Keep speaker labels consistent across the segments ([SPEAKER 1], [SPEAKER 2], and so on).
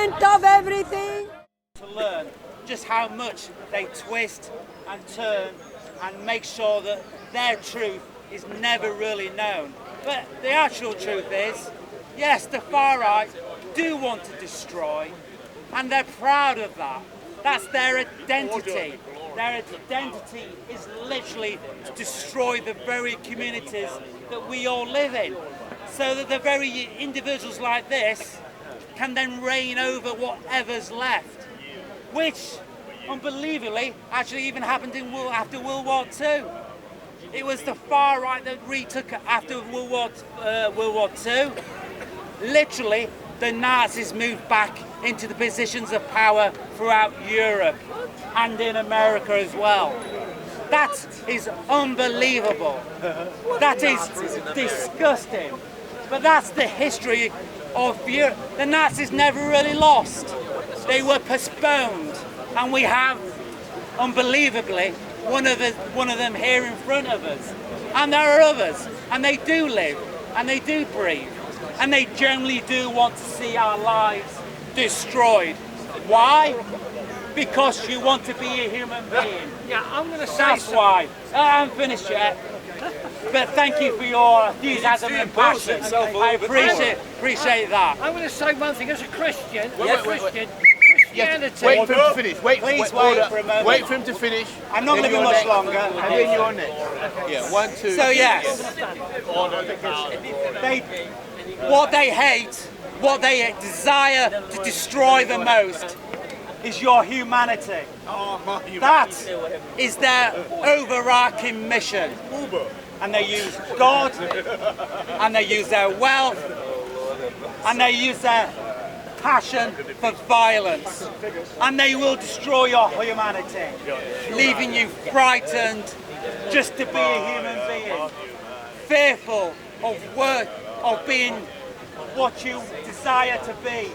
[SPEAKER 1] government of everything.
[SPEAKER 2] To learn just how much they twist and turn and make sure that their truth is never really known. But the actual truth is, yes, the far right do want to destroy, and they're proud of that. That's their identity. Their identity is literally to destroy the very communities that we all live in, so that the very individuals like this can then reign over whatever's left, which, unbelievably, actually even happened after World War II. It was the far right that retook it after World War II. Literally, the Nazis moved back into the positions of power throughout Europe and in America as well. That is unbelievable. That is disgusting. But that's the history of Europe. The Nazis never really lost. They were postponed. And we have, unbelievably, one of them here in front of us. And there are others. And they do live. And they do breathe. And they generally do want to see our lives destroyed. Why? Because you want to be a human being.
[SPEAKER 3] Yeah, I'm going to say
[SPEAKER 2] that's why. I haven't finished yet. But thank you for your enthusiasm and passion. I appreciate that.
[SPEAKER 3] I'm going to say one thing. As a Christian, Christianity.
[SPEAKER 4] Wait for him to finish. Wait for him to finish.
[SPEAKER 2] I'm not going to be much longer.
[SPEAKER 4] And then you're next. Yeah, 1, 2.
[SPEAKER 2] So yes, what they hate, what they desire to destroy the most is your humanity. That is their overarching mission. And they use God, and they use their wealth, and they use their passion for violence. And they will destroy your humanity, leaving you frightened just to be a human being, fearful of being what you desire to be.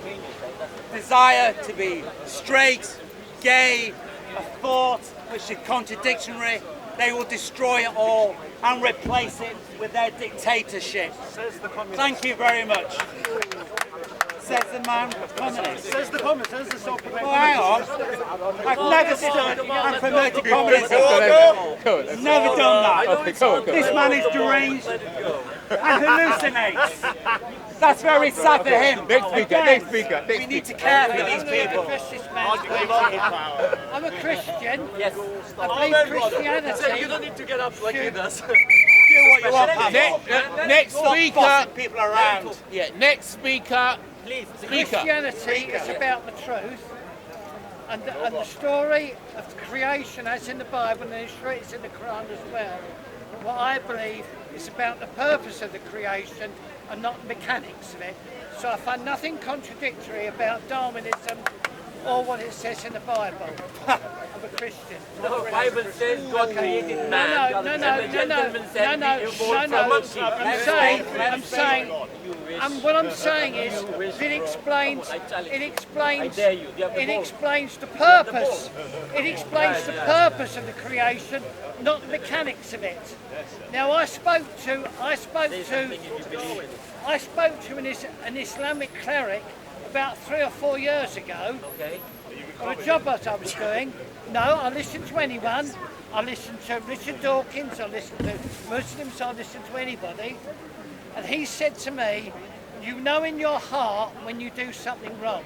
[SPEAKER 2] Desire to be straight, gay, a thought which is contradictory. They will destroy it all and replace it with their dictatorship. Thank you very much. Says the man communist.
[SPEAKER 5] Says the communist, says the self-proclaimed
[SPEAKER 2] communist. Hang on. I've never stood and promoted communism. Never done that. This man is deranged and hallucinates. That's very sad for him.
[SPEAKER 4] Next speaker.
[SPEAKER 2] We need to care for these people.
[SPEAKER 3] I'm a Christian. Yes. I believe Christianity.
[SPEAKER 5] You don't need to get up like he does.
[SPEAKER 2] Do what you want.
[SPEAKER 4] Next speaker.
[SPEAKER 2] People around.
[SPEAKER 4] Yeah. Next speaker.
[SPEAKER 2] Please.
[SPEAKER 3] Christianity is about the truth, and the story of the creation, as in the Bible, and it's in the Quran as well. But what I believe is about the purpose of the creation and not the mechanics of it. So I find nothing contradictory about Darwinism or what it says in the Bible. I'm a Christian.
[SPEAKER 6] The Bible says God created man.
[SPEAKER 3] What I'm saying is it explains the purpose. It explains the purpose of the creation, not the mechanics of it. Now I spoke to an Islamic cleric about 3 or 4 years ago.
[SPEAKER 6] Okay.
[SPEAKER 3] On a job that I was doing. No, I listened to anyone. I listened to Richard Dawkins, I listened to Muslims, I listened to anybody. And he said to me, you know in your heart when you do something wrong.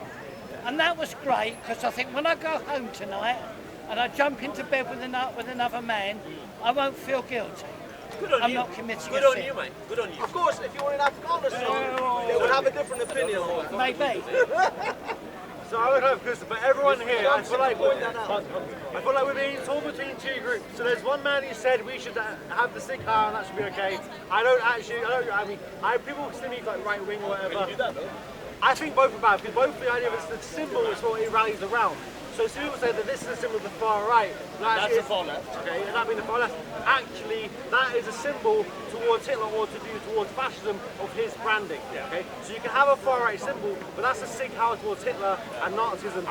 [SPEAKER 3] And that was great, because I think when I go home tonight and I jump into bed with another man, I won't feel guilty. I'm not committing a sin.
[SPEAKER 6] Good on you, mate. Good on you.
[SPEAKER 5] Of course, if you were in Afghanistan, they would have a different opinion.
[SPEAKER 3] Maybe.
[SPEAKER 5] So I would have, but everyone here, I feel like we're being torn between two groups. So there's one man who said we should have the Sikh and that should be okay. People see me like right wing or whatever. I think both are bad, because both the idea of the symbol is what it rallies around. So some people say that this is a symbol of the far right.
[SPEAKER 6] That's the far left.
[SPEAKER 5] Okay, and that being the far left. Actually, that is a symbol towards Hitler, or towards fascism of his branding. Yeah. Okay, so you can have a far right symbol, but that's a sig power towards Hitler and Nazism.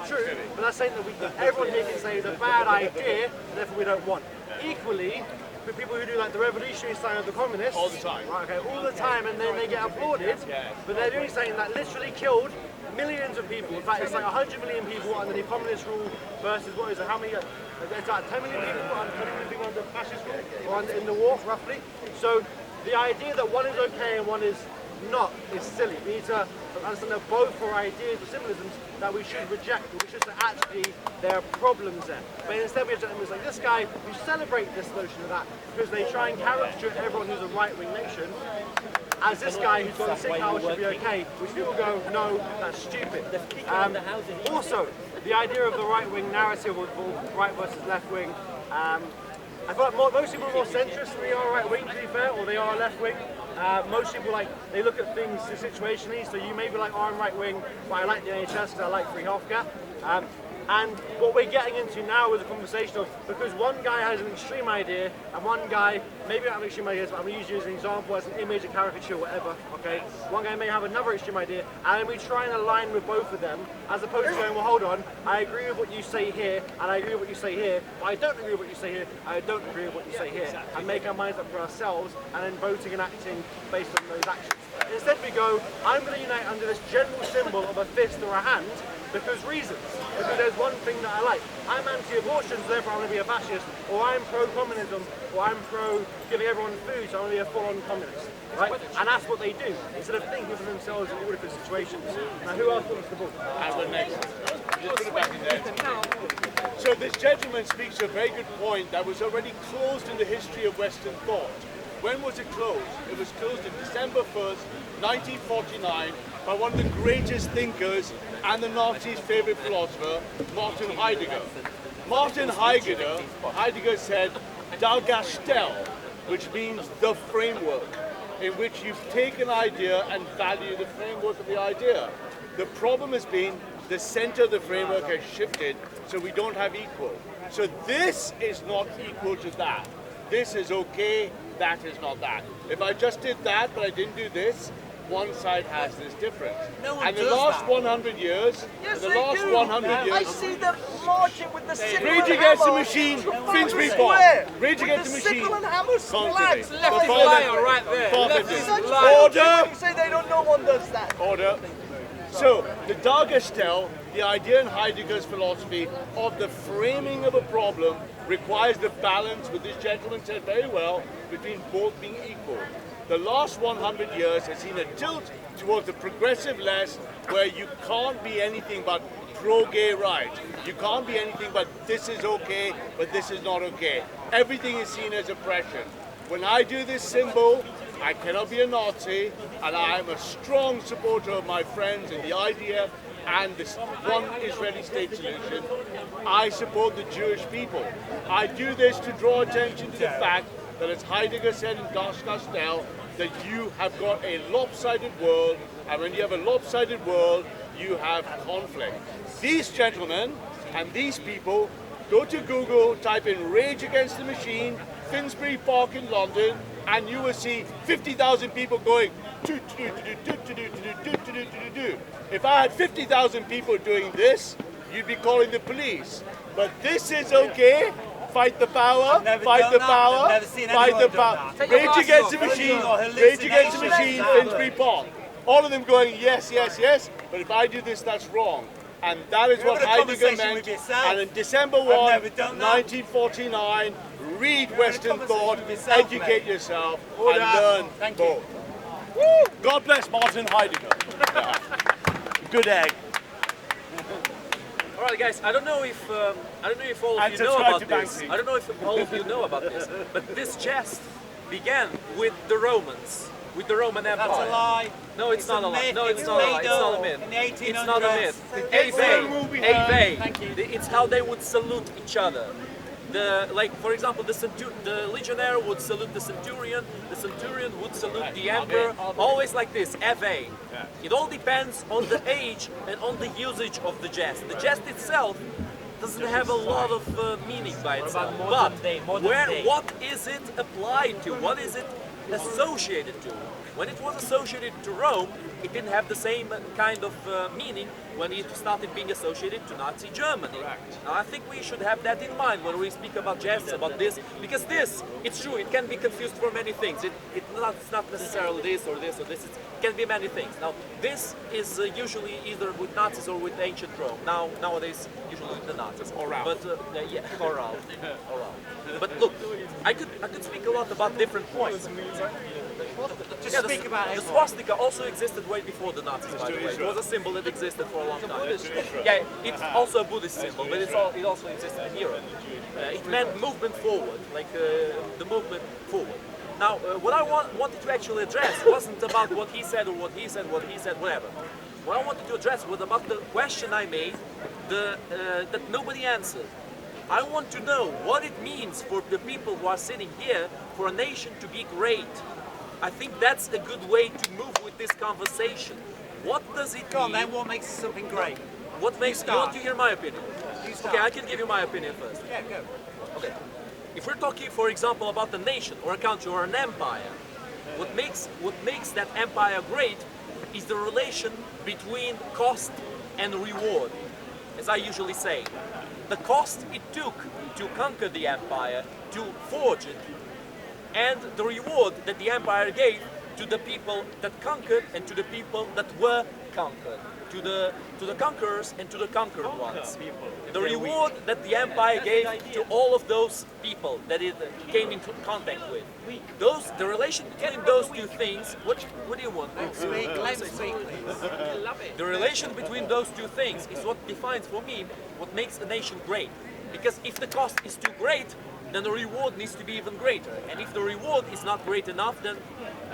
[SPEAKER 5] True, but that's saying that everyone here can say it's a bad idea, and therefore we don't want. Equally, people who do like the revolutionary sign of the communists.
[SPEAKER 4] All the time.
[SPEAKER 5] Right, okay, all the time, and then they get applauded. But they're doing something that literally killed millions of people. In fact, it's like 100 million people under the communist rule versus what is it? How many? It's like 10 million people, 10 million people under fascist rule, or in the war, roughly. So the idea that one is okay and one is not is silly. We need to understand that both are ideas or symbolisms that we should reject. We should say actually there are problems there. But instead we have to like this guy, we celebrate this notion of that because they try and caricature everyone who's a right-wing nation as this guy who's got the sick house should be okay, which people go, no, that's stupid. Also, the idea of the right-wing narrative of right versus left-wing, I feel like most people are more centrist than they are right-wing, to be fair, or they are left-wing. Most people they look at things situationally, so you may be like, oh, I'm right-wing, but I like the NHS because I like free healthcare. And what we're getting into now is a conversation of, because one guy has an extreme idea, and one guy, maybe not an extreme idea, but I'm going to use you as an example, as an image, a caricature, whatever, okay? One guy may have another extreme idea, and then we try and align with both of them, as opposed to going, well, hold on, I agree with what you say here, and I agree with what you say here, but I don't agree with what you say here, I don't agree with what you say here, and make our minds up for ourselves, and then voting and acting based on those actions. Instead we go, I'm going to unite under this general symbol of a fist or a hand, because reasons. Because there's one thing that I like. I'm anti-abortion, so therefore I'm going to be a fascist, or I'm pro-communism, or I'm pro-giving everyone food, so I'm going to be a full-on communist. Right? And that's what they do, instead of thinking for themselves in all different situations. Now, who else wants the book?
[SPEAKER 4] And the next. Just put it back in there. So this gentleman speaks to a very good point that was already closed in the history of Western thought. When was it closed? It was closed in December 1st, 1949, by one of the greatest thinkers and the Nazis' favorite philosopher, Martin Heidegger. Martin Heidegger said, Dargestellung, which means the framework, in which you take an idea and value the framework of the idea. The problem has been the center of the framework has shifted, so we don't have equal. So this is not equal to that. This is okay, that is not that. If I just did that, but I didn't do this, one side has this difference. And the last 100 years,
[SPEAKER 1] I see them marching with the sickle
[SPEAKER 4] Rage
[SPEAKER 1] and
[SPEAKER 4] Against the
[SPEAKER 1] hammer
[SPEAKER 4] Machine,
[SPEAKER 1] through
[SPEAKER 4] Finsbury
[SPEAKER 1] Trafalgar
[SPEAKER 4] Park.
[SPEAKER 1] Square.
[SPEAKER 4] Rage Against the
[SPEAKER 1] With
[SPEAKER 4] Machine.
[SPEAKER 1] sickle and hammer flags.
[SPEAKER 6] Left is liar right there.
[SPEAKER 1] Such
[SPEAKER 4] Order!
[SPEAKER 1] when you say they don't know one does that.
[SPEAKER 4] Order. So, the Dargestellung, the idea in Heidegger's philosophy of the framing of a problem requires the balance, what this gentleman said very well, between both being equal. The last 100 years has seen a tilt towards the progressive left, where you can't be anything but pro-gay right. You can't be anything but this is okay, but this is not okay. Everything is seen as oppression. When I do this symbol, I cannot be a Nazi, and I am a strong supporter of my friends in the IDF and this one Israeli state solution. I support the Jewish people. I do this to draw attention to the fact that, as Heidegger said in Dargestellung, that you have got a lopsided world, and when you have a lopsided world, you have conflict. These gentlemen and these people, go to Google, type in Rage Against the Machine, Finsbury Park in London, and you will see 50,000 people going do. If I had 50,000 people doing this, you'd be calling the police. But this is okay. Fight the power, fight the power, fight the power. Rage Against the Machine, Rage Against the Machine, Finsbury Park. All of them going, yes, yes, yes, but if I do this, that's wrong. And that is what Heidegger meant. And in December 1, 1949, read Western thought, educate yourself, and learn both. God bless Martin Heidegger. Good egg.
[SPEAKER 6] All right, guys. I don't know if all of you know about this. I don't know if all of you know about this, but this jest began with the Romans, with the Roman Empire.
[SPEAKER 2] That's a lie.
[SPEAKER 6] No, it's not a lie. No, it's
[SPEAKER 2] It's
[SPEAKER 6] not a lie.
[SPEAKER 2] made
[SPEAKER 6] It's not a
[SPEAKER 2] up
[SPEAKER 6] myth.
[SPEAKER 2] in the
[SPEAKER 6] It's not a
[SPEAKER 2] 1800s.
[SPEAKER 6] myth.
[SPEAKER 2] Thank you.
[SPEAKER 6] It's how they would salute each other. Like, for example, the legionnaire would salute the centurion would salute the emperor, always like this, Eve. It all depends on the age and on the usage of the jest. The jest itself doesn't have a lot of meaning by itself, but what is it applied to? What is it associated to. When it was associated to Rome, it didn't have the same kind of meaning when it started being associated to Nazi Germany. Now, I think we should have that in mind when we speak about jazz, about this, because this, it's true, it can be confused for many things. It's not necessarily this or this or this, it can be many things. Now, this is usually either with Nazis or with ancient Rome. Nowadays, usually with the Nazis. Or Ralph. But, yeah, or Ralph. Or Ralph. But look, I could speak a lot about different points.
[SPEAKER 2] Just speak about it.
[SPEAKER 6] The swastika also existed way before the Nazis, by the way. It was a symbol that existed for a long time. Yeah, it's also a Buddhist symbol, but it also existed in Europe. It meant movement forward, like the movement forward. Now, what I wanted to actually address wasn't about what he said or what he said, whatever. What I wanted to address was about the question I made that nobody answered. I want to know what it means for the people who are sitting here for a nation to be great. I think that's a good way to move with this conversation. What does it
[SPEAKER 2] Go on
[SPEAKER 6] mean?
[SPEAKER 2] then, what makes something great?
[SPEAKER 6] What makes you want to hear my opinion?
[SPEAKER 2] You start.
[SPEAKER 6] Okay, I can give you my opinion first.
[SPEAKER 2] Yeah, go.
[SPEAKER 6] Okay. If we're talking, for example, about a nation or a country or an empire, what makes that empire great is the relation between cost and reward. As I usually say, the cost it took to conquer the empire, to forge it, and the reward that the empire gave to the people that conquered and to the people that were conquered, to the conquerors and to the conquered ones. The reward that the empire gave to all of those people that it came into contact with. The relation between those two things. What do you want?
[SPEAKER 2] Let me speak, please.
[SPEAKER 6] The relation between those two things is what defines for me what makes a nation great. Because if the cost is too great, then the reward needs to be even greater. And if the reward is not great enough, then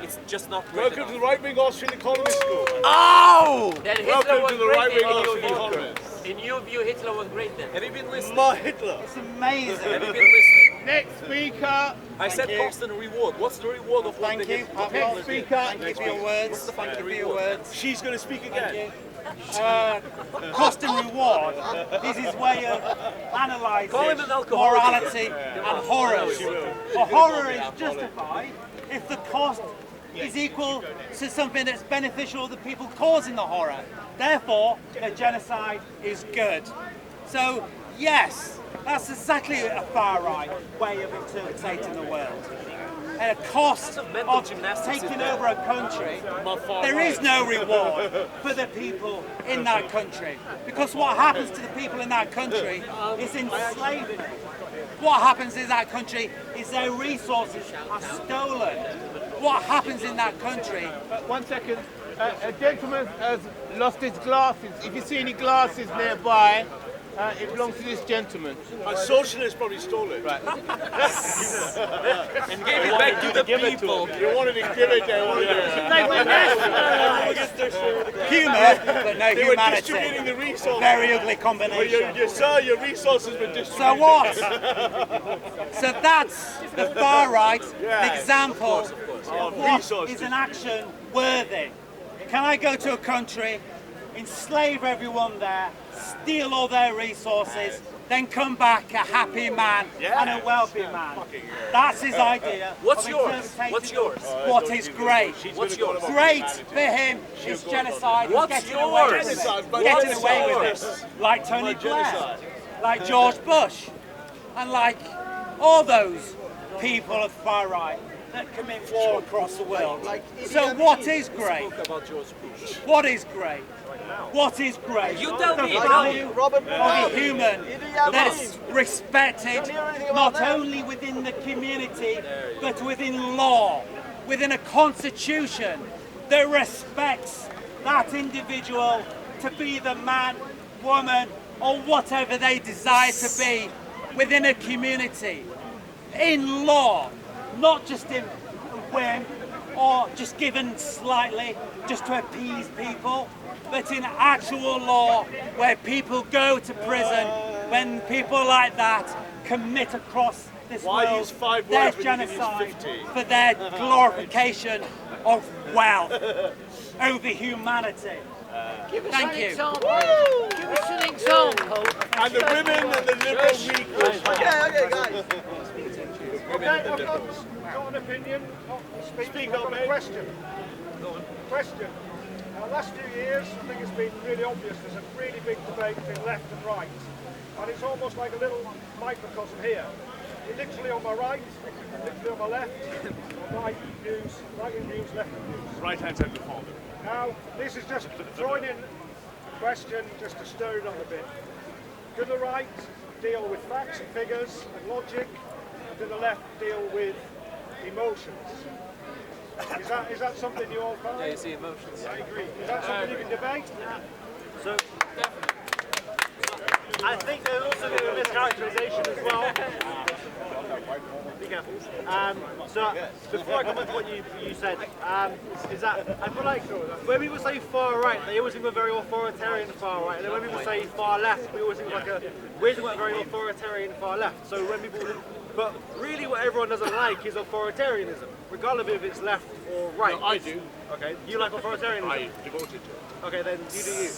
[SPEAKER 6] it's just not great
[SPEAKER 4] Welcome
[SPEAKER 6] enough.
[SPEAKER 4] to the right-wing Austrian economist school.
[SPEAKER 6] Oh!
[SPEAKER 7] Then Hitler
[SPEAKER 4] Welcome
[SPEAKER 7] was
[SPEAKER 4] to the
[SPEAKER 7] great
[SPEAKER 4] right-wing
[SPEAKER 7] in your
[SPEAKER 4] Austrian
[SPEAKER 7] view.
[SPEAKER 4] economist.
[SPEAKER 7] In your view, Hitler was great then.
[SPEAKER 6] Have you been listening?
[SPEAKER 4] My Hitler.
[SPEAKER 2] It's amazing.
[SPEAKER 6] Have you been listening?
[SPEAKER 8] Next speaker.
[SPEAKER 6] I said cost and reward. What's the reward of what
[SPEAKER 2] Thank
[SPEAKER 6] they
[SPEAKER 2] you.
[SPEAKER 6] did?
[SPEAKER 8] Next speaker.
[SPEAKER 2] Thank you for your words. Thank you for your words.
[SPEAKER 4] She's going to speak again.
[SPEAKER 2] Cost and reward is his way of analysing
[SPEAKER 6] Call him an alcoholic.
[SPEAKER 2] morality and horrors. A horror is justified if the cost is equal to something that's beneficial to the people causing the horror. Therefore, the genocide is good. So, yes, that's exactly a far-right way of interpreting the world. And a cost
[SPEAKER 6] of mental
[SPEAKER 2] of
[SPEAKER 6] gymnastics
[SPEAKER 2] taking
[SPEAKER 6] is there.
[SPEAKER 2] over a country, there is no reward for the people in that country. Because what happens to the people in that country is enslavement. What happens in that country is their resources are stolen. What happens in that country?
[SPEAKER 8] 1 second. A gentleman has lost his glasses. If you see any glasses nearby, it belongs to this gentleman.
[SPEAKER 4] A socialist probably stole it.
[SPEAKER 8] Right.
[SPEAKER 6] And gave it back to the people.
[SPEAKER 4] You wanted to give it there, weren't you?
[SPEAKER 2] Humour, but no
[SPEAKER 4] They were distributing
[SPEAKER 2] humanity.
[SPEAKER 4] the resources.
[SPEAKER 2] Very ugly
[SPEAKER 4] Well,
[SPEAKER 2] combination.
[SPEAKER 4] your resources were distributed.
[SPEAKER 2] So what? So that's the far right example of what
[SPEAKER 4] resources.
[SPEAKER 2] is an action worthy. Can I go to a country, enslave everyone there, steal all their resources, then come back a happy man and a wealthy man? That's his idea.
[SPEAKER 6] What's
[SPEAKER 2] of
[SPEAKER 6] yours?
[SPEAKER 2] interpreting
[SPEAKER 6] What's yours?
[SPEAKER 2] What is great?
[SPEAKER 6] What's yours?
[SPEAKER 2] Great for him is genocide. and
[SPEAKER 6] What's
[SPEAKER 2] getting away
[SPEAKER 6] yours?
[SPEAKER 2] with it.
[SPEAKER 4] Genocide, but
[SPEAKER 2] Getting
[SPEAKER 4] what's
[SPEAKER 2] away with
[SPEAKER 4] yours?
[SPEAKER 2] it. Like Tony Blair,
[SPEAKER 4] genocide.
[SPEAKER 2] like George Bush, and like all those people of far right that commit war across the world. So what is great?
[SPEAKER 6] About George Bush.
[SPEAKER 2] What is great? What is great?
[SPEAKER 6] You tell
[SPEAKER 2] the
[SPEAKER 6] me.
[SPEAKER 2] value
[SPEAKER 1] Robert
[SPEAKER 2] of a human that's respected not only within the community but within law, within a constitution that respects that individual to be the man, woman or whatever they desire to be within a community. In law, not just in whim or just given slightly just to appease people, but in actual law where people go to prison when people like that commit across this
[SPEAKER 4] Why
[SPEAKER 2] world
[SPEAKER 4] use 5
[SPEAKER 2] their
[SPEAKER 4] words when you can use
[SPEAKER 2] genocide
[SPEAKER 4] 50?
[SPEAKER 2] for their glorification of wealth over humanity.
[SPEAKER 3] Give us
[SPEAKER 2] Thank
[SPEAKER 3] an
[SPEAKER 2] you.
[SPEAKER 3] example. Give us an example.
[SPEAKER 4] And the women and the liberal weakness.
[SPEAKER 1] Okay, guys.
[SPEAKER 5] Okay, I've got an opinion, not speak, I've got a question. Question. Now, the last few years, I think it's been really obvious there's a really big debate between left and right. And it's almost like a little microcosm here. You're literally on my right, literally on my left, right views, left views.
[SPEAKER 4] Right-hand side of the phone.
[SPEAKER 5] Now, this is just throwing in a question just to stir it up a bit. Do the right deal with facts and figures and logic? Do the left deal with emotions? Is that something you all find?
[SPEAKER 7] Yeah, you see emotions.
[SPEAKER 5] I agree. Is that something you can debate?
[SPEAKER 6] So, I think there's also a bit of a mischaracterization as well. Be careful. So, before I come on to what you said, is that I feel like when people say far right, they always think of a very authoritarian far right, and then when people say far left, we always think of we're talking about a very authoritarian far left. So when people, but really what everyone doesn't like is authoritarianism, regardless of if it's left or right.
[SPEAKER 4] No, I do.
[SPEAKER 6] Okay, you like authoritarianism?
[SPEAKER 4] I devoted to it.
[SPEAKER 6] Okay, then you do you.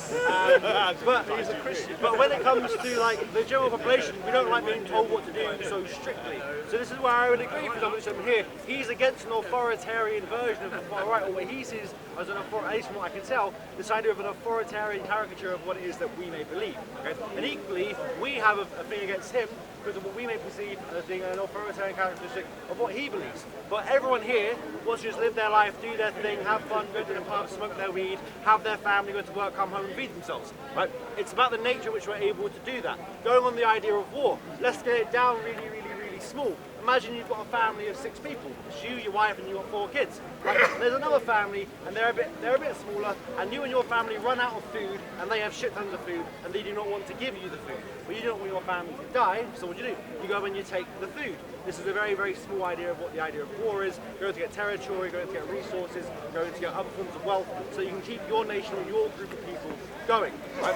[SPEAKER 6] But when it comes to like the general population, we don't like being told what to do so strictly. So this is where I would agree with someone here. He's against an authoritarian version of the far right, or what he sees as an at least from what I can tell, this idea of an authoritarian caricature of what it is that we may believe. Okay? And equally, we have a thing against him because of what we may perceive as being an authoritarian characteristic of what he believes. But everyone here wants to just live their life, do their thing, have fun, go to the pub, smoke their weed, have their family, go to work, come home and feed themselves. Right? It's about the nature in which we're able to do that. Going on the idea of war, let's get it down really, really, really small. Imagine you've got a family of 6 people. It's you, your wife, and you've got 4 kids. Right? There's another family, and they're a bit smaller, and you and your family run out of food, and they have shit tons of food, and they do not want to give you the food. But you don't want your family to die, so what do? You go and you take the food. This is a very, very small idea of what the idea of war is. You're going to get territory, you're going to get resources, you're going to get other forms of wealth, so you can keep your nation or your group of people going. Right?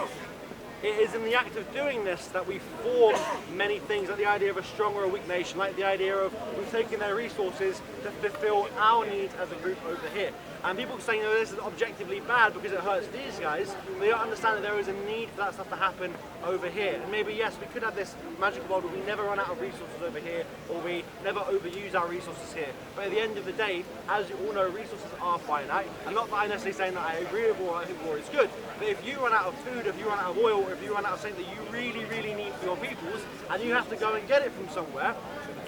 [SPEAKER 6] It is in the act of doing this that we form many things, like the idea of a strong or a weak nation, like the idea of we've taken their resources to fulfill our needs as a group over here. And people saying, oh, this is objectively bad because it hurts these guys, they don't understand that there is a need for that stuff to happen over here. And maybe, yes, we could have this magical world where we never run out of resources over here, or we never overuse our resources here. But at the end of the day, as you all know, resources are finite. And not that I'm necessarily saying that I agree with war, I think war is good. But if you run out of food, if you run out of oil, or if you run out of something that you really, really need for your peoples, and you have to go and get it from somewhere,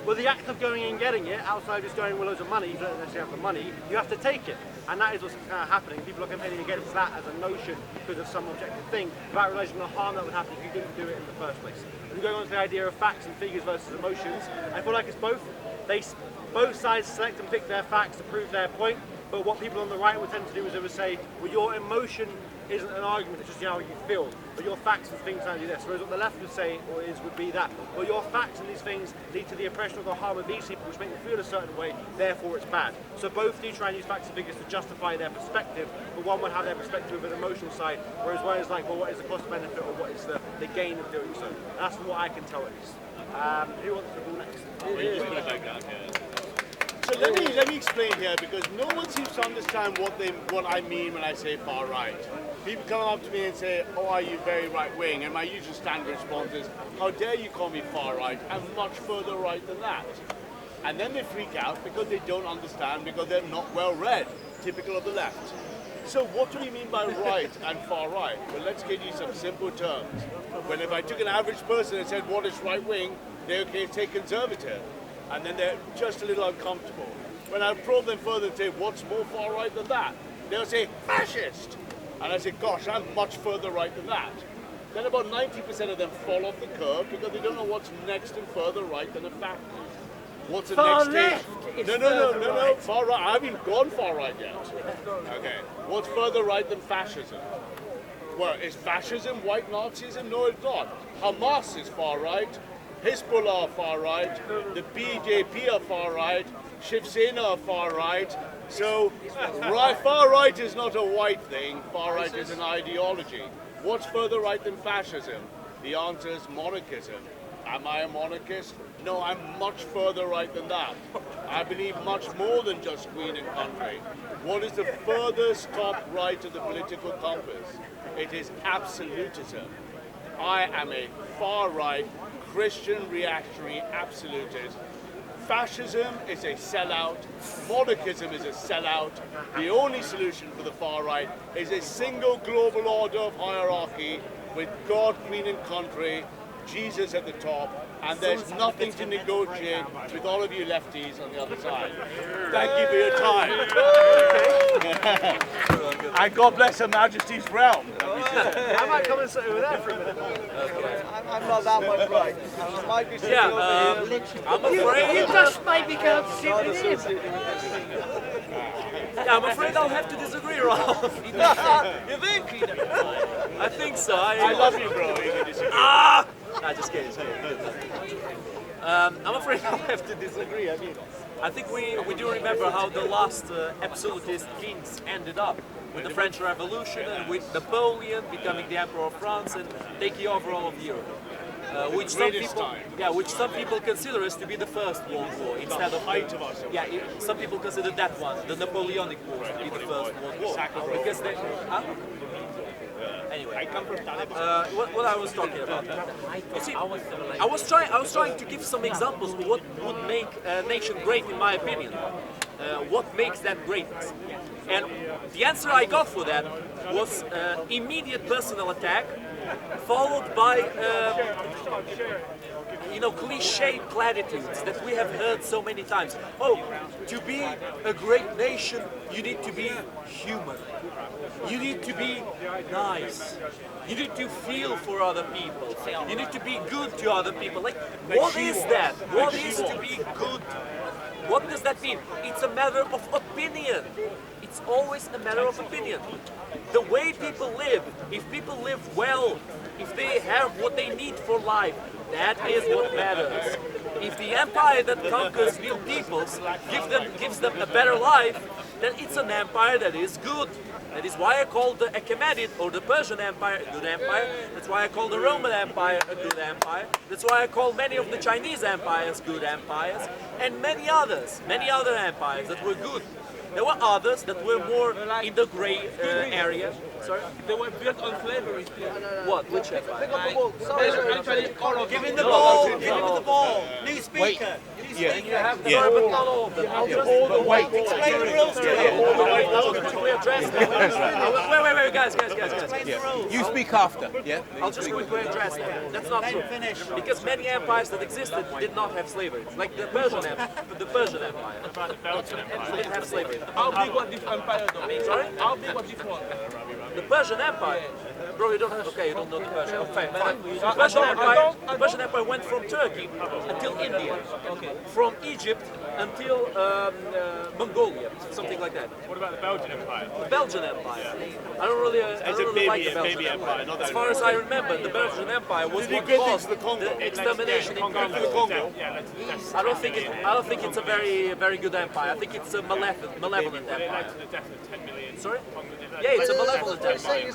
[SPEAKER 6] well, the act of going and getting it, outside of just going with loads of money, you don't necessarily have the money, you have to take it. And that is what's happening. People are campaigning against that as a notion because of some objective thing, without realising the harm that would happen if you didn't do it in the first place. And going on to the idea of facts and figures versus emotions, I feel like it's both. Both sides select and pick their facts to prove their point, but what people on the right would tend to do is they would say, well, your emotion isn't an argument, it's just how you feel. But your facts and things do this. Whereas what the left would say would be that, well, your facts and these things lead to the oppression or the harm of these people, which make them feel a certain way, therefore it's bad. So both do try and use facts and figures to justify their perspective, but one would have their perspective with an emotional side, whereas one is like, well, what is the cost benefit or what is the gain of doing so? That's what I can tell at least. Who wants to go next?
[SPEAKER 4] So let me explain here, because no one seems to understand what I mean when I say far right. People come up to me and say, oh, are you very right wing? And my usual standard response is, how dare you call me far right? I'm much further right than that. And then they freak out because they don't understand, because they're not well read, typical of the left. So what do we mean by right and far right? Well, let's give you some simple terms. When if I took an average person and said, what is right wing? They say conservative. And then they're just a little uncomfortable. When I probe them further and say, what's more far right than that? They'll say, fascist! And I say, gosh, I'm much further right than that. Then about 90% of them fall off the curve because they don't know what's next and further right than a fascist. What's the next stage? No, far right. I haven't gone far right yet. Okay. What's further right than fascism? Well, is fascism white Nazism? No, it's not. Hamas is far right. Hezbollah are far right, the BJP are far right, Shiv Sena are far right. So far right is not a white thing, far right is an ideology. What's further right than fascism? The answer is monarchism. Am I a monarchist? No, I'm much further right than that. I believe much more than just queen and country. What is the furthest top right of the political compass? It is absolutism. I am a far-right, Christian reactionary absolutist. Fascism is a sellout. Monarchism is a sellout. The only solution for the far right is a single global order of hierarchy with God, Queen and country, Jesus at the top, and there's nothing to negotiate with all of you lefties on the other side. Thank you for your time. And God bless Her Majesty's realm.
[SPEAKER 5] I might come and sit over there for a minute.
[SPEAKER 1] I'm not that much right. I might be sitting over here.
[SPEAKER 6] I'm afraid.
[SPEAKER 3] You just maybe go and sit with him.
[SPEAKER 6] Yeah, I'm afraid I'll have to disagree, Ralph.
[SPEAKER 1] You think?
[SPEAKER 6] I think so.
[SPEAKER 4] I love you, bro. You can disagree.
[SPEAKER 6] Nah, just kidding. I'm afraid I'll have to disagree. I mean, I think we do remember how the last absolutist kings ended up with the French Revolution and with Napoleon becoming the Emperor of France and taking over all of Europe. Which some people consider as to be the First World War instead of
[SPEAKER 4] height of us.
[SPEAKER 6] Yeah, some people consider that one, the Napoleonic War, to be the First World War because they. Anyway, what I was talking about. You see, I was trying to give some examples of what would make a nation great, in my opinion. What makes that greatness? And the answer I got for that was immediate personal attack, followed by cliche platitudes that we have heard so many times. Oh, to be a great nation, you need to be human. You need to be nice. You need to feel for other people. You need to be good to other people. Like, what is that? What is to be good? What does that mean? It's a matter of opinion. It's always a matter of opinion. The way people live, if people live well, if they have what they need for life, that is what matters. If the empire that conquers new peoples gives them a better life, then it's an empire that is good. That is why I call the Achaemenid or the Persian Empire a good empire. That's why I call the Roman Empire a good empire. That's why I call many of the Chinese empires good empires, and many other empires that were good. There were others that were more in the grey area. Sorry?
[SPEAKER 7] They were built on slavery.
[SPEAKER 6] What? Which empire?
[SPEAKER 2] Give him the ball! Give him the ball! New speaker! New speaker!
[SPEAKER 6] Sorry, but not all of them.
[SPEAKER 2] Explain the rules to him!
[SPEAKER 6] Can we address that? Wait, guys.
[SPEAKER 2] Explain the rules.
[SPEAKER 9] You speak after, yeah?
[SPEAKER 6] I'll just quickly address that. That's not true.
[SPEAKER 2] Finish.
[SPEAKER 6] Because many empires that existed did not have slavery. Like the Persian Empire. Didn't have slavery.
[SPEAKER 7] How big was this empire though?
[SPEAKER 6] Sorry?
[SPEAKER 7] How big was this one?
[SPEAKER 6] The Persian Empire. Bro, you don't know the Persian. Oh, fine. The Persian Empire went from Turkey until India. From Egypt until Mongolia, something like that.
[SPEAKER 5] What about the Belgian Empire?
[SPEAKER 6] The Belgian Empire. I don't really like the Belgian Empire. As far as I remember, the Belgian Empire was what caused the extermination in Congo. I don't think it's a very good empire. I think it's a malevolent empire. Sorry? Yeah, it's a malevolent empire.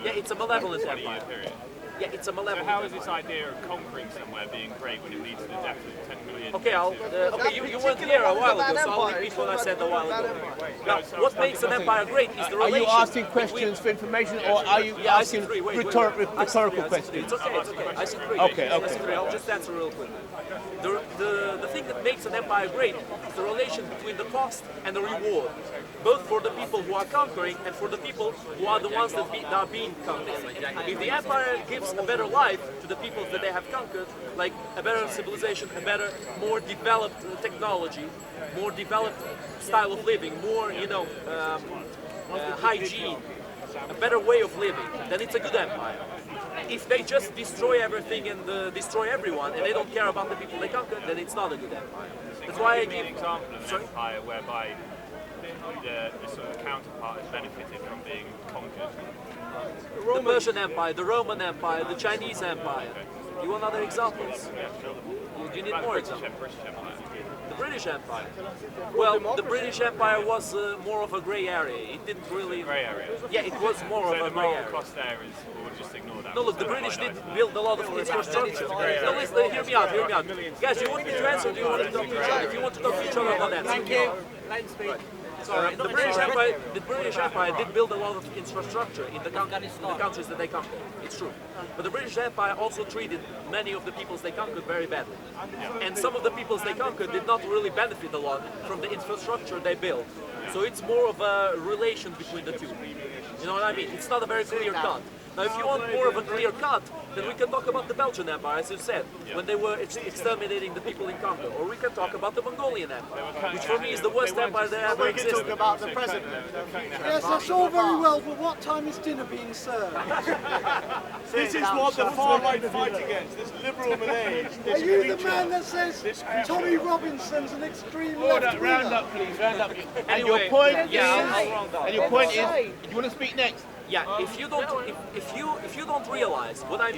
[SPEAKER 6] Yeah, it's a malevolent empire. Yeah, it's a malevolent.
[SPEAKER 5] So how is this idea of conquering somewhere being great when it leads to the death of 10 million?
[SPEAKER 6] Okay, you weren't here a while ago, so I'll repeat what I said a while ago. Now, what makes an empire great is the
[SPEAKER 8] Are
[SPEAKER 6] relation.
[SPEAKER 8] you asking questions for information, or are you asking rhetorical questions?
[SPEAKER 6] It's okay. IC3.
[SPEAKER 8] Okay.
[SPEAKER 6] IC3. I'll just answer real quick. The thing that makes an empire great is the relation between the cost and the reward, both for the people who are conquering and for the people who are the ones that are being conquered. If the empire gives a better life to the people that they have conquered, like a better civilization, a better, more developed technology, more developed style of living, more, hygiene, a better way of living, then it's a good empire. If they just destroy everything and destroy everyone, and they don't care about the people they conquered, then it's not a good empire. That's why I give
[SPEAKER 5] an example of an empire whereby the sort of counterpart has benefited from being conquered.
[SPEAKER 6] The Persian Empire, the Roman Empire, the Chinese Empire. You want other examples? You need more examples. The British Empire. Well, the British Empire was more of a grey area. It didn't really...
[SPEAKER 9] Grey area.
[SPEAKER 6] Yeah, it was more
[SPEAKER 9] So
[SPEAKER 6] of a
[SPEAKER 9] the
[SPEAKER 6] grey
[SPEAKER 9] moral
[SPEAKER 6] area.
[SPEAKER 9] cost there is, we'll just ignore that.
[SPEAKER 6] No, look, the British did build a lot of infrastructure. No, listen, hear me out. Guys, you want me to answer or do you want to talk to each other? If you want to talk to each other, I'm not answering.
[SPEAKER 2] Thank you. Let him speak.
[SPEAKER 6] The British Empire did build a lot of infrastructure in the countries that they conquered. It's true. But the British Empire also treated many of the peoples they conquered very badly. And some of the peoples they conquered did not really benefit a lot from the infrastructure they built. So it's more of a relation between the two. You know what I mean? It's not a very clear cut. Now, if you want more of a clear cut, then we can talk about the Belgian Empire, as you said, when they were exterminating the people in Congo. Or we can talk about the Mongolian Empire, which for me is the worst empire that ever
[SPEAKER 1] We can
[SPEAKER 6] existed.
[SPEAKER 1] talk about the president.
[SPEAKER 10] Yes, that's all very well, but what time is dinner being served?
[SPEAKER 4] This is what the far right fight against, this liberal malaise.
[SPEAKER 10] Are you the man that says Tommy Robinson's an extreme
[SPEAKER 8] Hold
[SPEAKER 10] left
[SPEAKER 8] up, round
[SPEAKER 10] winger?
[SPEAKER 8] up, please, round up. And
[SPEAKER 6] Anyway,
[SPEAKER 8] your point
[SPEAKER 6] yeah,
[SPEAKER 8] is,
[SPEAKER 6] I'll round up.
[SPEAKER 8] and your point is, you want to speak next?
[SPEAKER 6] Yeah, if you don't realize what I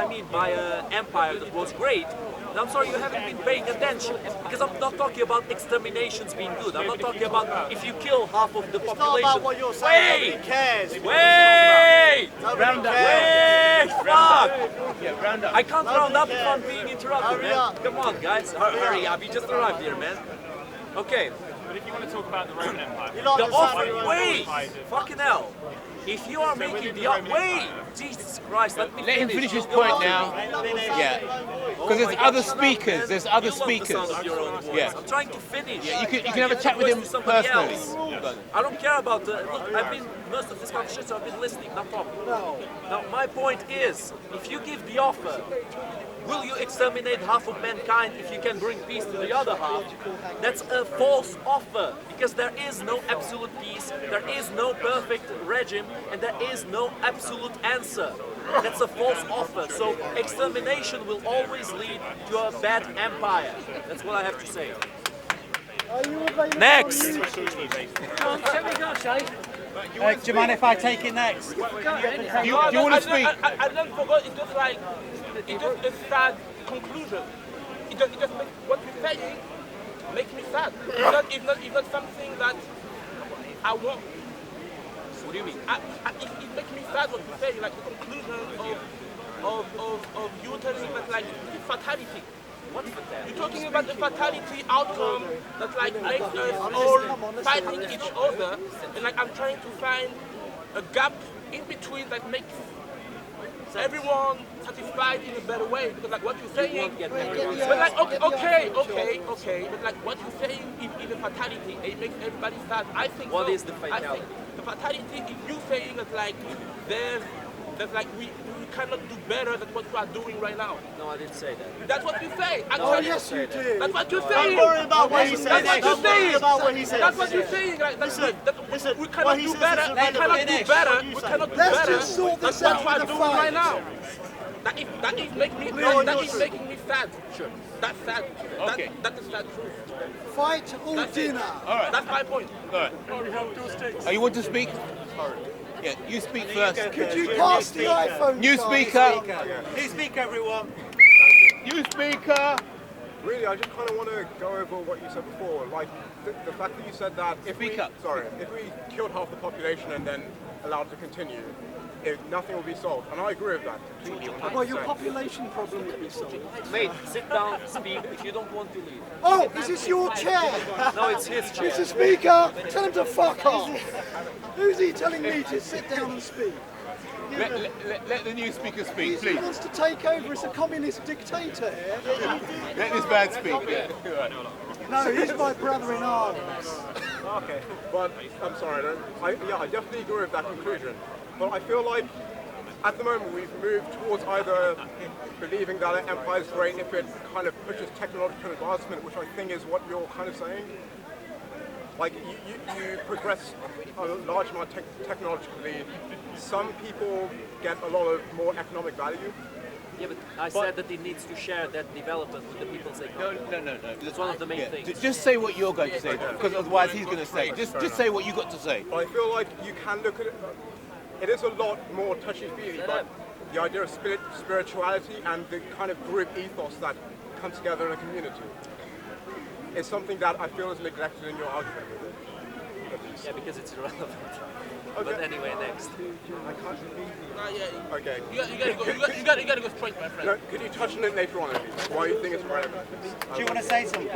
[SPEAKER 6] mean by an empire that was great, then I'm sorry you haven't been paying attention. Because I'm not talking about exterminations being good. I'm not talking about if you kill half of the
[SPEAKER 1] It's not
[SPEAKER 6] population.
[SPEAKER 1] about what you're saying. Nobody cares.
[SPEAKER 6] Wait!
[SPEAKER 1] Nobody cares.
[SPEAKER 6] Wait! Fuck!
[SPEAKER 8] Yeah, round up.
[SPEAKER 6] I can't round up if I'm being interrupted,
[SPEAKER 1] Hurry
[SPEAKER 6] man.
[SPEAKER 1] up.
[SPEAKER 6] Come on, guys. Hurry up. You just arrived here, man. Okay.
[SPEAKER 9] But if you want to talk about the Roman Empire,
[SPEAKER 1] You like
[SPEAKER 6] The
[SPEAKER 1] the
[SPEAKER 6] offer,
[SPEAKER 1] salary
[SPEAKER 6] wait!
[SPEAKER 1] roll?
[SPEAKER 6] Fucking hell! If you are making the wait! Jesus Christ, let me
[SPEAKER 8] Let him finish his
[SPEAKER 6] Go
[SPEAKER 8] point
[SPEAKER 6] on.
[SPEAKER 8] now. Yeah.
[SPEAKER 6] Oh
[SPEAKER 8] Because there's
[SPEAKER 6] my
[SPEAKER 8] other
[SPEAKER 6] God, shut up,
[SPEAKER 8] speakers.
[SPEAKER 6] man.
[SPEAKER 8] There's other
[SPEAKER 6] You love the
[SPEAKER 8] speakers.
[SPEAKER 6] sound of your own voice.
[SPEAKER 8] Yeah.
[SPEAKER 6] I'm trying to finish.
[SPEAKER 8] Yeah, you can have a chat with him
[SPEAKER 6] To somebody
[SPEAKER 8] personally.
[SPEAKER 6] else. I don't care about the. Look, I've been most of this conversation. I've been listening. No problem. Now my point is, if you give the offer, will you exterminate half of mankind if you can bring peace to the other half? That's a false offer because there is no absolute peace, there is no perfect regime, and there is no absolute answer. That's a false offer. So extermination will always lead to a bad empire. That's what I have to say.
[SPEAKER 10] Are you available?
[SPEAKER 6] Next.
[SPEAKER 3] Come on, tell me what you got to say.
[SPEAKER 2] Do you mind if I take it next?
[SPEAKER 3] Go ahead.
[SPEAKER 8] Do you want to speak?
[SPEAKER 7] I don't forget, it's just like, it's just a sad conclusion. It just makes what you're saying makes me sad. It's not something that I want.
[SPEAKER 6] What do you mean?
[SPEAKER 7] It makes me sad what you're saying, like the conclusion of you telling me that like it's fatality.
[SPEAKER 6] What's the that?
[SPEAKER 7] You're talking about the fatality outcome that like makes us all fighting each other, and like I'm trying to find a gap in between that makes everyone satisfied in a better way. Because like what you're saying, but like okay, but like what you're saying is a fatality. It makes everybody sad. I think.
[SPEAKER 6] What
[SPEAKER 7] so.
[SPEAKER 6] is the fatality?
[SPEAKER 7] I think the fatality is you saying that like that like we cannot do better than what you are doing right now.
[SPEAKER 6] No, I didn't say that.
[SPEAKER 7] That's what you say.
[SPEAKER 10] Oh,
[SPEAKER 7] Actually,
[SPEAKER 10] yes, you did.
[SPEAKER 7] that's what you're
[SPEAKER 1] Don't
[SPEAKER 7] saying.
[SPEAKER 1] worry about what he says.
[SPEAKER 7] That's what
[SPEAKER 1] Don't
[SPEAKER 7] you're
[SPEAKER 1] worry
[SPEAKER 7] saying.
[SPEAKER 1] about what he says.
[SPEAKER 7] That's what you're saying. Like,
[SPEAKER 1] Listen,
[SPEAKER 7] we
[SPEAKER 1] what
[SPEAKER 7] cannot
[SPEAKER 1] he
[SPEAKER 7] do
[SPEAKER 1] says
[SPEAKER 7] better.
[SPEAKER 1] is
[SPEAKER 7] We cannot do
[SPEAKER 1] irrelevant.
[SPEAKER 7] better.
[SPEAKER 1] What you
[SPEAKER 7] We
[SPEAKER 1] say.
[SPEAKER 7] cannot do
[SPEAKER 10] Let's
[SPEAKER 7] better.
[SPEAKER 10] just sort
[SPEAKER 7] That's
[SPEAKER 10] this
[SPEAKER 7] what
[SPEAKER 10] out
[SPEAKER 7] you are
[SPEAKER 10] with the
[SPEAKER 7] doing right
[SPEAKER 10] facts.
[SPEAKER 7] now. That is making me. That is making me sad. Sure. That's sad.
[SPEAKER 8] Okay.
[SPEAKER 7] That is sad truth.
[SPEAKER 10] Fight or
[SPEAKER 7] That's it.
[SPEAKER 10] dinner?
[SPEAKER 8] All right.
[SPEAKER 7] That's my point.
[SPEAKER 8] All right. Oh, you want to speak? Yeah, you speak first.
[SPEAKER 10] Could you pass the iPhone?
[SPEAKER 8] New
[SPEAKER 10] guys?
[SPEAKER 8] speaker.
[SPEAKER 2] New speaker, everyone.
[SPEAKER 8] New speaker.
[SPEAKER 11] Really, I just kind of want to go over what you said before, like the fact that you said that if
[SPEAKER 8] Speak
[SPEAKER 11] we,
[SPEAKER 8] up.
[SPEAKER 11] sorry, if we killed half the population and then allowed it to continue, nothing will be solved. And I agree with that completely. 100%.
[SPEAKER 10] Well, your population problem would be solved.
[SPEAKER 6] Mate, sit down, speak. If you don't want to leave.
[SPEAKER 10] Oh, is this your chair?
[SPEAKER 6] No, it's his chair.
[SPEAKER 10] Mr. Speaker, tell him to fuck off. Who's he telling me to sit down and speak?
[SPEAKER 8] Let the new speaker speak,
[SPEAKER 10] He
[SPEAKER 8] please.
[SPEAKER 10] wants to take over as a communist dictator here.
[SPEAKER 8] Let this man speak. Yeah.
[SPEAKER 10] No, he's my brother in arms.
[SPEAKER 11] Okay, but I'm sorry, I definitely agree with that conclusion. But I feel like at the moment we've moved towards either believing that an empire is great if it kind of pushes technological advancement, which I think is what you're kind of saying. Like you progress a large amount technologically. Some people get a lot of more economic value.
[SPEAKER 6] Yeah, but I said that it needs to share that development with the people's economy.
[SPEAKER 8] No.
[SPEAKER 6] That's one of the main things.
[SPEAKER 8] Just say what you're going to say, because otherwise he's going to say. Just say what you got to say.
[SPEAKER 11] But I feel like you can look at it. It is a lot more touchy-feely, but the idea of spirituality and the kind of group ethos that comes together in a community. is something that I feel is neglected in your argument.
[SPEAKER 6] Yeah, because it's irrelevant. But anyway, next.
[SPEAKER 11] Okay.
[SPEAKER 7] You gotta go straight, my friend.
[SPEAKER 11] No, could you touch on it later on? Why you think it's relevant?
[SPEAKER 2] Do you want to say something?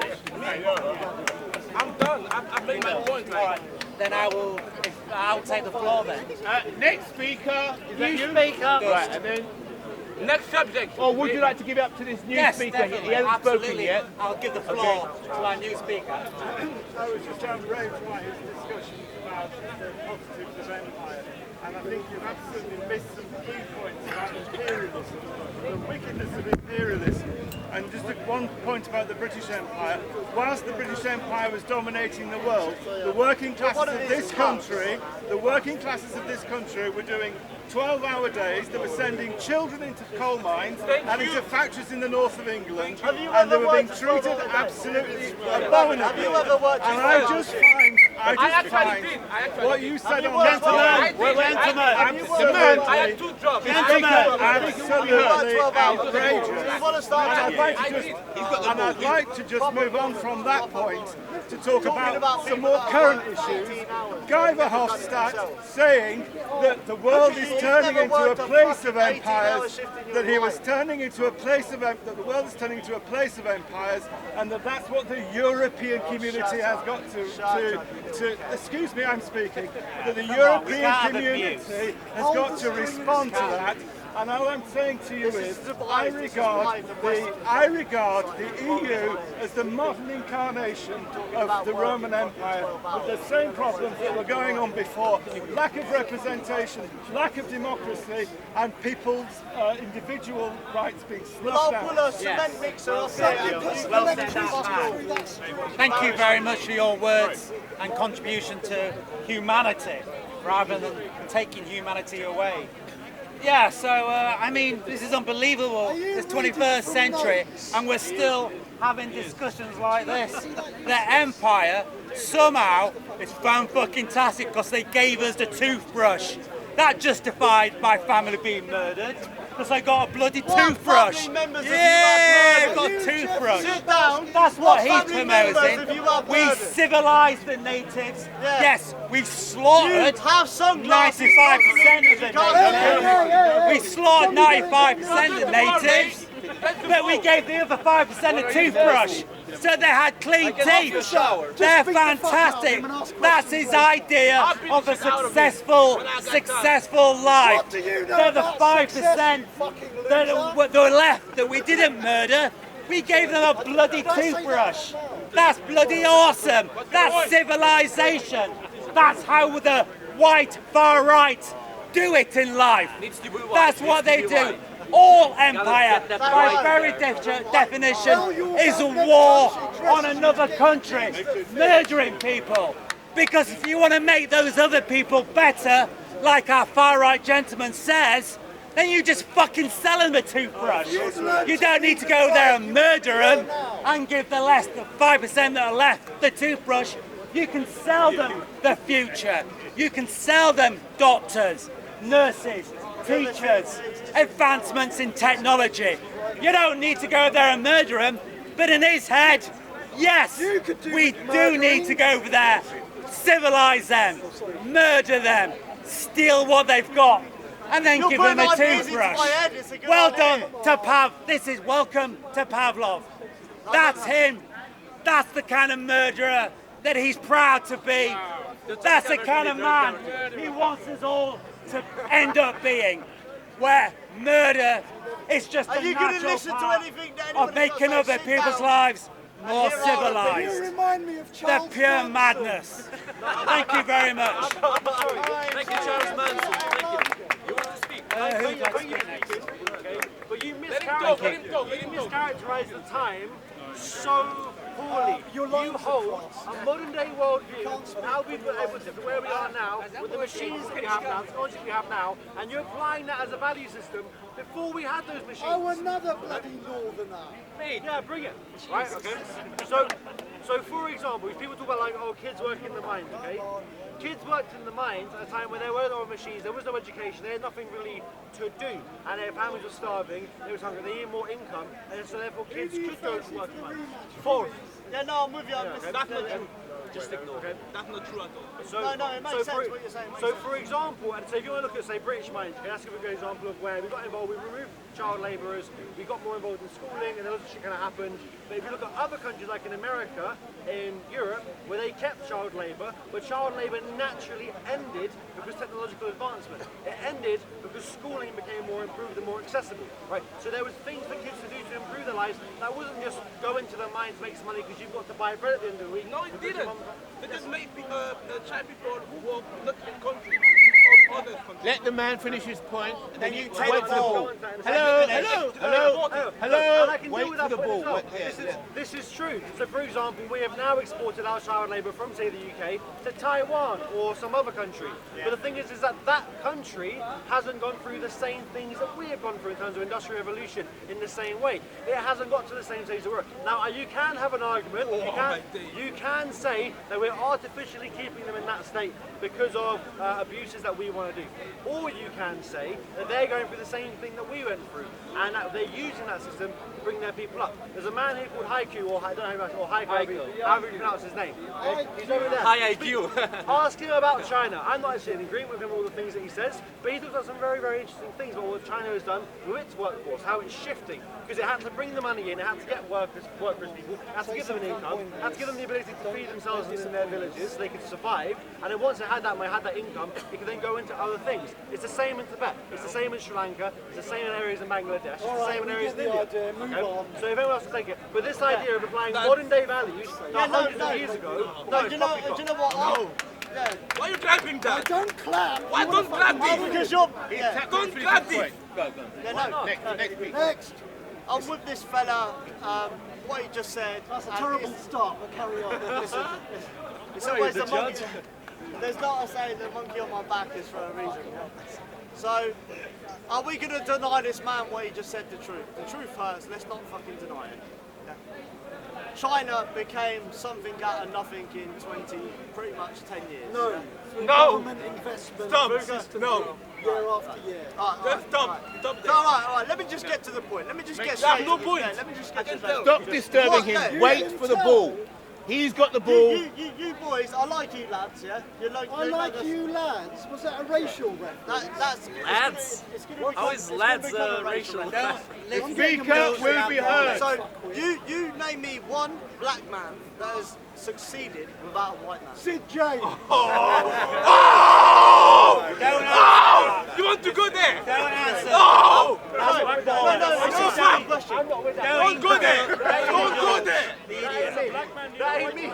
[SPEAKER 7] I'm done. I've made my point.
[SPEAKER 2] All right. Then I'll take the floor then.
[SPEAKER 8] Next speaker, is that you?
[SPEAKER 3] Speak up.
[SPEAKER 8] Right, and then,
[SPEAKER 7] Next subject.
[SPEAKER 8] or would you like to give it up to this new
[SPEAKER 2] Yes,
[SPEAKER 8] speaker?
[SPEAKER 2] definitely.
[SPEAKER 8] He hasn't
[SPEAKER 2] Absolutely.
[SPEAKER 8] spoken yet.
[SPEAKER 2] I'll give the floor to our new speaker.
[SPEAKER 12] I was just trying to raise why his discussion about the positives of empire, and I think you've absolutely missed some key points about imperialism, the wickedness of imperialism. And just one point about the British Empire. Whilst the British Empire was dominating the world, the working classes of this country were doing 12-hour days. They were sending children into coal mines and into factories in the north of England, and they were being treated absolutely abominably. And I just find what you said on
[SPEAKER 7] Gentlemen, I had 2 jobs.
[SPEAKER 12] absolutely outrageous. And I'd like to just move on from that point to talk about some more current issues. Guy Verhofstadt saying that the world is turning into a place of empires, that he was turning into a place of that the world is turning into a place of empires, and that's what the European community has got to excuse me, I'm speaking, that the European community has got to respond to that. And all I'm saying to you is, I regard the EU as the modern incarnation of the Roman Empire, with the same problems that were going on before: lack of representation, lack of democracy, and people's individual rights being snuffed out.
[SPEAKER 2] Thank you very much for your words and contribution to humanity, rather than taking humanity away. Yeah, so, I mean, this is unbelievable. It's 21st century, and we're still having discussions like this. The empire, somehow, is fan-fucking-tastic because they gave us the toothbrush. That justified my family being murdered, because I got a bloody toothbrush. Yeah, I got a toothbrush.
[SPEAKER 1] Sit down.
[SPEAKER 2] That's what he's
[SPEAKER 1] family members
[SPEAKER 2] promoting.
[SPEAKER 1] if you have
[SPEAKER 2] We
[SPEAKER 1] murdered?
[SPEAKER 2] civilised the natives.
[SPEAKER 1] Yeah.
[SPEAKER 2] Yes, we slaughtered
[SPEAKER 1] You have sunglasses
[SPEAKER 2] 95% of the natives. We slaughtered 95% of the natives, but we gave the other 5% a toothbrush, so they had clean teeth. They're fantastic. That's his idea of a successful life. They're the 5% that were left that we didn't murder. We gave them a bloody toothbrush. That's bloody awesome. That's civilization. That's how the white far right do it in life. That's what they do. All empire, by very definition, is a war on another country, murdering people. Because if you want to make those other people better, like our far right gentleman says, then you just fucking sell them a toothbrush. You don't need to go there and murder them and give the 5% that are left the toothbrush. You can sell them the future. You can sell them doctors, nurses, teachers, advancements in technology. You don't need to go there and murder them, but in his head, yes, we do need to go over there, civilise them, murder them, steal what they've got, and then give them a toothbrush. Well done to Pav. This is welcome to Pavlov. That's him. That's the kind of murderer that he's proud to be. That's the kind of man he wants us all to end up being, where murder is just a natural part of making other people's lives more civilised. The pure madness. Thank you very much.
[SPEAKER 6] Thank you, Charles Manson. Thank you. You want to speak?
[SPEAKER 2] Who'd like to speak next?
[SPEAKER 5] But you mischaracterise the time so poorly. You hold a modern day worldview, how we've been able to get to where we are now, with the machines that we have now, the technology we have now, and you're applying that as a value system before we had those machines.
[SPEAKER 10] Oh, another bloody northerner.
[SPEAKER 5] Yeah, bring it. Right, okay. So for example, if people talk about like, oh, kids work in the mines, okay? Kids worked in the mines at a time when there were no machines, there was no education, they had nothing really to do, and their families were starving, they were hungry, they needed more income, and so therefore kids could go to work in the mines. Fourth,
[SPEAKER 1] Yeah, no, I'm with you.
[SPEAKER 5] That's not true.
[SPEAKER 6] Just ignore.
[SPEAKER 5] Okay, that's not true at all.
[SPEAKER 1] No, it makes sense what you're saying.
[SPEAKER 5] So, for example, and so if you want to look at, say, British minds, okay, that's a good example of where we got involved, we removed child labourers, we got more involved in schooling, and then lots of shit kind of happened. But if you look at other countries like in America, in Europe, where they kept child labour, but child labour naturally ended because technological advancement. It ended because schooling became more improved and more accessible, right? So there was things for kids to do to improve their lives. That wasn't just go into their minds, make some money because you've got to buy bread at the end of the week.
[SPEAKER 7] No, it didn't. They just made child people work not in countries of other countries.
[SPEAKER 8] Let the man finish his point, and then you
[SPEAKER 1] take
[SPEAKER 8] wait
[SPEAKER 1] the
[SPEAKER 8] for the
[SPEAKER 1] ball.
[SPEAKER 8] ball. Hello,
[SPEAKER 5] And I can
[SPEAKER 8] wait
[SPEAKER 5] deal with
[SPEAKER 8] for
[SPEAKER 5] that
[SPEAKER 8] the
[SPEAKER 5] point
[SPEAKER 8] ball.
[SPEAKER 5] as well. This is true. So, for example, we have now exported our child labour from, say, the UK to Taiwan or some other country. But the thing is that that country hasn't gone through the same things that we have gone through in terms of industrial revolution in the same way. It hasn't got to the same stage that we're. Now, you can have an argument. You can say that we're artificially keeping them in that state because of abuses that we want to do. Or you can say that they're going through the same thing that we went through, and that they're using that system to bring their people up. There's a man here called Haiku, or I don't know how however you pronounce his name. He's over there.
[SPEAKER 6] Hi, IQ.
[SPEAKER 5] Ask him about China. I'm not actually in agreement with him all the things that he says, but he talks about some very, very interesting things about what China has done with its workforce, how it's shifting, because it had to bring the money in, it had to get workers people, it had to give them an income, it had to give them the ability to feed themselves in their villages so they could survive, and then once they had that income, it could then go into other things. It's the same in Tibet, it's the same in Sri Lanka, it's the same in areas in Bangladesh, it's the same in areas in India. Okay? So if anyone else will take it. But this idea of applying modern day values hundreds of years ago,
[SPEAKER 1] do you know what? No. Yeah.
[SPEAKER 7] Why are you clapping that?
[SPEAKER 10] Don't clap.
[SPEAKER 7] Why don't clap this?
[SPEAKER 1] Because you're.
[SPEAKER 7] Don't clap this.
[SPEAKER 10] Next.
[SPEAKER 1] I'm with this fella. What he just said.
[SPEAKER 10] That's a terrible start, but carry on.
[SPEAKER 1] Listen, it's always the monkey. There's not a saying the monkey on my back is for a reason. So, are we going to deny this man what he just said the truth? The truth hurts, let's not fucking deny it. China became something out of nothing in pretty much 10 years.
[SPEAKER 10] No.
[SPEAKER 7] No.
[SPEAKER 10] Government investment.
[SPEAKER 7] Stop.
[SPEAKER 10] No. Year after year.
[SPEAKER 7] Stop. Stop there.
[SPEAKER 1] All right. Let me just get to the point. Let me just get straight.
[SPEAKER 7] No point.
[SPEAKER 1] Let me just get to the point.
[SPEAKER 8] Stop disturbing him. Wait for the ball. He's got the ball.
[SPEAKER 1] You boys, I like you lads, yeah?
[SPEAKER 10] I like you lads. Was that a racial reference?
[SPEAKER 1] That's
[SPEAKER 6] Lads? How is lads racial?
[SPEAKER 8] Speaker will be heard.
[SPEAKER 1] So, you name me one black man that has succeeded without a white man.
[SPEAKER 10] Sid James.
[SPEAKER 7] You want to go there?
[SPEAKER 2] Don't answer.
[SPEAKER 7] No!
[SPEAKER 1] No, it's a silly question.
[SPEAKER 7] Don't go there! Don't go there!
[SPEAKER 1] That ain't me.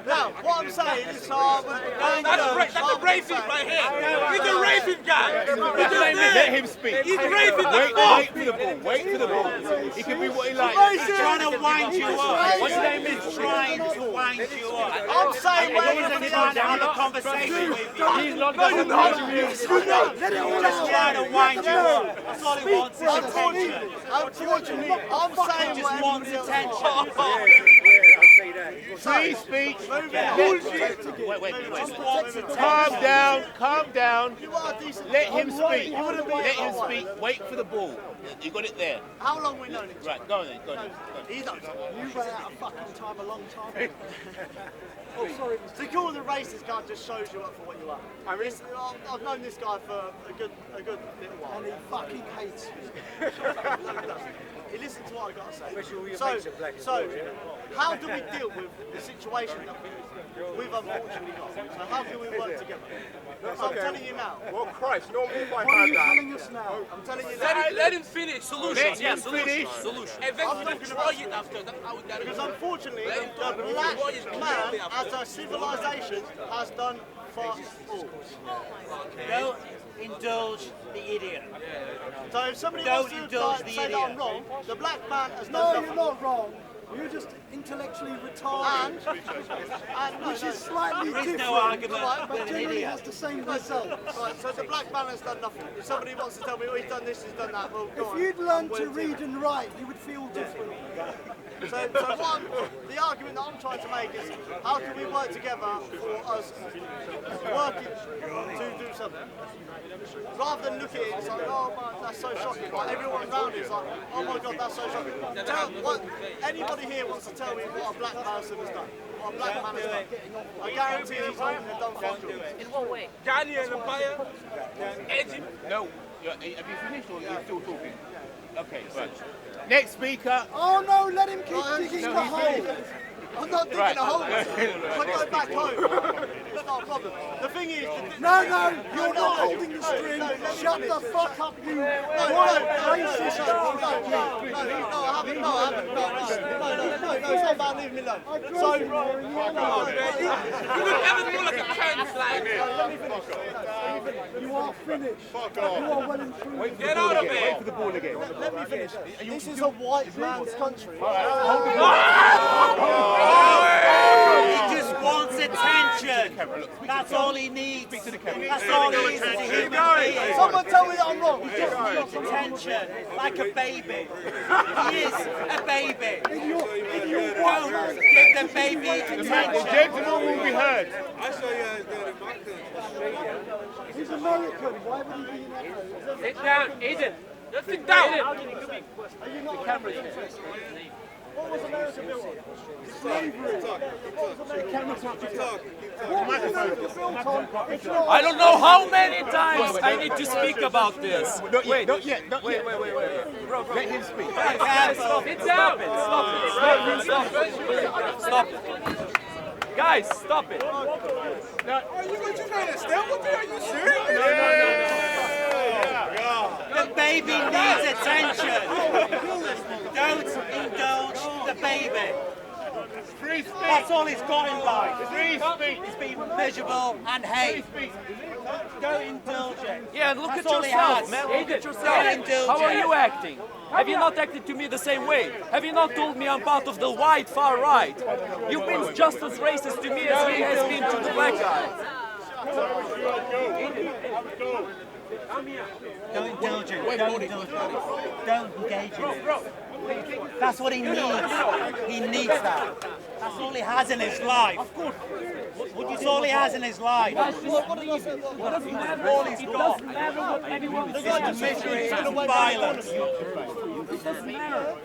[SPEAKER 1] Now, what I'm saying is,
[SPEAKER 7] That's a racist right here. He's a racist guy.
[SPEAKER 8] Let him speak.
[SPEAKER 7] He's racist.
[SPEAKER 8] Wait for the ball. Wait for the ball. He can be what he likes.
[SPEAKER 2] He's trying to wind you up. What's his name is trying to wind you up.
[SPEAKER 1] I'm saying
[SPEAKER 2] He isn't trying to have a conversation with you.
[SPEAKER 8] He's not going to
[SPEAKER 2] Just trying to wind you up. That's all he wants is attention.
[SPEAKER 1] Unfortunately, I'm saying
[SPEAKER 2] He just wants attention.
[SPEAKER 8] Free speech.
[SPEAKER 1] Bullshit.
[SPEAKER 8] Wait. Calm down. Let him speak. Let him speak. Wait for the ball. You got it there.
[SPEAKER 1] How long we known each other?
[SPEAKER 8] Right, go on then.
[SPEAKER 1] He knows.
[SPEAKER 10] You ran out of fucking time a long time ago.
[SPEAKER 1] Oh, sorry. To call the racist guy just shows you up for what you are.
[SPEAKER 11] I mean,
[SPEAKER 1] I've known this guy for a good little while.
[SPEAKER 10] And he fucking hates you.
[SPEAKER 1] He listens to what I've got to say. So, how do we deal with the situation that we've unfortunately got? So how can we work together? So I'm telling you now.
[SPEAKER 11] well, Christ, normally if I
[SPEAKER 10] What are
[SPEAKER 11] had
[SPEAKER 10] you
[SPEAKER 11] that.
[SPEAKER 10] telling us now?
[SPEAKER 1] I'm telling you now.
[SPEAKER 7] Let him finish.
[SPEAKER 6] Solutions, yeah,
[SPEAKER 8] Let him finish.
[SPEAKER 6] solutions.
[SPEAKER 7] Eventually destroy it after. That's how we got
[SPEAKER 1] Because
[SPEAKER 7] it.
[SPEAKER 1] unfortunately, the black man as a civilization has done for all.
[SPEAKER 2] Don't indulge the idiot.
[SPEAKER 1] So if somebody
[SPEAKER 2] Don't
[SPEAKER 1] wants to
[SPEAKER 2] indulge the
[SPEAKER 1] say that I'm
[SPEAKER 2] idiot.
[SPEAKER 1] wrong, the black man has
[SPEAKER 10] No,
[SPEAKER 1] done
[SPEAKER 10] you're
[SPEAKER 1] nothing.
[SPEAKER 10] not wrong. You're just intellectually retarded.
[SPEAKER 1] And
[SPEAKER 10] Which is slightly
[SPEAKER 2] There is
[SPEAKER 10] different,
[SPEAKER 2] no argument
[SPEAKER 10] but
[SPEAKER 2] with an
[SPEAKER 10] generally
[SPEAKER 2] idiot.
[SPEAKER 10] has the same result.
[SPEAKER 1] Right, so the black man has done nothing. If somebody wants to tell me, oh, he's done this, he's done that, well, go
[SPEAKER 10] If
[SPEAKER 1] on.
[SPEAKER 10] you'd learned
[SPEAKER 1] I'm
[SPEAKER 10] to
[SPEAKER 1] willing
[SPEAKER 10] read and write, you would feel different.
[SPEAKER 1] So the argument that I'm trying to make is, how can we work together for us working to do something? Rather than look at it, it's like, oh man, that's so shocking. Like everyone around is like, oh my god, that's so shocking. Anybody anybody here wants to tell me what a black person has done, what a black man has done, I guarantee you they've done fuck all.
[SPEAKER 7] In what way? Ghanaian Empire? Egypt?
[SPEAKER 8] No. Have you finished or are you still talking? Okay, right. Next speaker.
[SPEAKER 10] Oh no, let him keep digging the hole.
[SPEAKER 1] I'm not digging a hole. I go back home. It's not a problem. The thing is...
[SPEAKER 10] No, you're not holding the string. Shut the fuck up, you racist.
[SPEAKER 1] No, I haven't. No, it's not about leaving me alone. So...
[SPEAKER 7] You look ever more like a trans like.
[SPEAKER 1] Let me finish.
[SPEAKER 10] You are finished.
[SPEAKER 12] Fuck off.
[SPEAKER 10] You are well and truly.
[SPEAKER 7] Get out of here.
[SPEAKER 12] Wait for the ball again.
[SPEAKER 1] Let me finish. This is a white man's country.
[SPEAKER 2] He just wants attention. That's all he needs. That's all he needs is a human being.
[SPEAKER 1] Someone tell me that I'm wrong.
[SPEAKER 2] He just wants attention, like a baby. He is a baby. Don't give the baby
[SPEAKER 8] The
[SPEAKER 2] attention.
[SPEAKER 8] gentleman will be heard.
[SPEAKER 10] He's American. Why would he be in that?
[SPEAKER 7] Sit down, Eden. Just sit down.
[SPEAKER 1] What was America built on?
[SPEAKER 6] I don't know how many times I need to speak about this.
[SPEAKER 8] Not yet.
[SPEAKER 6] Wait.
[SPEAKER 8] Let him speak.
[SPEAKER 6] Sit down. Stop it. Guys, stop it.
[SPEAKER 12] Are you going to stand with me? Are you serious?
[SPEAKER 2] The baby needs attention. Don't indulge the baby.
[SPEAKER 8] Free speech.
[SPEAKER 2] That's all he's got in life.
[SPEAKER 8] Free speech.
[SPEAKER 2] He's been miserable and hate. Don't indulge it.
[SPEAKER 6] Yeah, and look
[SPEAKER 2] That's
[SPEAKER 6] at
[SPEAKER 2] all he
[SPEAKER 6] yourself,
[SPEAKER 2] has.
[SPEAKER 6] man. Look at
[SPEAKER 2] Don't
[SPEAKER 6] yourself.
[SPEAKER 2] indulge
[SPEAKER 6] How are
[SPEAKER 2] it.
[SPEAKER 6] you acting? Have you not acted to me the same way? Have you not told me I'm part of the white far right? You've been just as racist to me as he has been to the black guy.
[SPEAKER 2] Don't indulge it. Don't indulge it. Don't engage in it. That's what he needs. He needs that. That's all he has in his life. Of course. That's all he has in his life. All he's got. Look at the misery and violence. It doesn't matter.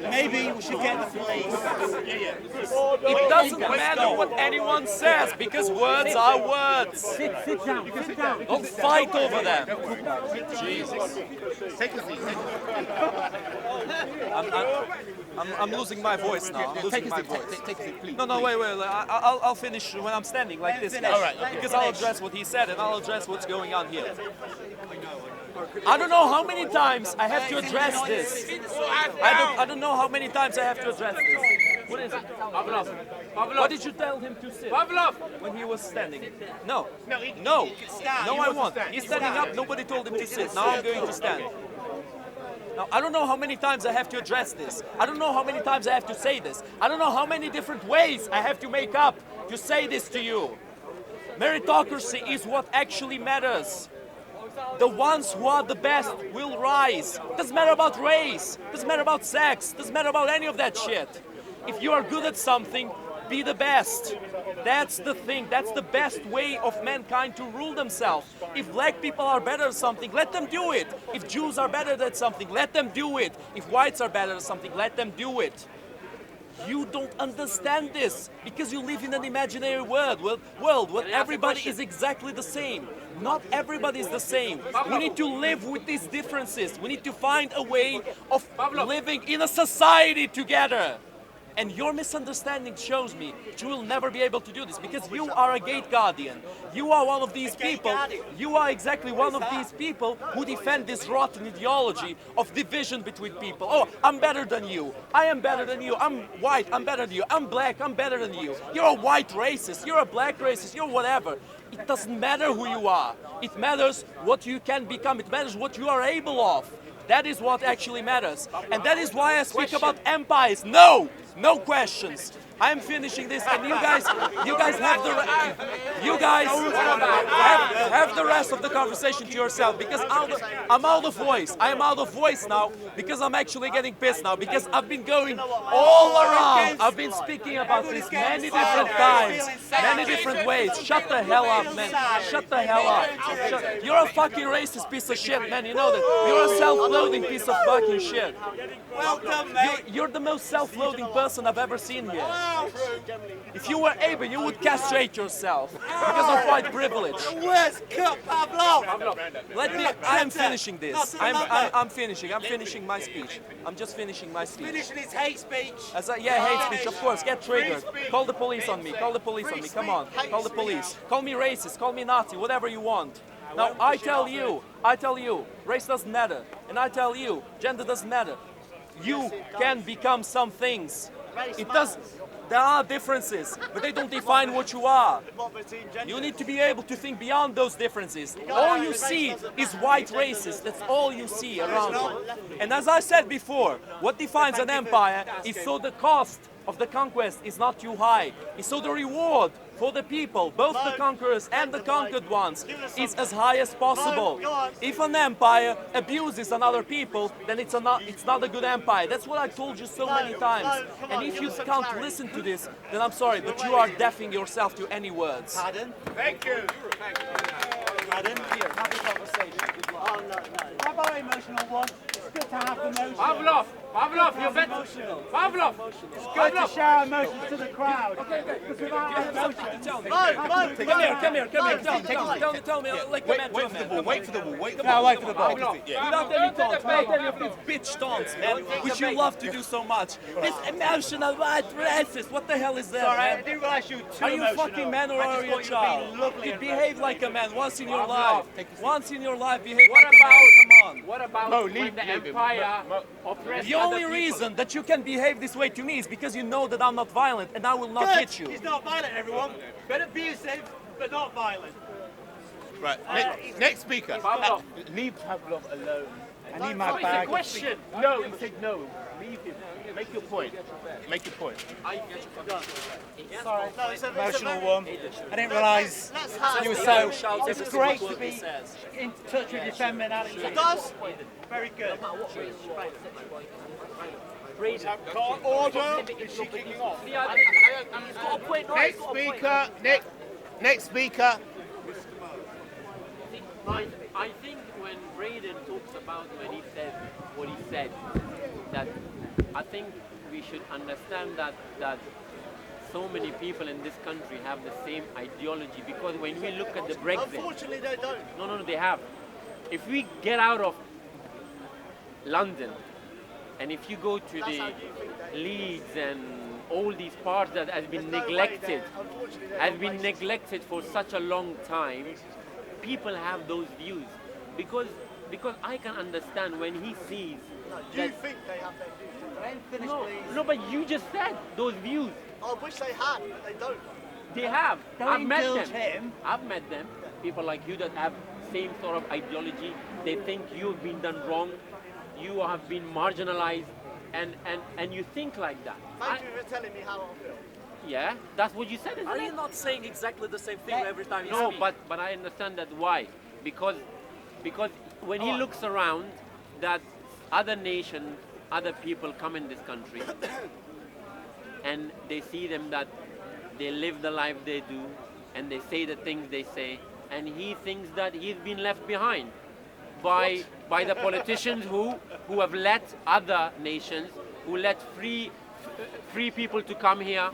[SPEAKER 2] Maybe we should get the police.
[SPEAKER 6] It doesn't matter what anyone says because words are words.
[SPEAKER 2] Sit down.
[SPEAKER 6] Don't fight over them. Jesus.
[SPEAKER 8] Take a seat.
[SPEAKER 6] I'm losing my voice now. I'm losing my voice.
[SPEAKER 8] Take a seat, please.
[SPEAKER 6] No, wait. I'll finish when I'm standing like this.
[SPEAKER 2] Finish.
[SPEAKER 6] All right. Because I'll address what he said and I'll address what's going on here. I don't know how many times I have to address this. I don't know how many times I have to address this. What is it? What did you tell him to sit? When he was standing. No, I won't. He's standing up. Nobody told him to sit. Now I'm going to stand. Now, I don't know how many times I have to address this. I don't know how many times I have to say this. I don't know how many different ways I have to make up to say this to you. Meritocracy is what actually matters. The ones who are the best will rise. Doesn't matter about race, doesn't matter about sex, doesn't matter about any of that shit. If you are good at something, be the best. That's the thing, that's the best way of mankind to rule themselves. If black people are better at something, let them do it. If Jews are better at something, let them do it. If whites are better at something, let them do it. You don't understand this because you live in an imaginary world where everybody is exactly the same. Not everybody is the same. We need to live with these differences. We need to find a way of living in a society together. And your misunderstanding shows me that you will never be able to do this because you are a gate guardian. You are one of these people. You are exactly one of these people who defend this rotten ideology of division between people. Oh, I'm better than you. I am better than you. I'm white. I'm better than you. I'm black. I'm better than you. You're a white racist. You're a black racist. You're whatever. It doesn't matter who you are. It matters what you can become. It matters what you are able of. That is what actually matters. And that is why I speak about empires. No questions. I'm finishing this, and you guys have the rest of the conversation to yourself, because I'm out of voice. I am out of voice now because I'm actually getting pissed now, because I've been going all around. I've been speaking about this many different times, many different ways. Shut the hell up, man. Shut the hell up. You're a fucking racist piece of shit, man. You know that. You're a self-loathing piece of fucking shit.
[SPEAKER 2] Well done, mate.
[SPEAKER 6] You're the most self-loathing person I've ever seen here. If you were able, you would castrate yourself because of white privilege.
[SPEAKER 2] Where's Cut Pavlov?
[SPEAKER 6] I am finishing this. I'm finishing my speech. I'm just finishing my speech.
[SPEAKER 2] Finishing his hate speech.
[SPEAKER 6] Hate speech, of course. Get triggered. Call the police on me. Call the police on me. Come on. Call the police. Call me racist. Call me Nazi. Whatever you want. Now, I tell you, race doesn't matter. And I tell you, gender doesn't matter. You can become some things. It does. There are differences, but they don't define what you are. You need to be able to think beyond those differences. All you see is white races. That's all you see around you. And as I said before, what defines an empire is so the cost of the conquest is not too high. It's so the reward for the people, both the conquerors and the conquered ones, is as high as possible. If an empire abuses another people, then it's not a good empire. That's what I told you so many times. And if you can't listen to this, then I'm sorry, but you are deafing yourself to any words.
[SPEAKER 2] Pardon?
[SPEAKER 4] Thank you.
[SPEAKER 2] Pardon? Here, have a conversation. Oh, no. How about emotional one? It's good to have emotion.
[SPEAKER 7] Pavlov, you're better. Pavlov.
[SPEAKER 2] It's good to share emotions to the crowd. Because without emotion...
[SPEAKER 6] Tell me. Come here. Tell me like a man to a man.
[SPEAKER 8] Wait for the ball.
[SPEAKER 6] Without any taunts, without any of these bitch taunts, man, which you love to do so much. This emotional white racist, what the hell is that,
[SPEAKER 2] Sorry,
[SPEAKER 6] man?
[SPEAKER 2] I didn't realise you were too
[SPEAKER 6] Are you a
[SPEAKER 2] emotional.
[SPEAKER 6] fucking man or are you a child? You behave like a man once in your life. Once in your life, behave like a man. Come on.
[SPEAKER 7] What about when the empire oppressed
[SPEAKER 6] The only reason that you can behave this way to me is because you know that I'm not violent and I will not hit you.
[SPEAKER 2] He's not violent, everyone. But abusive, but not violent.
[SPEAKER 8] Right. Next speaker.
[SPEAKER 12] Leave Pavlov alone.
[SPEAKER 3] I need my bag.
[SPEAKER 7] question.
[SPEAKER 12] No, he said no. Leave him. Make your point.
[SPEAKER 3] Sorry.
[SPEAKER 1] No, it's a
[SPEAKER 2] Emotional
[SPEAKER 1] very-
[SPEAKER 2] one. I didn't realise you were so... It's great to be in touch with your feminine attitude.
[SPEAKER 1] It does.
[SPEAKER 2] Very good.
[SPEAKER 4] Can't order. Is she kicking off?
[SPEAKER 8] Next speaker.
[SPEAKER 13] I think when Braden talks about when he said what he said, that I think we should understand that so many people in this country have the same ideology, because when we look at the Brexit,
[SPEAKER 1] Unfortunately, they don't.
[SPEAKER 13] no, they have. If we get out of London, and if you go to the Leeds and all these parts that has been neglected for such a long time, people have those views, because I can understand when he sees
[SPEAKER 1] You think they have their views?
[SPEAKER 13] no, but you just said those views.
[SPEAKER 1] I wish they had, but they don't.
[SPEAKER 13] They have. I've met
[SPEAKER 2] indulge
[SPEAKER 13] them.
[SPEAKER 2] him.
[SPEAKER 13] I've met them. People like you that have same sort of ideology. They think you've been done wrong. You have been marginalized, and you think like that.
[SPEAKER 1] Thank you for telling me how I feel.
[SPEAKER 13] Yeah, that's what you said, isn't
[SPEAKER 6] Are
[SPEAKER 13] it?
[SPEAKER 6] you not saying exactly the same thing every time you
[SPEAKER 13] No,
[SPEAKER 6] speak?
[SPEAKER 13] but I understand that why. Because when he looks around, that other nations, other people come in this country, and they see them that they live the life they do, and they say the things they say, and he thinks that he's been left behind by the politicians who have let other nations, who let free people to come here.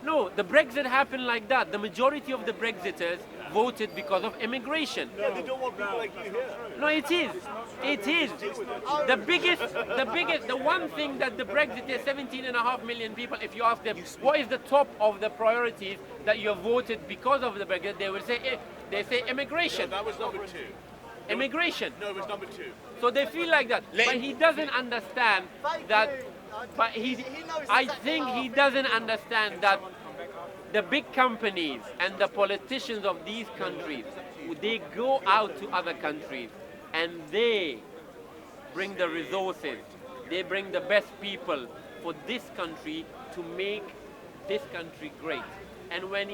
[SPEAKER 13] No, the Brexit happened like that. The majority of the Brexiters voted because of immigration.
[SPEAKER 1] Yeah, they don't want people like you here.
[SPEAKER 13] No, it is. It is. The one thing that the Brexiters, 17.5 million people, if you ask them, what is the top of the priorities that you have voted because of the Brexit, they will say, immigration.
[SPEAKER 4] That was number 2.
[SPEAKER 13] Immigration.
[SPEAKER 4] No, it was number 2.
[SPEAKER 13] So they feel like that. But he doesn't understand that. But I think he doesn't understand that the big companies and the politicians of these countries, they go out to other countries and they bring the resources, they bring the best people for this country to make this country great. And when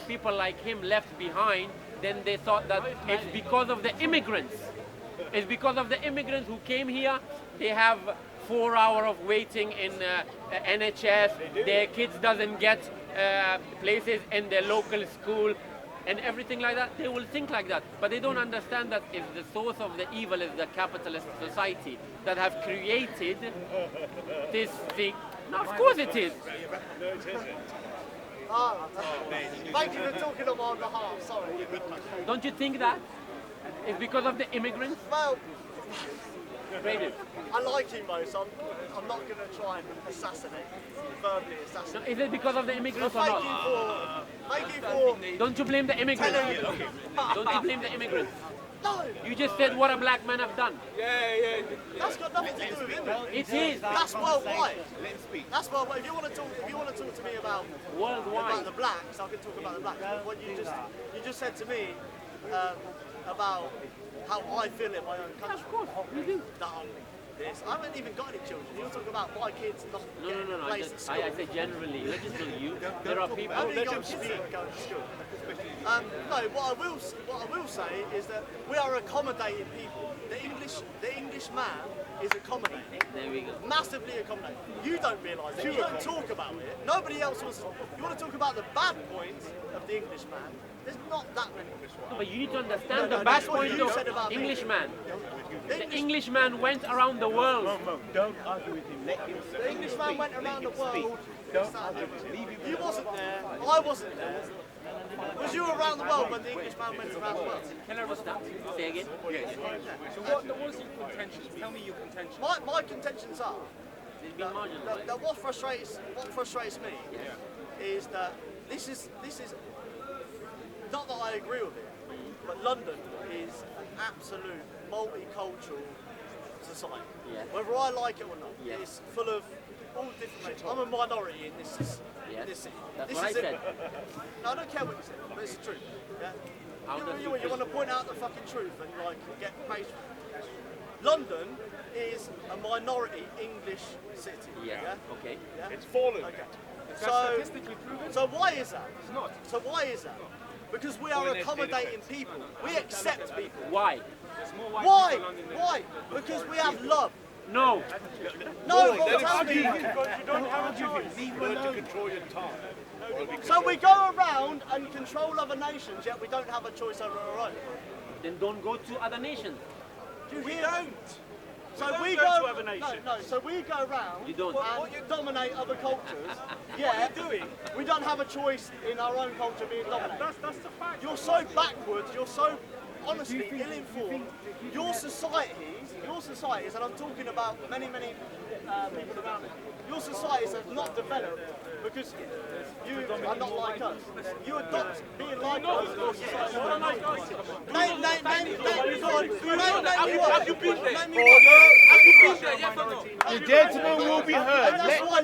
[SPEAKER 13] people like him left behind, then they thought that it's because of the immigrants. It's because of the immigrants who came here. They have 4 hours of waiting in NHS. Their kids doesn't get places in their local school and everything like that. They will think like that, but they don't understand that if the source of the evil is the capitalist society that have created this thing. No, of course it is.
[SPEAKER 1] No, it isn't. Thank you for talking on my behalf, sorry.
[SPEAKER 13] Don't you think that? It's because of the immigrants?
[SPEAKER 1] Well,
[SPEAKER 13] Brandon.
[SPEAKER 1] I like him though, so I'm not going to try and verbally assassinate.
[SPEAKER 13] So is it because of the immigrants or
[SPEAKER 1] Thank
[SPEAKER 13] not?
[SPEAKER 1] you for...
[SPEAKER 13] Don't you blame the immigrants? Don't you blame the immigrants?
[SPEAKER 1] No!
[SPEAKER 13] You just said what a black man have done.
[SPEAKER 1] Yeah. That's got nothing to do with him.
[SPEAKER 13] It is.
[SPEAKER 1] That's worldwide. That's worldwide. If you want to talk to me about the blacks, I can talk about the blacks. What you just said to me about how I feel in my own country.
[SPEAKER 13] Of course, you do.
[SPEAKER 1] I haven't even got any children. You're talking about my kids not getting a place at school.
[SPEAKER 13] I say generally, not just you. There are people.
[SPEAKER 1] Only got kids that go to school. No, what I will say is that we are accommodating people. The English man is accommodating.
[SPEAKER 13] There we go.
[SPEAKER 1] Massively accommodating. You don't realise it. You don't talk about it. Nobody else wants. You want to talk about the bad points of the English man. There's not that many.
[SPEAKER 13] No, but you need to understand the bad point of Englishman. The Englishman went around the world.
[SPEAKER 8] Don't argue with him. Let him speak.
[SPEAKER 1] The Englishman went around the world.
[SPEAKER 8] Don't argue with him. Leave him.
[SPEAKER 1] You wasn't there. I wasn't there. Was you around the world when the Englishman went around the world?
[SPEAKER 13] Can I stop? Say again?
[SPEAKER 1] Yes.
[SPEAKER 9] So what is your contentions? Tell me your contentions.
[SPEAKER 1] My contentions are that what frustrates me is that this is not that I agree with it, but London is an absolute multicultural society.
[SPEAKER 13] Yeah.
[SPEAKER 1] Whether I like it or not,
[SPEAKER 13] Yeah.
[SPEAKER 1] it's full of all different. I'm a minority in this city.
[SPEAKER 13] That's
[SPEAKER 1] This
[SPEAKER 13] what I
[SPEAKER 1] is it.
[SPEAKER 13] said.
[SPEAKER 1] No, I don't care what you say, but it's the truth. Yeah.
[SPEAKER 13] How does
[SPEAKER 1] You want to point out the fucking truth and like get paid for it. London is a minority English city.
[SPEAKER 13] Yeah. Okay.
[SPEAKER 1] Yeah?
[SPEAKER 4] It's fallen.
[SPEAKER 1] Okay.
[SPEAKER 9] Is that statistically proven?
[SPEAKER 1] So why is that?
[SPEAKER 9] It's not.
[SPEAKER 1] So why is that? Because we are accommodating people. We accept people.
[SPEAKER 13] Why?
[SPEAKER 9] There's more white
[SPEAKER 1] Why?
[SPEAKER 9] people in London than
[SPEAKER 1] Why? Because we have love.
[SPEAKER 13] No.
[SPEAKER 1] No, but tell me.
[SPEAKER 4] You don't have a choice. You learn to control your tongue.
[SPEAKER 1] So we go around and control other nations, yet we don't have a choice over our own.
[SPEAKER 13] Then don't go to other nations.
[SPEAKER 1] We don't. So we
[SPEAKER 9] go
[SPEAKER 1] go
[SPEAKER 9] to other nations.
[SPEAKER 1] No, so we go around
[SPEAKER 13] You don't.
[SPEAKER 1] and dominate other cultures. Yeah, we don't have a choice in our own culture being dominated.
[SPEAKER 9] That's the fact.
[SPEAKER 1] You're so backwards, you're so honestly ill-informed. Your societies, and I'm talking about many people around it, your societies have not developed because you are not like us. You adopt being like us. Your society. Name
[SPEAKER 8] The gentleman will be heard.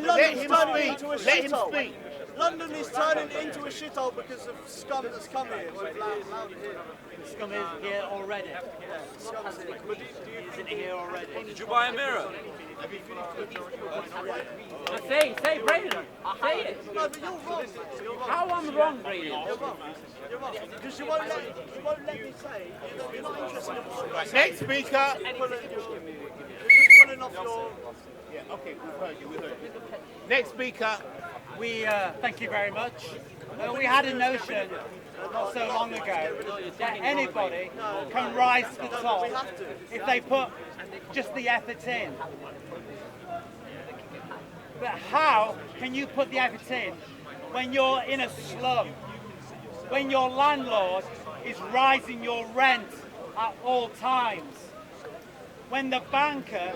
[SPEAKER 8] Let him speak. Let him speak.
[SPEAKER 1] London is turning into a shithole because of scum that's come here.
[SPEAKER 2] Scum is here already. Isn't here already.
[SPEAKER 6] Did you buy a mirror?
[SPEAKER 13] Say, Brayden. Say it.
[SPEAKER 1] No, but you're wrong. You're wrong.
[SPEAKER 13] How I'm wrong, Brayden?
[SPEAKER 1] You're wrong. You're wrong. Because you won't let me say. You're not interested in what I'm saying.
[SPEAKER 8] Next speaker.
[SPEAKER 1] You're just pulling off your.
[SPEAKER 8] Yeah, okay, we've heard you. Next speaker.
[SPEAKER 2] We thank you very much. We had a notion not so long ago that anybody can rise to the top if they put just the effort in. But how can you put the effort in when you're in a slum, when your landlord is rising your rent at all times, when the banker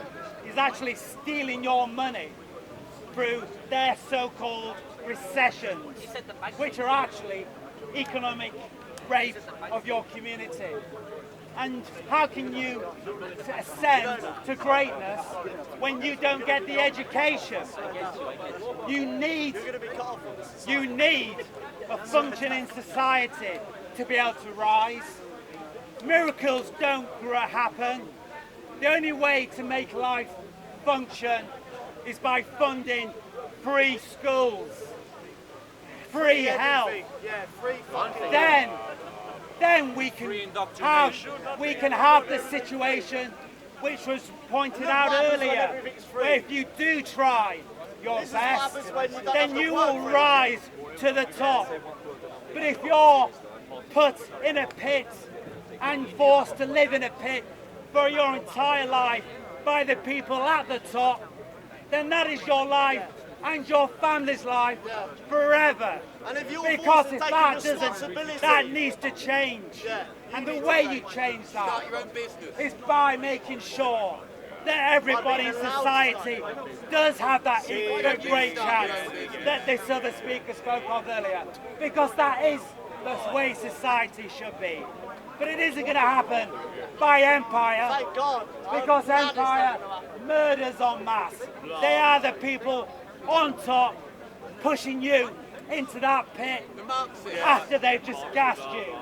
[SPEAKER 2] is actually stealing your money through their so-called recessions, which are actually economic rape of your community? And how can you ascend to greatness when you don't get the education? You need a functioning society to be able to rise. Miracles don't happen. The only way to make life function is by funding free schools, free health,
[SPEAKER 1] Yeah, free fucking.
[SPEAKER 2] then we can have the situation which was pointed out earlier, where if you do try your best, then you will rise to the top. But if you're put in a pit and forced to live in a pit for your entire life by the people at the top, then that is your life and your family's life forever.
[SPEAKER 1] And if you're
[SPEAKER 2] because
[SPEAKER 1] forced
[SPEAKER 2] if
[SPEAKER 1] to take
[SPEAKER 2] that
[SPEAKER 1] responsibility,
[SPEAKER 2] doesn't, that needs to change. And the way you change that is by making sure that everybody in society does have that great chance that this other speaker spoke of earlier. Because that is the way society should be. But it isn't going to happen by empire.
[SPEAKER 1] Thank God.
[SPEAKER 2] Because empire murders en masse. They are the people on top pushing you into that pit after they've just gassed you.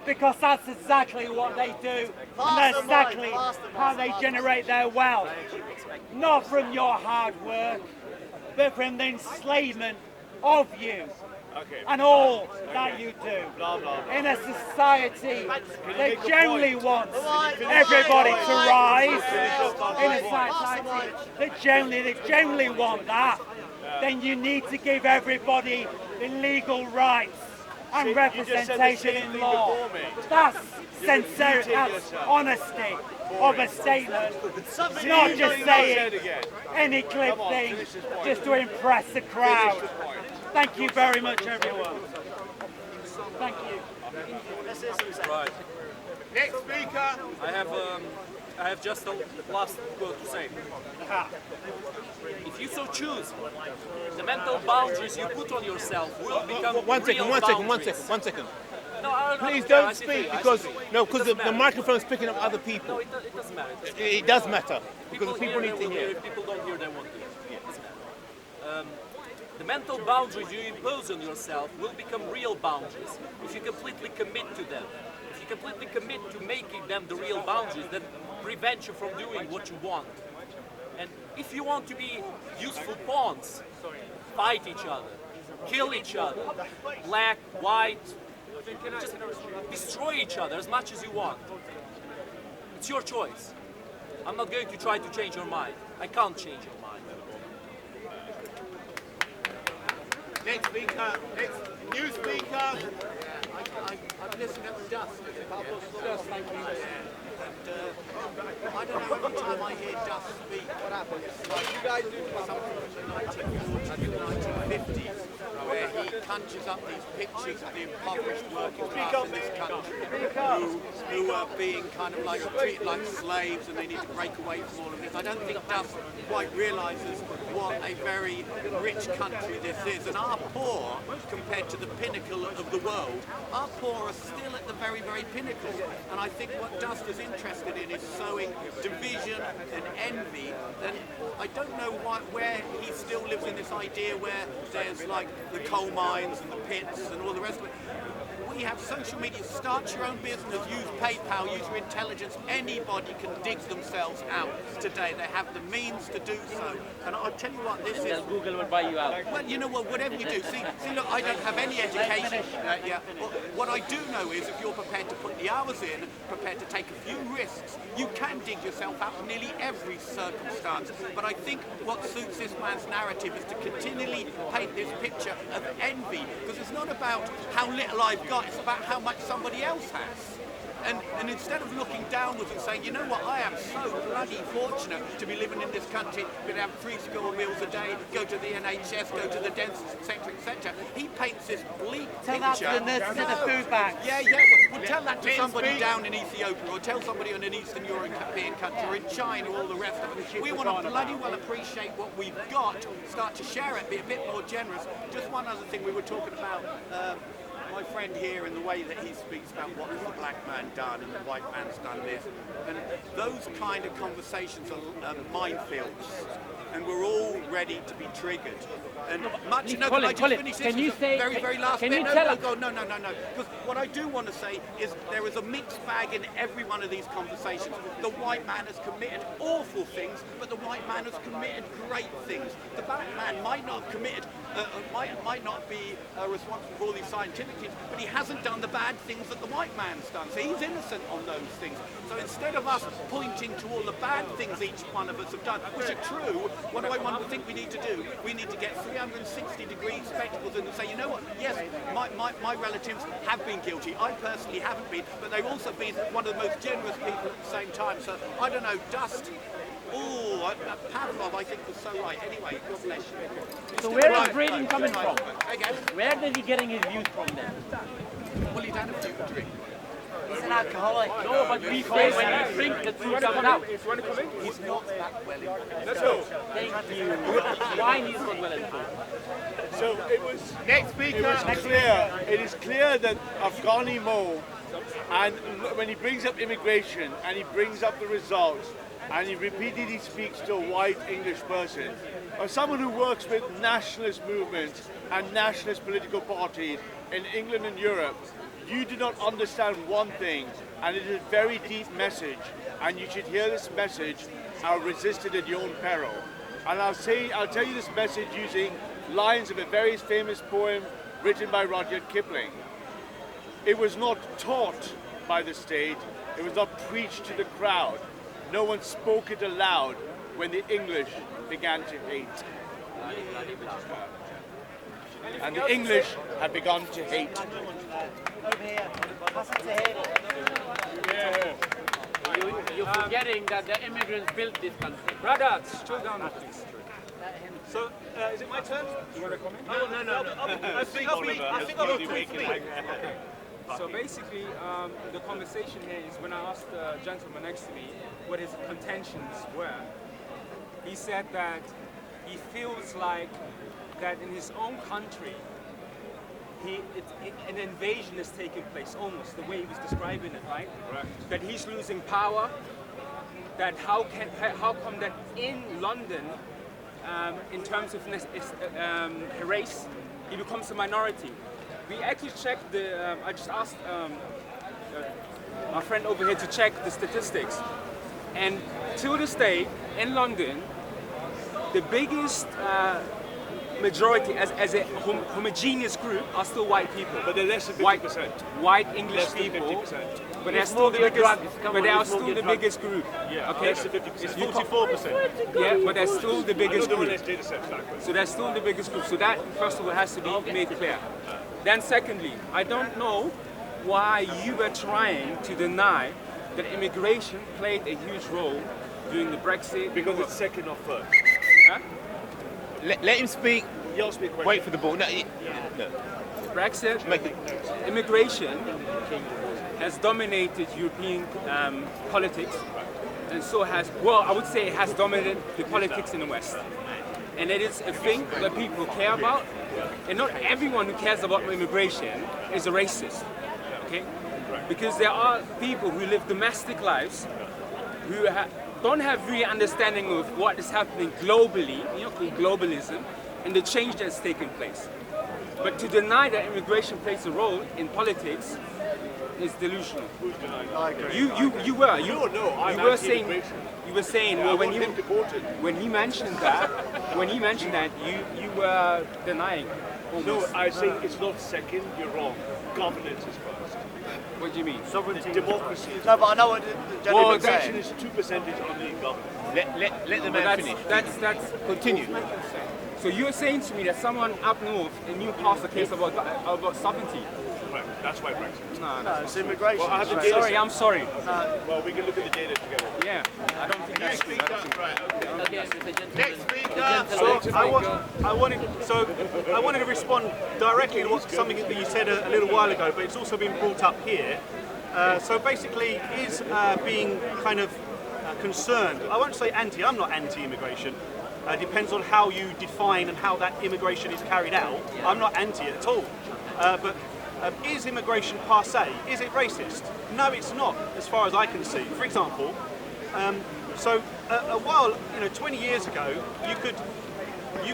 [SPEAKER 2] Because that's exactly what they do, and that's exactly how they generate their wealth. Not from your hard work, but from the enslavement of you and all that you do. In a society that generally wants everybody to rise, in a society that generally want that, then you need to give everybody the legal rights and representation in law. That's sincerity, that's honesty of a statement. It's not just saying any clip thing just to impress the crowd. Thank you very much, everyone. Thank you.
[SPEAKER 6] Right.
[SPEAKER 8] Next speaker.
[SPEAKER 6] I have just a last word to say. If you so choose, the mental boundaries you put on yourself will become
[SPEAKER 8] One second.
[SPEAKER 6] No,
[SPEAKER 8] Please don't speak because the microphone's picking up other people.
[SPEAKER 6] No, it doesn't matter.
[SPEAKER 8] It does matter because the people need to hear.
[SPEAKER 6] If people don't hear, they won't hear. It doesn't matter. The mental boundaries you impose on yourself will become real boundaries if you completely commit to them. If you completely commit to making them the real boundaries that prevent you from doing what you want. And if you want to be useful pawns, fight each other, kill each other, black, white, just destroy each other as much as you want. It's your choice. I'm not going to try to change your mind. I can't change your mind.
[SPEAKER 8] Next speaker. Next new speaker.
[SPEAKER 14] I've listened at the dust. Thank you. And I don't know, every time I hear Dust speak, what happens? Like, you guys do something from the 1940s and 1950s, where he punches up these pictures of the impoverished working class in this country who are being kind of like treated like slaves and they need to break away from all of this. I don't think Dust quite realises what a very rich country this is. And our poor, compared to the pinnacle of the world, our poor are still at the very, very pinnacle. And I think what Dust is interested in is sowing division and envy. And I don't know where he still lives in this idea where there's like the coal mines and the pits and all the rest of it. We have social media. Start your own business, use PayPal, use your intelligence. Anybody can dig themselves out today. They have the means to do so. And I'll tell you what, this is...
[SPEAKER 13] Google will buy you out.
[SPEAKER 14] Well, you know what, whatever you do. See, look, I don't have any education. What I do know is if you're prepared to put the hours in, prepared to take a few risks, you can dig yourself out of nearly every circumstance. But I think what suits this man's narrative is to continually paint this picture of envy, because it's not about how little I've got, it's about how much somebody else has. And instead of looking downwards and saying, you know what, I am so bloody fortunate to be living in this country, be able to have 3 school meals a day, go to the NHS, go to the dentist, etc., etc. He paints this bleak
[SPEAKER 2] picture. Tell that to the nurses in the food bank.
[SPEAKER 14] Yeah, well, tell that to somebody down in Ethiopia, or tell somebody in an Eastern European country, or in China, or all the rest of it. We want to bloody well appreciate what we've got, start to share it, be a bit more generous. Just one other thing we were talking about. my friend here and the way that he speaks about what has the black man done and the white man's done this, and those kind of conversations are minefields, and we're all ready to be triggered. And much, no, can I just finish this?
[SPEAKER 13] Can you say,
[SPEAKER 14] very last
[SPEAKER 13] can
[SPEAKER 14] bit?
[SPEAKER 13] you
[SPEAKER 14] No,
[SPEAKER 13] tell
[SPEAKER 14] no,
[SPEAKER 13] us?
[SPEAKER 14] God, no. Because what I do want to say is there is a mixed bag in every one of these conversations. The white man has committed awful things, but the white man has committed great things. The black man might not have committed, might not be responsible for all these scientific things, but he hasn't done the bad things that the white man's done. So he's innocent on those things. So instead of us pointing to all the bad things each one of us have done, which are true, what do I want to think we need to do? We need to get 360-degree spectacles and say, you know what, yes, my relatives have been guilty. I personally haven't been, but they've also been one of the most generous people at the same time. So, I don't know, dust. Oh, Pavlov, I think, was so right. Anyway, God bless you.
[SPEAKER 13] So where is Braden coming from? Where is he getting his views from then?
[SPEAKER 14] Well, he's had a few to drink.
[SPEAKER 2] He's an alcoholic.
[SPEAKER 13] No, but we say when he drinks, the truth comes out.
[SPEAKER 14] He's not that well informed.
[SPEAKER 8] Let's go.
[SPEAKER 13] Thank you. Why he's not well informed?
[SPEAKER 4] So it was
[SPEAKER 8] Next speaker.
[SPEAKER 4] It is clear that Afghani Mo, and when he brings up immigration and he brings up the results, and he repeatedly speaks to a white English person, or someone who works with nationalist movements and nationalist political parties in England and Europe, you do not understand one thing, and it is a very deep message, and you should hear this message and resist it at your own peril. And I'll tell you this message using lines of a very famous poem written by Rudyard Kipling. It was not taught by the state, it was not preached to the crowd. No one spoke it aloud when the English began to hate. And the English have begun to hate.
[SPEAKER 2] Over here. Pass it to him.
[SPEAKER 13] You're forgetting that the immigrants built this country.
[SPEAKER 9] Brother, chill down, please.
[SPEAKER 5] So, is it my turn?
[SPEAKER 9] You want to comment?
[SPEAKER 5] No. I think I'll be quick.
[SPEAKER 9] So basically, the conversation here is when I asked the gentleman next to me what his contentions were, he said that he feels like that in his own country, an invasion is taking place, almost the way he was describing it, right? That he's losing power. That how come that in London, in terms of race, he becomes a minority. We actually checked the. I just asked my friend over here to check the statistics, and till this day in London, the biggest majority as a homogeneous group are still white people.
[SPEAKER 4] But they're less than 50%.
[SPEAKER 9] White English people. But they're still the biggest. But they are still the biggest group.
[SPEAKER 4] Yeah,
[SPEAKER 9] okay.
[SPEAKER 4] less than 50%.
[SPEAKER 5] It's 44%.
[SPEAKER 9] Yeah, but they're still the biggest group.
[SPEAKER 4] Data sets backwards.
[SPEAKER 9] So they're still the biggest group. So that first of all has to be made clear. Then secondly, I don't know why you were trying to deny that immigration played a huge role during the Brexit.
[SPEAKER 4] Because it's second or first.
[SPEAKER 9] Huh?
[SPEAKER 8] Let him speak.
[SPEAKER 4] You'll speak.
[SPEAKER 8] Wait for the ball. No.
[SPEAKER 9] Brexit, immigration has dominated European politics, and so has, well, I would say it has dominated the politics in the West. And it is a thing that people care about, and not everyone who cares about immigration is a racist, okay? Because there are people who live domestic lives who don't have really understanding of what is happening globally, called globalism, and the change that's taking place. But to deny that immigration plays a role in politics is delusional.
[SPEAKER 4] Who's denying?
[SPEAKER 1] I agree.
[SPEAKER 9] You were saying well, when he mentioned that you were denying.
[SPEAKER 4] No, I say it's not second. You're wrong. Governance is first.
[SPEAKER 9] What do you mean?
[SPEAKER 4] Sovereignty. Democracy is
[SPEAKER 1] No, but I know what the gentleman's saying.
[SPEAKER 4] is 2% on the government.
[SPEAKER 8] Let the man finish.
[SPEAKER 9] That's
[SPEAKER 8] Continue.
[SPEAKER 9] So you're saying to me that someone up north in Newcastle cares about sovereignty?
[SPEAKER 4] Right, that's why Brexit.
[SPEAKER 1] No, it's immigration.
[SPEAKER 4] Well, I have the data set.
[SPEAKER 9] I'm sorry.
[SPEAKER 4] Well, we can look at the data together.
[SPEAKER 9] Yeah, I don't think that's true.
[SPEAKER 8] Next speaker.
[SPEAKER 5] I wanted to respond directly to something that you said a little while ago, but it's also been brought up here. So basically, is being kind of concerned. I won't say anti. I'm not anti-immigration. Depends on how you define and how that immigration is carried out. I'm not anti it at all. But
[SPEAKER 15] Is immigration per se, is it racist? No, it's not, as far as I can see. For example, a while, 20 years ago, you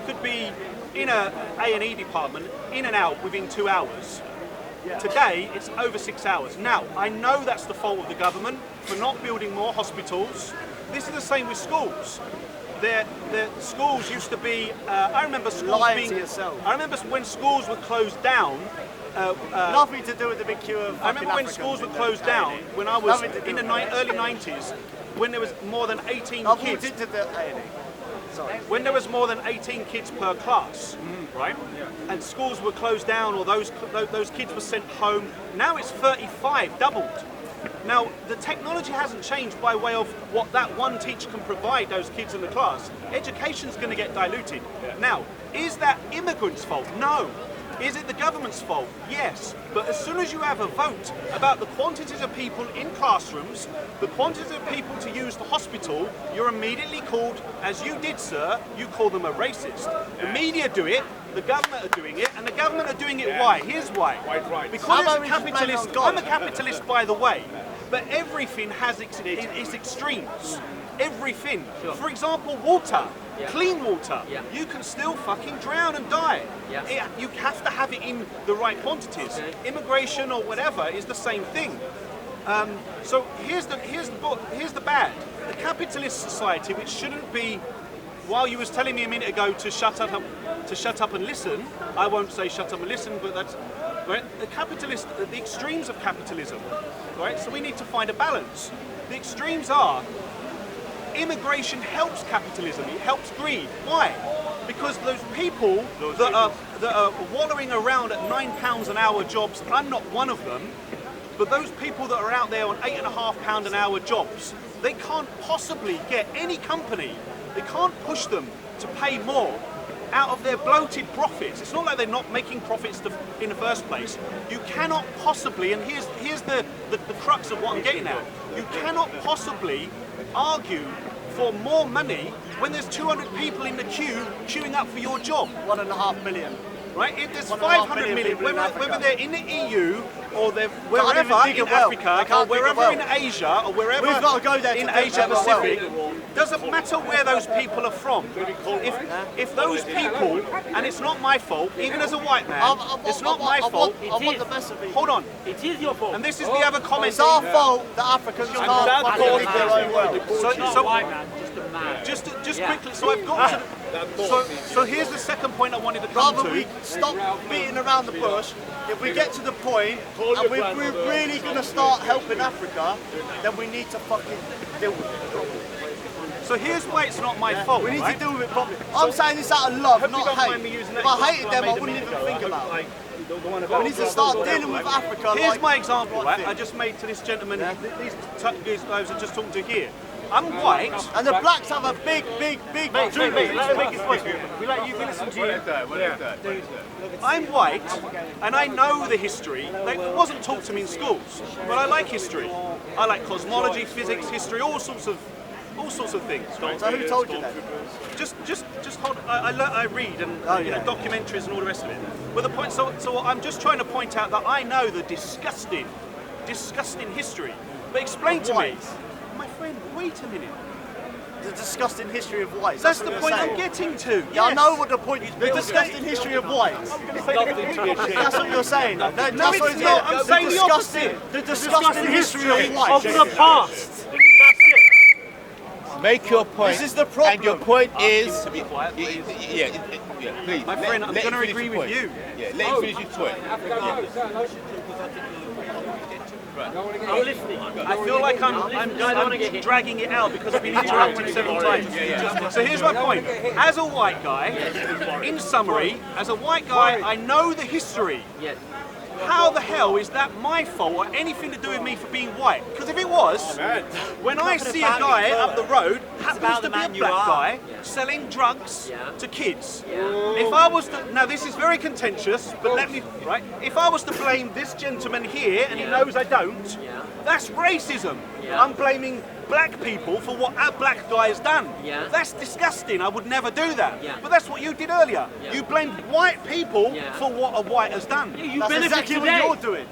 [SPEAKER 15] could be in a A&E department, in and out within 2 hours. Today, it's over 6 hours. Now, I know that's the fault of the government for not building more hospitals. This is the same with schools. The schools used to be. I remember schools being. I remember when schools were closed down.
[SPEAKER 1] Nothing to do with the big queue of.
[SPEAKER 15] I remember when schools were closed down when I was in the early 90s, when there was more than 18 kids.
[SPEAKER 1] Into the A&E. Sorry.
[SPEAKER 15] When there was more than 18 kids per class, right? And schools were closed down, or those kids were sent home. Now it's 35, doubled. Now, the technology hasn't changed by way of what that one teacher can provide those kids in the class. Education's going to get diluted. Now, is that immigrants' fault? No. Is it the government's fault? Yes. But as soon as you have a vote about the quantities of people in classrooms, the quantities of people to use the hospital, you're immediately called, as you did, sir, you call them a racist. The media do it, the government are doing it, and the government are doing it why? Here's why. Because it's a capitalist. I'm a capitalist, by the way, but everything has its extremes. Everything. For example, water. Clean water. You can still fucking drown and die. You have to have it in the right quantities. Immigration or whatever is the same thing. So here's the bad. The capitalist society, which shouldn't be. While you was telling me a minute ago to shut up and listen, I won't say shut up and listen, but that's right. The extremes of capitalism, right? So we need to find a balance. The extremes are immigration helps capitalism. It helps greed. Why? Because those people that are wallowing around at £9 an hour jobs, I'm not one of them, but those people that are out there on £8.50 an hour jobs, they can't possibly get any company. They can't push them to pay more out of their bloated profits. It's not like they're not making profits in the first place. You cannot possibly, and here's the crux of what I'm getting at, you cannot possibly argue for more money when there's 200 people in the queue queuing up for your job.
[SPEAKER 1] 1.5 million.
[SPEAKER 15] Right? If there's 500 million, whether they're in the EU or they're wherever in Africa or wherever in Asia or wherever in Asia Pacific, doesn't matter where those people are from. If those people, and it's not my fault, even as a white man, it's not my fault. Hold on.
[SPEAKER 13] It is your fault.
[SPEAKER 15] And this is the other comment.
[SPEAKER 1] It's our fault that Africans can't fucking make their own world.
[SPEAKER 15] So white man, just a man. Just quickly, so I've got to. So here's the second point I wanted to come to.
[SPEAKER 1] We stop beating around the bush. If we get to the point and we're really going to start helping Africa, then we need to fucking deal with it.
[SPEAKER 15] So here's why it's not my fault.
[SPEAKER 1] We need to deal with it properly. I'm saying this out of love, not hate. If I hated them, I wouldn't even think about it. We need to start dealing with Africa.
[SPEAKER 15] Here's my example, right? I just made to this gentleman, these guys are just talking to here. I'm white.
[SPEAKER 1] And the blacks have a big
[SPEAKER 15] dream. Let him make his point. We listen to you. I'm white, and I know the history. It wasn't taught to me in schools, but I like history. I like cosmology, physics, history, all sorts of things. Right?
[SPEAKER 1] So who told you that?
[SPEAKER 15] Just hold. I read and documentaries and all the rest of it. But the point. So I'm just trying to point out that I know the disgusting history. But explain to me. My friend, wait a minute.
[SPEAKER 1] The disgusting history of whites.
[SPEAKER 15] That's the point I'm getting to.
[SPEAKER 1] Yeah, I know what the point is. The disgusting history of whites. That's what you're saying.
[SPEAKER 15] No, it's not. I'm saying the opposite.
[SPEAKER 1] The disgusting history of whites.
[SPEAKER 5] Of the past. That's it.
[SPEAKER 8] Make your point.
[SPEAKER 1] This is the problem.
[SPEAKER 8] And your point is.
[SPEAKER 15] To be quiet, please.
[SPEAKER 8] Yeah, please.
[SPEAKER 15] My friend, I'm going to agree with you.
[SPEAKER 8] Yeah, let him finish his point.
[SPEAKER 5] I'm listening.
[SPEAKER 15] I feel like I'm dragging it out because I've been interrupted several times. So here's my point. As a white guy, in summary, as a white guy, I know the history.
[SPEAKER 13] Yes.
[SPEAKER 15] How the hell is that my fault or anything to do with me for being white? Because if it was, when I see a guy up the road, happens to be a black guy, selling drugs to kids. If I was to, now this is very contentious, but let me, right? If I was to blame this gentleman here, and he knows I don't, that's racism. I'm blaming black people for what a black guy has done.
[SPEAKER 13] Yeah.
[SPEAKER 15] That's disgusting. I would never do that.
[SPEAKER 13] Yeah.
[SPEAKER 15] But that's what you did earlier.
[SPEAKER 13] Yeah.
[SPEAKER 15] You blamed white people
[SPEAKER 13] Yeah.
[SPEAKER 15] for what a white has done.
[SPEAKER 13] you
[SPEAKER 1] That's
[SPEAKER 13] benefit
[SPEAKER 1] exactly
[SPEAKER 13] today.
[SPEAKER 1] what you're doing.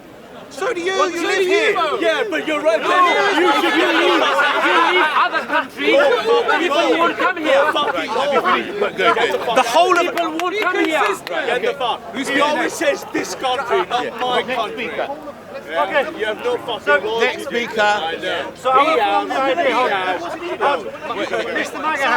[SPEAKER 15] So do you.
[SPEAKER 13] Well,
[SPEAKER 15] you
[SPEAKER 13] so
[SPEAKER 15] live
[SPEAKER 13] do you,
[SPEAKER 15] here.
[SPEAKER 13] though.
[SPEAKER 4] Yeah, but you're right.
[SPEAKER 13] You should leave other countries. People won't come here.
[SPEAKER 15] The whole of
[SPEAKER 13] People won't come here.
[SPEAKER 4] Get the fuck. He always says this country, not my country. Okay. You have no fucking laws.
[SPEAKER 8] Next speaker.
[SPEAKER 4] I know.
[SPEAKER 5] So I want to form the idea. Mr. Maga,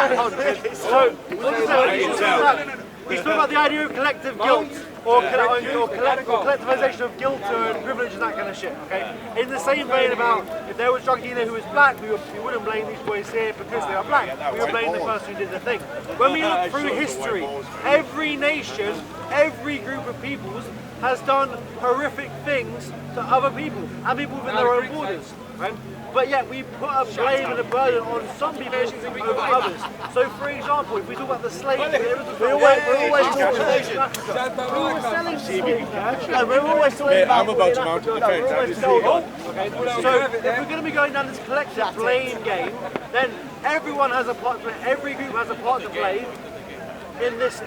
[SPEAKER 5] he's talking about the idea of collective guilt or collectivization of guilt and privilege and that kind of shit. Okay. In the same vein about if there was a drug dealer who was black, we wouldn't blame these boys here because they are black. We would blame the person who did the thing. When we look through history, every nation, every group of peoples has done horrific things to other people and people within their own borders, right? But yet we put a blame and a burden on some people over others. So for example, if we talk about the slaves, we're always talking about we were selling slaves, and we're always talking about
[SPEAKER 4] I'm about to mount a defense.
[SPEAKER 5] so if we're going to be going down this collective blame game, then everyone has a part to play, every group has a part to play in this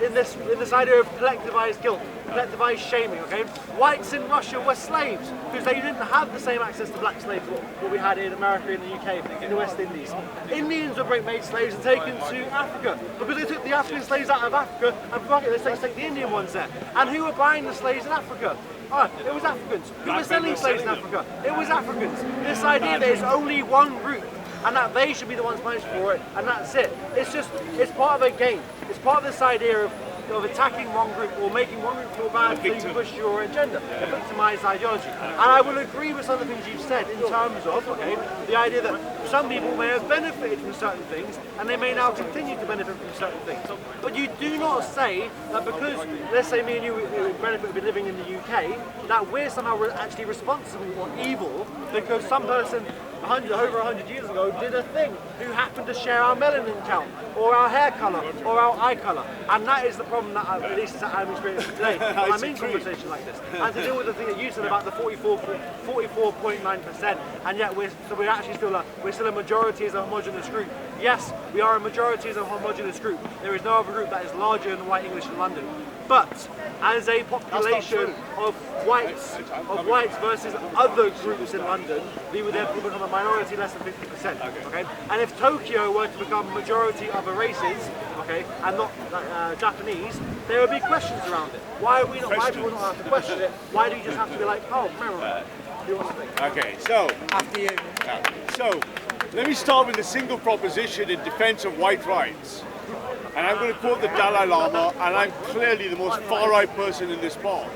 [SPEAKER 5] idea of collectivized guilt, collectivized shaming, okay? Whites in Russia were slaves because they didn't have the same access to black slaves what we had in America, in the UK, in the West Indies. Indians were made slaves and taken to Africa because they took the African slaves out of Africa and fuck it, let's take the Indian ones there. And who were buying the slaves in Africa? Oh, it was Africans. Who were selling slaves in Africa? It was Africans. This idea that there's only one group and that they should be the ones punished for it, and that's it. It's part of a game. It's part of this idea of attacking one group or making one group feel bad so you can push your agenda, a victimized ideology. And I will agree with some of the things you've said in terms of, okay, the idea that some people may have benefited from certain things and they may now continue to benefit from certain things. But you do not say that because, let's say me and you benefit of living in the UK, that we're somehow actually responsible or evil because some person over 100 years ago did a thing who happened to share our melanin count or our hair colour or our eye colour, and that is the problem that at least I'm experiencing today when I'm in conversations like this, and to deal with the thing that you said about the 44.9%, and yet we're actually still a majority as a homogenous group. Yes, we are a majority as a homogenous group. There is no other group that is larger than white English in London. But as a population of whites versus other groups in London, we would therefore become a minority less than 50%. Okay? And if Tokyo were to become a majority other races, okay, and not Japanese, there would be questions around it. Why are we not? Why do we not have to question it? Why do you just have to be like, oh,
[SPEAKER 4] okay, so after you. So let me start with a single proposition in defense of white rights. And I'm going to quote the Dalai Lama, and I'm clearly the most far-right person in this pod.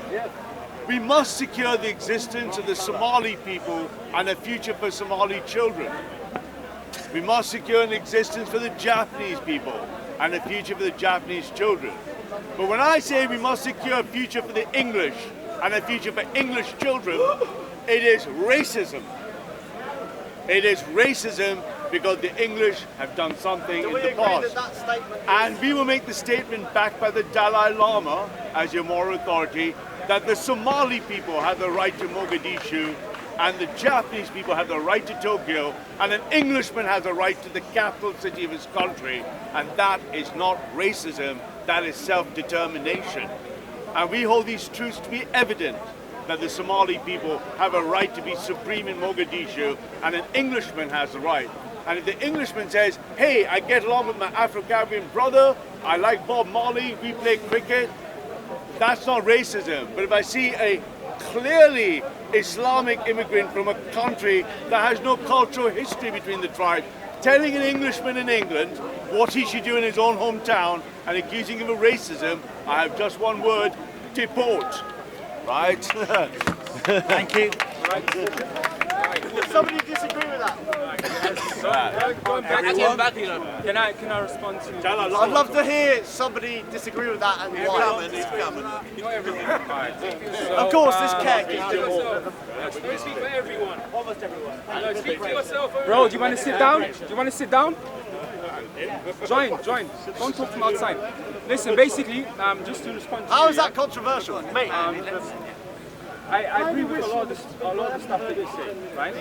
[SPEAKER 4] We must secure the existence of the Somali people and a future for Somali children. We must secure an existence for the Japanese people and a future for the Japanese children. But when I say we must secure a future for the English and a future for English children, it is racism. It is racism because the English have done something in the past. And we will make the statement backed by the Dalai Lama as your moral authority that the Somali people have the right to Mogadishu and the Japanese people have the right to Tokyo and an Englishman has a right to the capital city of his country, and that is not racism, that is self-determination. And we hold these truths to be evident, that the Somali people have a right to be supreme in Mogadishu and an Englishman has the right. And if the Englishman says, hey, I get along with my Afro-Caribbean brother, I like Bob Marley, we play cricket, that's not racism. But if I see a clearly Islamic immigrant from a country that has no cultural history between the tribes, telling an Englishman in England what he should do in his own hometown and accusing him of racism, I have just one word, deport. Right?
[SPEAKER 5] Thank you. Somebody disagree with that?
[SPEAKER 9] Can I respond to?
[SPEAKER 1] I'd love to hear somebody disagree with that and why.
[SPEAKER 9] Not everyone.
[SPEAKER 1] Of course, this keg is
[SPEAKER 9] Don't speak for everyone.
[SPEAKER 5] Almost everyone.
[SPEAKER 9] Speak for yourself. Bro, do you want to sit down? Do you want to sit down? Join. Don't talk from outside. Listen, basically, just to respond to
[SPEAKER 1] how is that controversial? Mate,
[SPEAKER 9] I agree with a lot of the stuff that they say, right?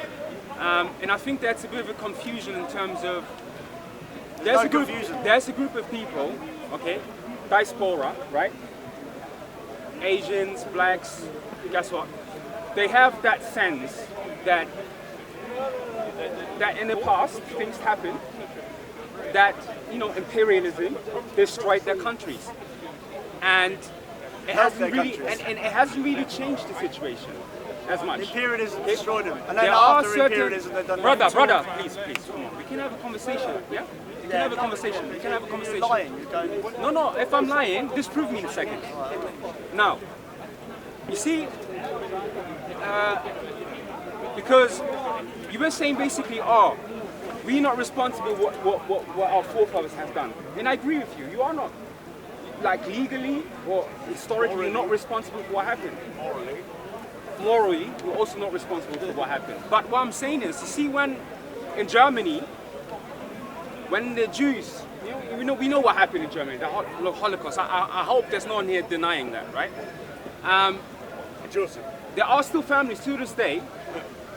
[SPEAKER 9] And I think that's a bit of a confusion in terms of
[SPEAKER 1] There's
[SPEAKER 9] a group of people, okay, diaspora, right? Asians, blacks, guess what? They have that sense that in the past things happened, that imperialism destroyed their countries, and it hasn't really changed the situation as much.
[SPEAKER 1] Imperialism destroyed them, and then
[SPEAKER 9] There are
[SPEAKER 1] after
[SPEAKER 9] certain
[SPEAKER 1] imperialism they've done
[SPEAKER 9] brother, please, come on. We can have a conversation, yeah? We can have a conversation. We can have a conversation.
[SPEAKER 1] You're lying. You're going.
[SPEAKER 9] No. If I'm lying, disprove me in a second. Now, you see, because you were saying basically, we're not responsible what our forefathers have done. And I agree with you. You are not. Like legally or historically, you're not responsible for what happened. Morally, you're also not responsible for what happened. But what I'm saying is, you see, when in Germany, when the Jews, we know what happened in Germany, the Holocaust. I hope there's no one here denying that, right? There are still families to this day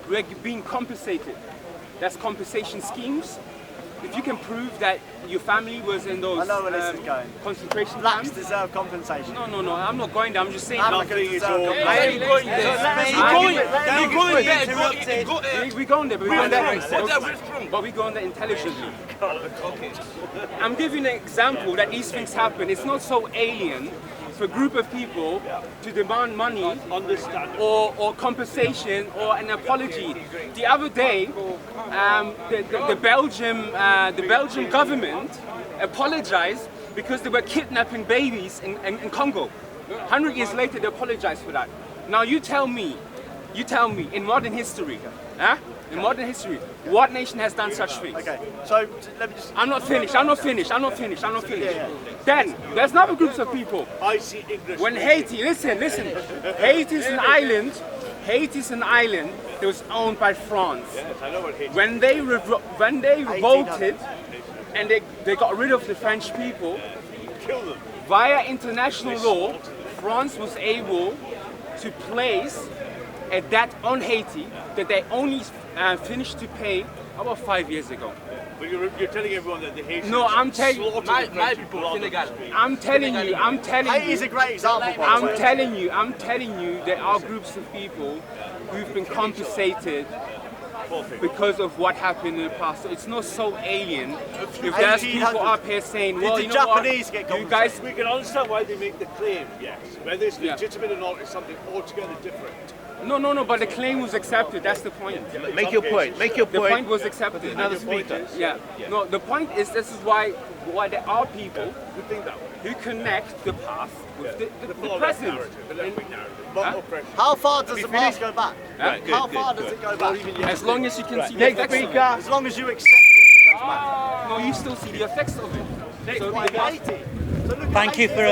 [SPEAKER 9] who are being compensated. That's compensation schemes. If you can prove that your family was in those concentration
[SPEAKER 1] Blacks
[SPEAKER 9] camps,
[SPEAKER 1] deserve compensation.
[SPEAKER 9] No, I'm not going there. I'm just saying.
[SPEAKER 1] Africans deserve
[SPEAKER 9] I
[SPEAKER 1] compensation.
[SPEAKER 9] am going there. We're going there, but we're going there intelligently. I'm giving an example that these things happen. It's not so alien for a group of people to demand money or compensation or an apology. The other day, the Belgian government apologized because they were kidnapping babies in Congo. 100 years later, they apologized for that. Now you tell me, in modern history, what nation has done such things?
[SPEAKER 1] Okay, so let me just...
[SPEAKER 9] I'm not finished. Then, there's other groups of people. When Haiti, listen, Haiti is an island that was owned by France. When they revolted and they got rid of the French people, via international law, France was able to place a debt on Haiti that they only finished to pay about 5 years ago.
[SPEAKER 4] But you're telling everyone that the Haitians
[SPEAKER 9] I'm telling you.
[SPEAKER 1] Haiti is a great example.
[SPEAKER 9] I'm telling you, there are groups of people who've been compensated because of what happened in the past. So it's not so alien. If there's people up here saying, well, you know what, you guys...
[SPEAKER 4] We can understand why they make the claim, yes. Whether it's legitimate or not is something altogether different.
[SPEAKER 9] No, but the claim was accepted, that's the point.
[SPEAKER 8] Make your point.
[SPEAKER 9] The point was accepted.
[SPEAKER 8] Another speaker.
[SPEAKER 9] Yeah. No, the point is, this is why there are people who connect the past with the present.
[SPEAKER 1] How far does the past go back? How far does it go back?
[SPEAKER 9] As long as you can see the effects of it.
[SPEAKER 1] As long as you accept it.
[SPEAKER 9] No, you still see the effects of it. So
[SPEAKER 2] Thank you for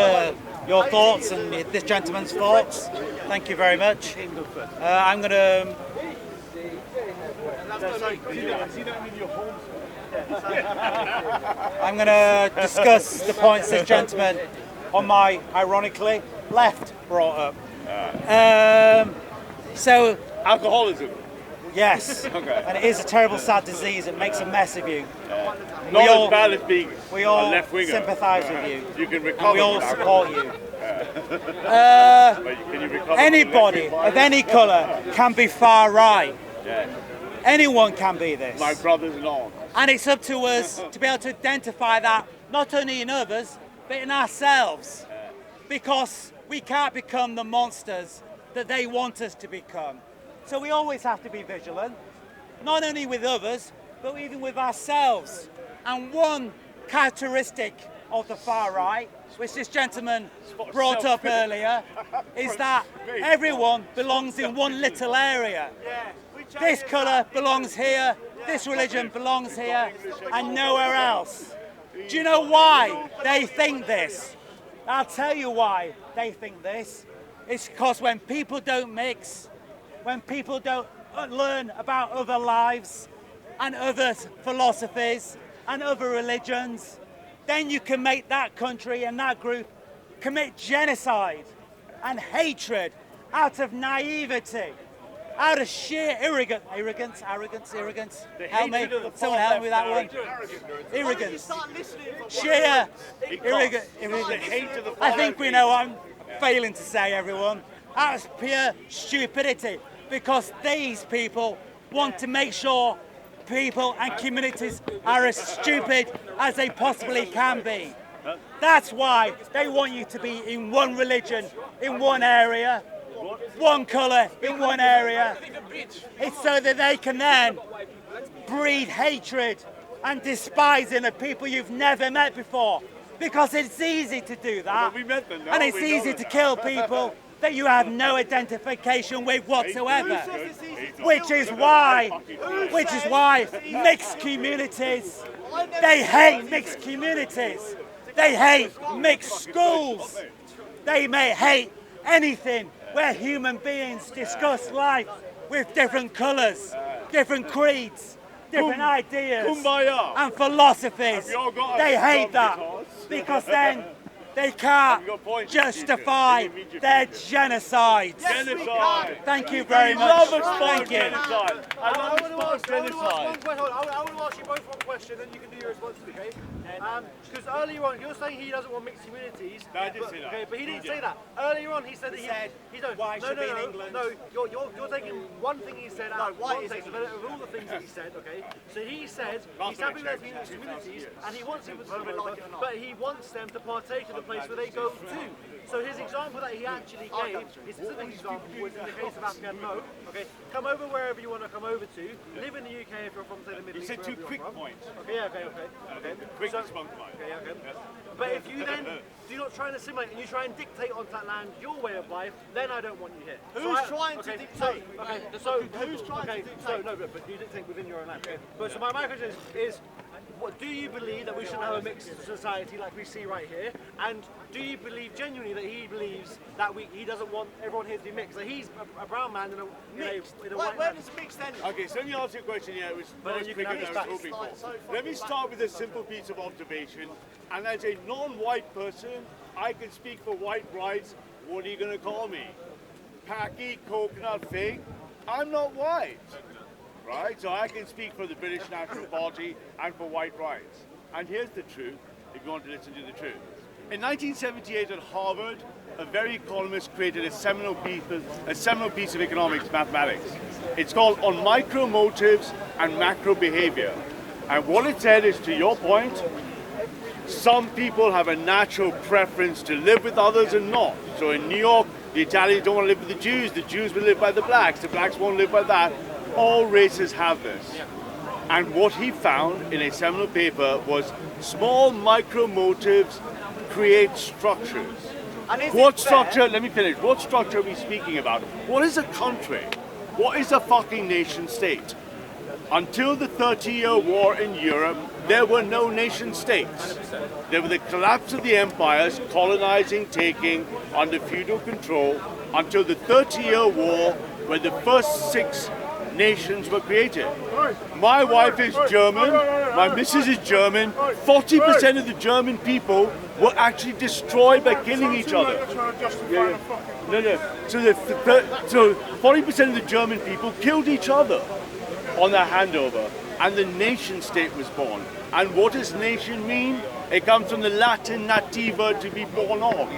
[SPEAKER 2] your thoughts and this gentleman's thoughts. Thank you very much. I'm going to... I'm going to discuss the points this gentleman on my, ironically, left brought up. So...
[SPEAKER 4] Alcoholism.
[SPEAKER 2] Yes.
[SPEAKER 4] Okay.
[SPEAKER 2] And it is a terrible, sad disease. It makes a mess of you.
[SPEAKER 4] Not as bad as being
[SPEAKER 2] we all
[SPEAKER 4] a left-winger.
[SPEAKER 2] sympathise with you.
[SPEAKER 4] You can recover.
[SPEAKER 2] And we all support you.
[SPEAKER 4] Can you recover
[SPEAKER 2] Anybody of any colour can be far right.
[SPEAKER 4] Yeah.
[SPEAKER 2] Anyone can be this.
[SPEAKER 4] My brothers-in-law.
[SPEAKER 2] And it's up to us to be able to identify that not only in others, but in ourselves. Because we can't become the monsters that they want us to become. So we always have to be vigilant, not only with others, but even with ourselves. And one characteristic of the far right, which this gentleman brought up earlier, is that everyone belongs in one little area. This colour belongs here, this religion belongs here, and nowhere else. Do you know why they think this? I'll tell you why they think this. It's because when people don't mix, when people don't learn about other lives and other philosophies and other religions, then you can make that country and that group commit genocide and hatred out of naivety. out of sheer arrogance. Help me. Someone help me with that one. Arrogance. Sheer arrogance. I think we know what I'm failing to say, everyone. That's pure stupidity, because these people want to make sure people and communities are as stupid as they possibly can be. That's why they want you to be in one religion, in one area, one colour, in one area. It's so that they can then breed hatred and despising of people you've never met before. Because it's easy to do that. And it's easy to kill people that you have no identification with whatsoever. Which is why mixed communities, they hate mixed communities. They hate mixed schools. They may hate anything where human beings discuss life with different colours, different creeds, different ideas and philosophies. They hate that because then they can't justify their genocide. Thank you very much. Thank you.
[SPEAKER 5] I want to ask you both one question, then you can do your responses, okay? Because earlier on, you're saying he doesn't want mixed communities.
[SPEAKER 4] No, I didn't say that.
[SPEAKER 5] Okay, but he didn't say that. Earlier on, he said that he don't.
[SPEAKER 2] White should be in England.
[SPEAKER 5] No, you're taking one thing he said out of context of all the things that he said, okay? So he said he's happy with mixed communities and he wants people to come over, but he wants them to partake in the place where they go to. So his example that he actually gave, his specific example was in the case of Afghan, no, okay, come over wherever you want to come over to, live in the UK if you're from, say, the Middle East.
[SPEAKER 4] You said two quick points.
[SPEAKER 5] Okay, okay.
[SPEAKER 4] Quick response, Mike.
[SPEAKER 5] Okay. But if you then do not try and assimilate and you try and dictate onto that land your way of life, then I don't want you here.
[SPEAKER 1] Who's trying to dictate?
[SPEAKER 5] Who's trying to dictate? No, but you dictate within your own land. Okay. But so my question is what, do you believe that we shouldn't have a mixed society like we see right here? And do you believe genuinely that he believes that he doesn't want everyone here to be mixed? That he's a brown man in a white
[SPEAKER 1] Where
[SPEAKER 5] man.
[SPEAKER 1] does mixed end?
[SPEAKER 4] Okay, so let me ask you a question here, which most quicker than I was hoping for. Let me start with a simple piece of observation. And as a non-white person, I can speak for white rights. What are you going to call me? Packy, coconut, fig? I'm not white, right? So I can speak for the British National Party and for white rights. And here's the truth, if you want to listen to the truth. In 1978 at Harvard, a very economist created a seminal piece of economics, mathematics. It's called On Micro Motives and Macro Behavior. And what it said is, to your point, some people have a natural preference to live with others and not. So in New York, the Italians don't want to live with the Jews will live by the blacks won't live by that. All races have this. And what he found in a seminal paper was small micro motives create structures. What structure, let me finish, what structure are we speaking about? What is a country? What is a fucking nation state? Until the 30-year war in Europe, there were no nation states. There were the collapse of the empires, colonizing, taking, under feudal control, until the 30-year war, where the first 6 nations were created. My wife is German, my missus is German, 40% of the German people were actually destroyed by killing each other. So 40% of the German people killed each other on their handover, and the nation state was born. And what does nation mean? It comes from the Latin nativa, to be born of.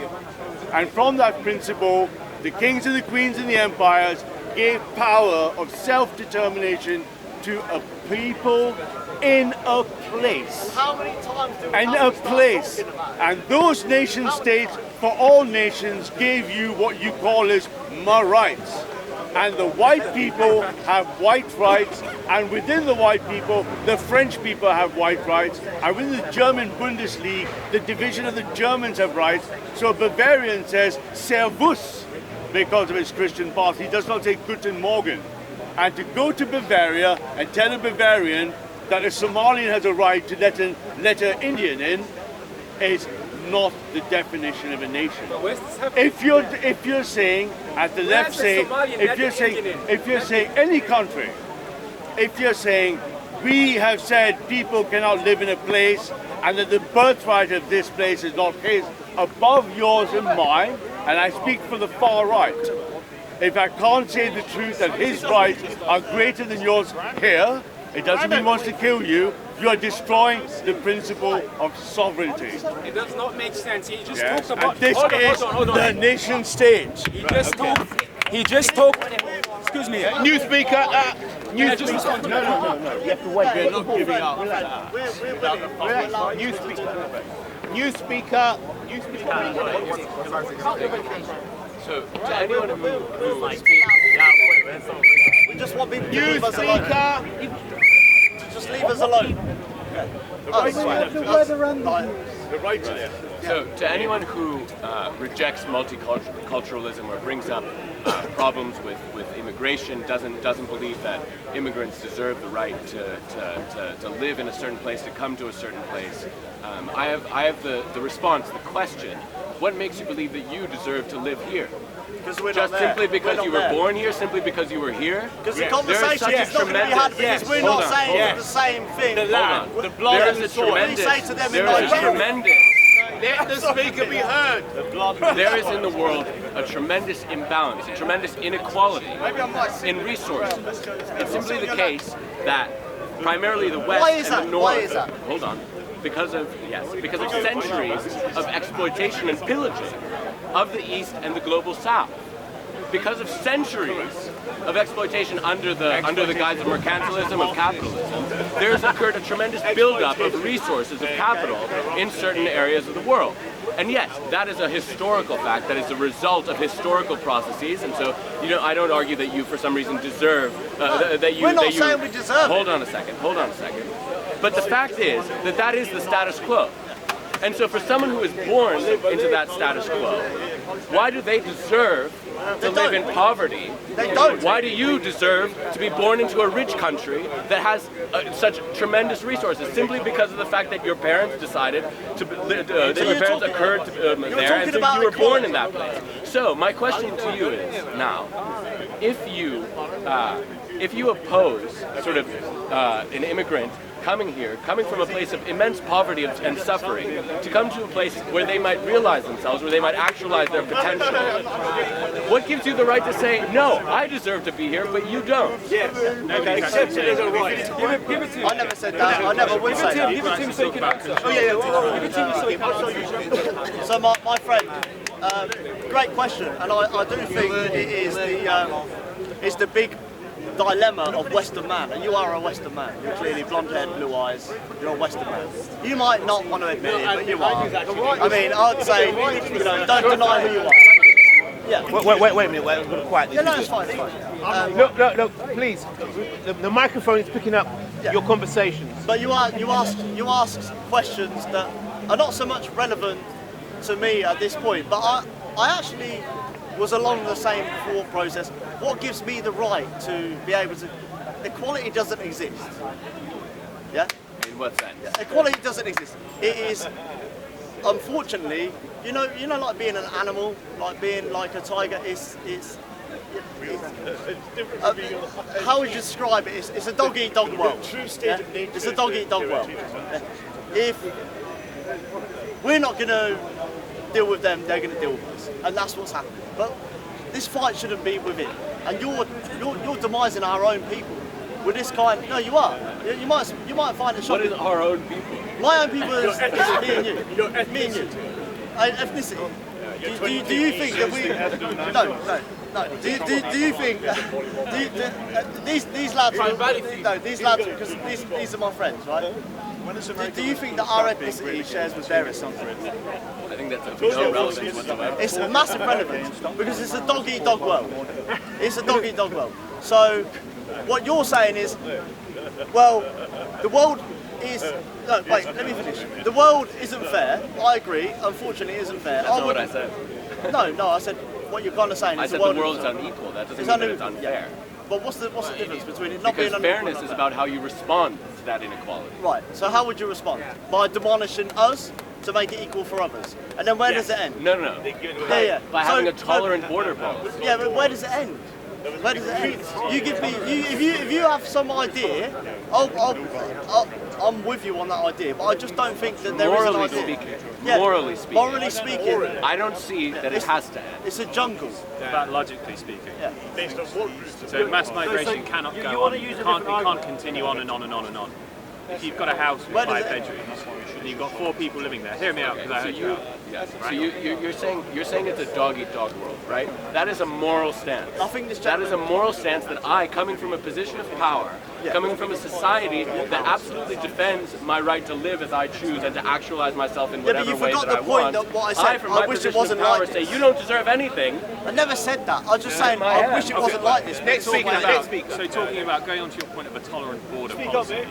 [SPEAKER 4] And from that principle, the kings and the queens and the empires gave power of self-determination to a people in a place.
[SPEAKER 1] How many times do we
[SPEAKER 4] in a place. And those nation states, for all nations, gave you what you call as my rights. And the white people have white rights, and within the white people, the French people have white rights, and within the German Bundesliga, the division of the Germans have rights. So a Bavarian says, Servus, because of his Christian past. He does not say Guten Morgen. And to go to Bavaria and tell a Bavarian that a Somalian has a right to let an Indian in is not the definition of a nation. If you're saying, as the left say, if you're saying any country, if you're saying we have said people cannot live in a place and that the birthright of this place is not placed above yours and mine, and I speak for the far right, if I can't say the truth that his rights are greater than yours here, it doesn't mean he wants to kill you. You are destroying the principle of sovereignty.
[SPEAKER 9] It does not make sense. He just
[SPEAKER 4] Yes,
[SPEAKER 9] talked about
[SPEAKER 4] and this is the nation state.
[SPEAKER 9] He just talked. He just talked. Excuse me.
[SPEAKER 8] New speaker. New
[SPEAKER 9] Can I just
[SPEAKER 8] speaker.
[SPEAKER 9] respond to
[SPEAKER 8] No,
[SPEAKER 9] that?
[SPEAKER 8] no, no, no. You have to wait.
[SPEAKER 4] We're not giving up.
[SPEAKER 8] Relax. New speaker. New speaker. New speaker.
[SPEAKER 6] So, to anyone who
[SPEAKER 1] We just want people to
[SPEAKER 8] New
[SPEAKER 1] leave us alone.
[SPEAKER 8] speaker.
[SPEAKER 1] Just leave us alone.
[SPEAKER 4] The right to this.
[SPEAKER 6] So, to anyone who rejects multiculturalism or brings up problems with immigration, doesn't believe that immigrants deserve the right to live in a certain place, to come to a certain place, I have the response, the question: what makes you believe that you deserve to live here?
[SPEAKER 1] Because we're
[SPEAKER 6] Just
[SPEAKER 1] not there.
[SPEAKER 6] simply because
[SPEAKER 1] We're
[SPEAKER 6] you
[SPEAKER 1] not
[SPEAKER 6] were
[SPEAKER 1] there.
[SPEAKER 6] born here, simply because you were here?
[SPEAKER 1] Because the conversation is not going to be had because we're not saying the same thing.
[SPEAKER 6] The land, the blood and the soil.
[SPEAKER 1] We say to them in
[SPEAKER 6] There is a
[SPEAKER 1] Nigeria.
[SPEAKER 6] tremendous.
[SPEAKER 8] Let the speaker be heard.
[SPEAKER 6] There is in the world a tremendous imbalance, a tremendous inequality in resources. It's simply the case that primarily the West
[SPEAKER 1] Why is
[SPEAKER 6] and
[SPEAKER 1] that?
[SPEAKER 6] the North.
[SPEAKER 1] Why is that?
[SPEAKER 6] Hold on. Because of centuries of exploitation and pillaging of the East and the global South. Because of centuries of exploitation under the guise of mercantilism, of capitalism, there's occurred a tremendous buildup of resources, of capital in certain areas of the world. And yes, that is a historical fact, that is the result of historical processes, and so, I don't argue that you for some reason deserve, that you...
[SPEAKER 1] We're not saying we deserve it.
[SPEAKER 6] Hold on a second. But the fact is that that is the status quo. And so for someone who is born into that status quo, why do they deserve to live in poverty?
[SPEAKER 1] They don't.
[SPEAKER 6] Why do you deserve to be born into a rich country that has such tremendous resources? Simply because of the fact that your parents decided to, that your parents occurred to, there, and so you were born in that place. So my question to you is now, if you oppose sort of an immigrant coming here, coming from a place of immense poverty and suffering, to come to a place where they might realize themselves, where they might actualize their potential, what gives you the right to say, no, I deserve to be here, but you don't?
[SPEAKER 15] Yes. Okay. Accept it as a right. Give it to him.
[SPEAKER 1] I never said that. I never would say that.
[SPEAKER 15] Give it to him so he can answer. Oh yeah. Give it to him so he can answer.
[SPEAKER 1] So my friend, great question, and I do think it is it's the big dilemma of Western man, and you are a Western man. You're clearly blonde-haired, blue eyes. You're a Western man. You might not want to admit it, but you are. I mean, I'd say, don't deny who you are. Yeah.
[SPEAKER 8] Wait a minute. Wait, I'm going to quietly.
[SPEAKER 1] Yeah, no, it's fine. It's fine.
[SPEAKER 8] Look, please. The microphone is picking up your conversations.
[SPEAKER 1] But you ask questions that are not so much relevant to me at this point. But I actually was along the same thought process. What gives me the right to be able to... Equality doesn't exist. Yeah?
[SPEAKER 6] In what sense?
[SPEAKER 1] Equality doesn't exist. It is, unfortunately, you know, like being an animal, like being like a tiger, how would you describe it? It's a dog-eat-dog world. Yeah? It's a dog-eat-dog world. Yeah? If we're not going to deal with them, they're going to deal with us. And that's what's happening. But this fight shouldn't be with it. And you're demising our own people with this kind. No, you are. You might find it shocking.
[SPEAKER 6] What is our own people?
[SPEAKER 1] My own people is me and you. Me and you. Ethnicity. Do you think that we? No. Do you think these lads? No, these lads, because these are my friends, right? Do you think that our ethnicity shares with their ethnicity?
[SPEAKER 6] I think that's of no relevance whatsoever.
[SPEAKER 1] It's a massive relevance because it's a dog-eat-dog world. It's a dog-eat-dog world. So what you're saying is, well, the world is... No, wait, let me finish. The world isn't fair. I agree. Unfortunately, it isn't fair.
[SPEAKER 6] That's not what I said.
[SPEAKER 1] No, I said what you're kind of saying.
[SPEAKER 6] I said the world is unequal. That doesn't mean that it's unfair.
[SPEAKER 1] But what's the difference between it not being
[SPEAKER 6] unequal? Because fairness is about how you respond to that inequality.
[SPEAKER 1] Right. So how would you respond? By demolishing us to make it equal for others, and then where does it end?
[SPEAKER 6] No.
[SPEAKER 1] Yeah.
[SPEAKER 6] By having a tolerant border policy.
[SPEAKER 1] Yeah, but where does it end? Where does it end? You give me, if you have some idea, I'm with you on that idea, but I just don't think that there is an idea.
[SPEAKER 16] Morally speaking.
[SPEAKER 1] Morally speaking.
[SPEAKER 16] I don't see that it has to end.
[SPEAKER 1] It's a jungle.
[SPEAKER 17] About logically speaking.
[SPEAKER 1] Yeah.
[SPEAKER 4] Based on what reason?
[SPEAKER 17] So mass migration cannot go on. It can't continue on and on and on and on. If you've got a house with 5 bedrooms and you've got 4 people living there, hear me out because I heard you out.
[SPEAKER 16] Yeah. So you're saying it's a dog-eat-dog world, right? That is a moral stance.
[SPEAKER 1] I think
[SPEAKER 16] that is a moral stance that I, coming from a position of power, coming from a society that absolutely defends my right to live as I choose and to actualize myself in whatever way that I want. I, from my position of power, say you don't deserve anything.
[SPEAKER 1] I never said that. I was just saying I wish it wasn't like this.
[SPEAKER 17] So talking about going on to your point of a tolerant border policy.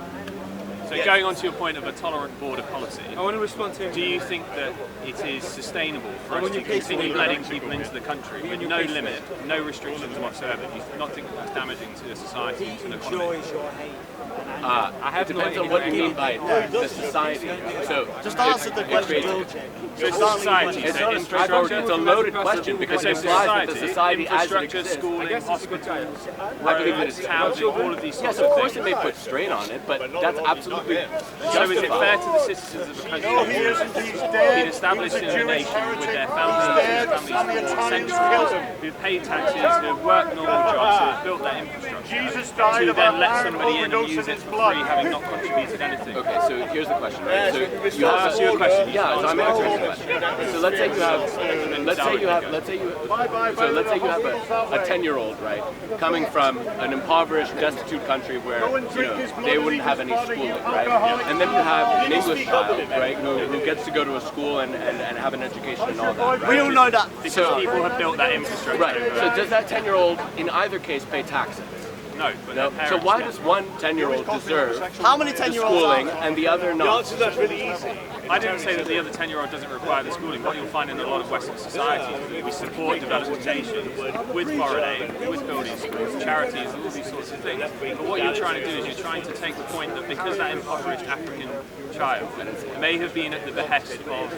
[SPEAKER 17] So going on to your point of a tolerant border policy,
[SPEAKER 9] I want to respond to.
[SPEAKER 17] Do you think that it is sustainable for us to continue letting people into the country with no limit, no restrictions whatsoever? Do you not think that's damaging to the society and to the economy?
[SPEAKER 16] It depends on what you mean by the society. So
[SPEAKER 1] just answer the question.
[SPEAKER 17] So society,
[SPEAKER 16] it's a loaded question because it implies that the society as it exists.
[SPEAKER 17] Schooling, hospitals,
[SPEAKER 16] I believe that it's
[SPEAKER 17] housing, all of these sorts
[SPEAKER 16] of things. Yes, of course it may put strain on it, but that's absolutely justified.
[SPEAKER 17] So is it fair to the citizens of the country who've been established in the nation with their families for centuries, who've paid taxes, who've worked normal jobs, who've built their infrastructure, to then let somebody in and use it for free, having not contributed anything?
[SPEAKER 16] Okay, so here's the question, right? So you
[SPEAKER 17] ask you a question.
[SPEAKER 16] Yeah, so I'm answering the question. So let's say you have a 10-year-old, right, coming from an impoverished, destitute country where they wouldn't have any schooling, right? And then you have an English child, right, who gets to go to a school and have an education and all that. Right?
[SPEAKER 1] We all know that.
[SPEAKER 17] Because people have built that infrastructure.
[SPEAKER 16] Right. So does that 10-year-old in either case pay taxes?
[SPEAKER 17] No, but
[SPEAKER 16] no. So why does one 10-year-old deserve
[SPEAKER 1] how many
[SPEAKER 16] the schooling and the other not?
[SPEAKER 4] The answer to that's really easy.
[SPEAKER 17] I didn't say that the other 10-year-old doesn't require the schooling. What you'll find in a lot of Western societies is that we support developing nations with foreign aid, with building schools, charities, all these sorts of things. But what you're trying to do is you're trying to take the point that because that impoverished African child may have been at the behest of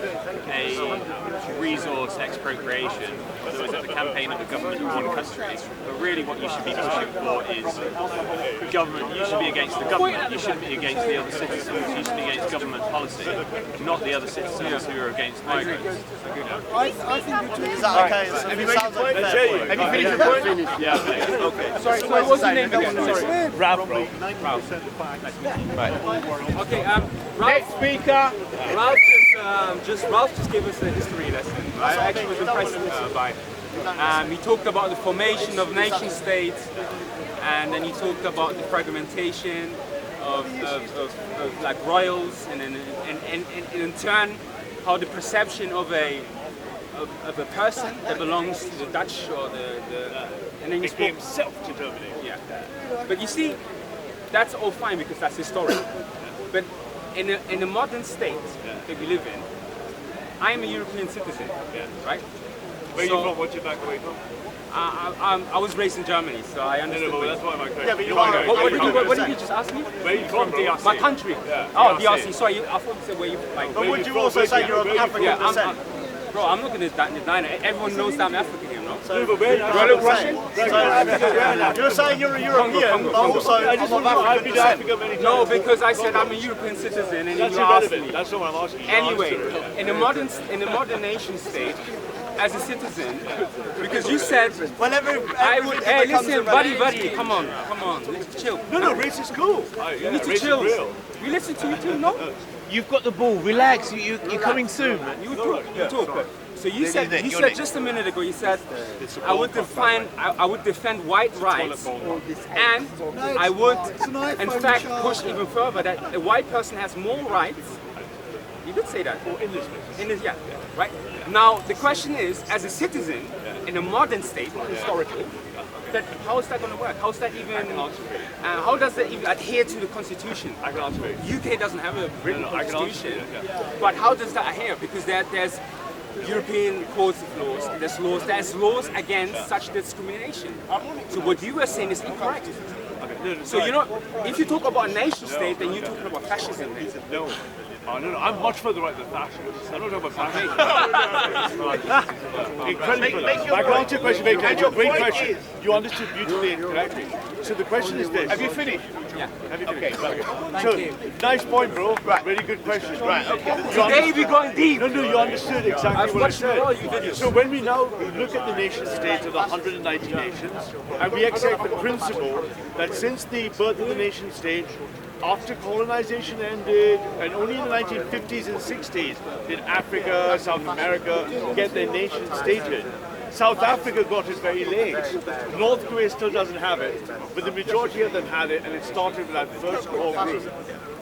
[SPEAKER 17] a resource expropriation that was at the campaign of the government of one country, but really what you should be pushing for is the government. You should be against the government. You shouldn't be against the other citizens. You should be against government policy, not the other citizens who are against migrants.
[SPEAKER 1] I think is that okay? Have you finished
[SPEAKER 16] your point?
[SPEAKER 17] Yeah.
[SPEAKER 16] Okay.
[SPEAKER 9] Sorry, what's your name again? Sorry.
[SPEAKER 16] Ralph.
[SPEAKER 9] Right. Okay.
[SPEAKER 8] Next speaker.
[SPEAKER 9] Ralph just gave us a history lesson. I actually was impressed by. He talked about the formation of nation states, and then he talked about the fragmentation of like royals, and then in turn how the perception of a person that belongs to the Dutch or and then you spoke
[SPEAKER 4] self-determining.
[SPEAKER 9] Yeah, but you see, that's all fine because that's historic. But in a modern state that we live in, I am a European citizen, right?
[SPEAKER 4] Where are you from? What's your background from?
[SPEAKER 9] I was raised in Germany, so I understand.
[SPEAKER 4] No, that's why my question.
[SPEAKER 1] Yeah, but you are.
[SPEAKER 9] What did you just ask me?
[SPEAKER 4] Where are you from?
[SPEAKER 17] DRC.
[SPEAKER 9] My country.
[SPEAKER 4] Yeah,
[SPEAKER 9] oh, DRC. Sorry, I thought you said where you like.
[SPEAKER 1] But would you also say you're of African descent?
[SPEAKER 9] Bro, I'm not going to deny it. Everyone knows that I'm African here, no?
[SPEAKER 1] So, do I look Russian? You're saying you're a European, but also I'm of African descent.
[SPEAKER 9] No, because I said I'm a European citizen, and you asked me.
[SPEAKER 4] That's not what I'm asking you.
[SPEAKER 9] Anyway, in a modern nation state, as a citizen, because you said, I would. Hey, listen, buddy, come on, let's chill.
[SPEAKER 4] No, race is cool.
[SPEAKER 9] You need to chill. We listen to you too, no?
[SPEAKER 8] You've got the ball. Relax. You're coming soon.
[SPEAKER 9] You talk. So you said just a minute ago. You said I would defend white rights, and I would, in fact, push even further that a white person has more rights. You did say that. In this, yeah. Right. Now the question is, as a citizen in a modern state, historically, that how is that going to work? How is that even? How does that even adhere to the Constitution?
[SPEAKER 4] I can answer it.
[SPEAKER 9] UK doesn't have a written Constitution, but how does that adhere? Because there's European codes of laws. There's laws against such discrimination. So what you are saying is incorrect.
[SPEAKER 4] Okay.
[SPEAKER 9] So you know, if you talk about a nation state, then you're talking about fascism.
[SPEAKER 4] No. Oh, no, I'm much further right than fascists. I'm not talking about fascism. Incredibly. I can answer your question very clearly. Great question. You understood beautifully and correctly. So the question is this. Have you finished?
[SPEAKER 9] Yeah.
[SPEAKER 4] Have you finished? Okay. So, nice point, bro. Right. Really good question. Right. Okay.
[SPEAKER 9] Today we're going deep.
[SPEAKER 4] No, you understood exactly what I said. So when we now look at the nation states of the 190 nations, and we accept the principle that since the birth of the nation state, after colonization ended, and only in the 1950s and 60s did Africa, South America get their nation stated. South Africa got it very late. North Korea still doesn't have it, but the majority of them had it, and it started with that first core group.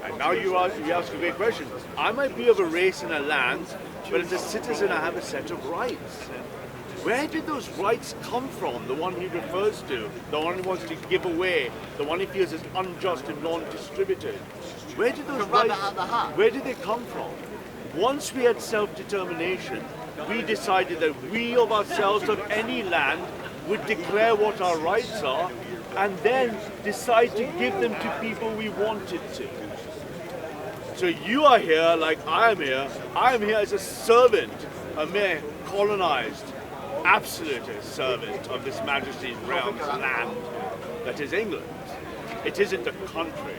[SPEAKER 4] And now you ask a great question. I might be of a race and a land, but as a citizen I have a set of rights. Where did those rights come from? The one he refers to, the one he wants to give away, the one he feels is unjust and non-distributed. Where did those rights, where did they come from? Once we had self-determination, we decided that we of ourselves of any land would declare what our rights are and then decide to give them to people we wanted to. So you are here like I am here. I am here as a servant, a mere colonized, absolutist servant of this Majesty's realm's land that is England. It isn't a country.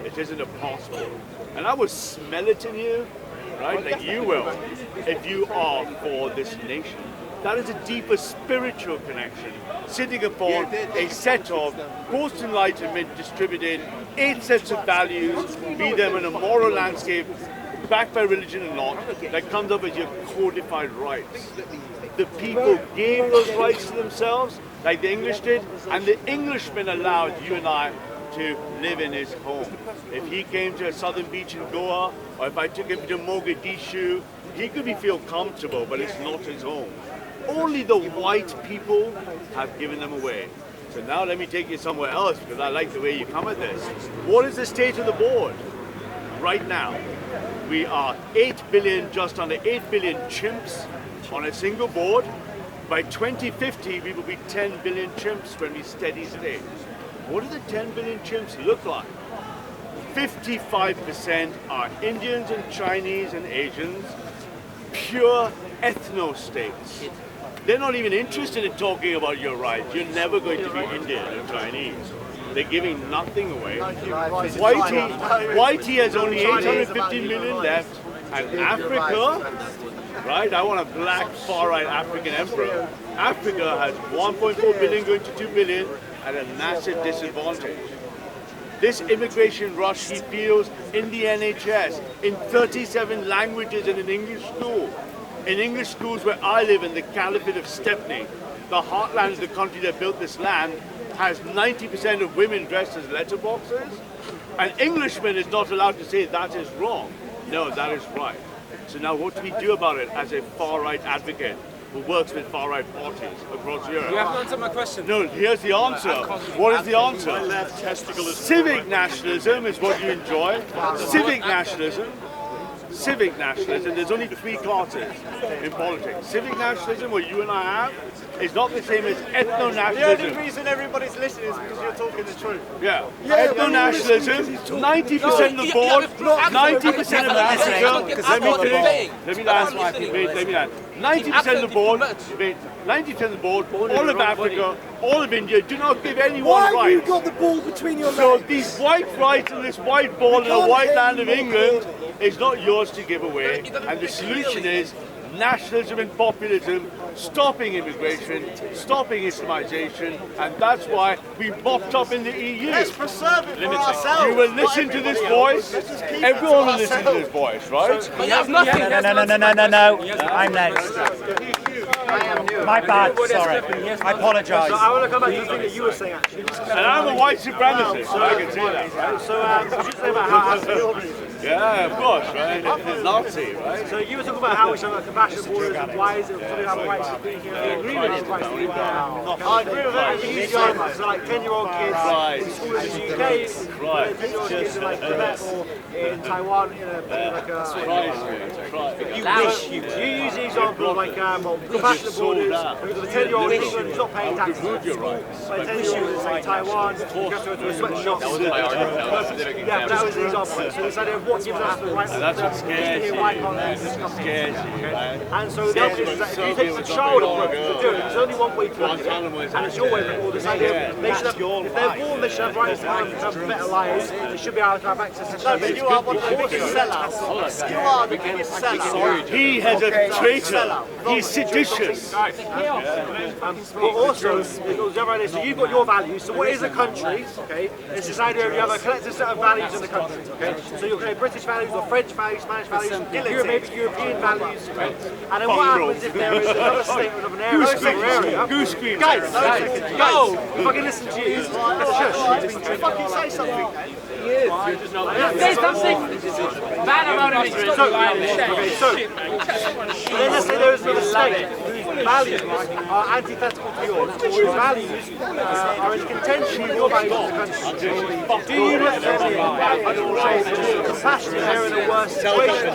[SPEAKER 4] It isn't a passport. And I will smell it in you, right, like you will, if you are for this nation. That is a deeper spiritual connection, sitting upon a set of post-enlightenment distributed 8 sets of values, be them in a moral landscape, backed by religion or not, that comes up as your codified rights. The people gave those rights to themselves, like the English did, and the Englishman allowed you and I to live in his home. If he came to a southern beach in Goa, or if I took him to Mogadishu, he could feel comfortable, but it's not his home. Only the white people have given them away. So now let me take you somewhere else, because I like the way you come at this. What is the state of the board right now? We are 8 billion, just under 8 billion chimps on a single board. By 2050, we will be 10 billion chimps when we steady state. What do the 10 billion chimps look like? 55% are Indians and Chinese and Asians, pure ethno-states. They're not even interested in talking about your rights. You're never going to be Indian or Chinese. They're giving nothing away. Whitey has only 850 million left, and Africa, right? I want a black far-right African emperor. Africa has 1.4 billion going to 2 billion at a massive disadvantage. This immigration rush he feels in the NHS, in 37 languages in an English school. In English schools where I live in the Caliphate of Stepney, the heartland of the country that built this land, has 90% of women dressed as letterboxers. An Englishman is not allowed to say that is wrong. No, that is right. So now what do we do about it as a far-right advocate who works with far-right parties across Europe?
[SPEAKER 9] You haven't answered my question.
[SPEAKER 4] No, here's the answer. What is the answer? Civic nationalism is what you enjoy. Civic nationalism. Civic nationalism, there's only 3 classes in politics. Civic nationalism, what you and I have, is not the same as ethno-nationalism.
[SPEAKER 1] The only reason everybody's listening is because you're talking the truth.
[SPEAKER 4] Yeah. Ethno-nationalism, 90% of the board, 90% of Africa, let me finish, let me land, 90% of the board, 90% of the board, all of Africa, all of India, do not give anyone rights.
[SPEAKER 10] Why have you got the ball between your legs?
[SPEAKER 4] So these white rights and this white ball in a white land of England is not yours to give away, and the solution is nationalism and populism, stopping immigration, stopping Islamization, and that's why we mopped up in the EU.
[SPEAKER 1] Let's preserve it for ourselves.
[SPEAKER 4] You will listen to this voice, everyone will listen to this voice, right?
[SPEAKER 7] But you have nothing.
[SPEAKER 2] No. I'm next. My bad, sorry. I apologise.
[SPEAKER 5] So I want to come back to the thing that you were saying, actually.
[SPEAKER 4] And I'm a white supremacist, so I can say that, right?
[SPEAKER 5] So what you say about how Ideologies?
[SPEAKER 4] Yeah, of course, right? It's Nazi, right?
[SPEAKER 5] So you were talking about how we should have compassion borders, and why is it something about rights to be here? I agree with it. I agree with it. So like 10-year-old kids in schools in the UK Right. Pictures in like Tibet or in Taiwan in like a. You use the example of like compassionate borders. Because the 10-year-old in England is not paying taxes. But the 10-year-old in say Taiwan, you have to go to a sweatshop. Yeah, but that was the example. So this idea of what gives us the right to here, why can't this scares you. And so the other is that if you take the child approach to do it, there's only one way to look at it, and it's your way to this idea of they should have, if they're born, they should have rights to have better lives, they should be able to have access to no, but you are one of the biggest sellouts. You are the biggest sellout.
[SPEAKER 4] He has a traitor. He's seditious.
[SPEAKER 5] But also, so you've got your values. So what is a country? Okay, it's this idea of you have a collective set of values in the country. Okay, so you're going to have British values or French values, Spanish values, maybe European values. Okay? And then what happens if there is another statement of an area?
[SPEAKER 4] Goose cream.
[SPEAKER 5] Guys, go! If I can listen to you, fucking say something.
[SPEAKER 13] Say something bad about him.
[SPEAKER 5] Okay, so then let's say there is another state whose values are antithetical to yours, or whose values are in contention with your values in the country. Do you let them in? Compassion, they're in a worse situation.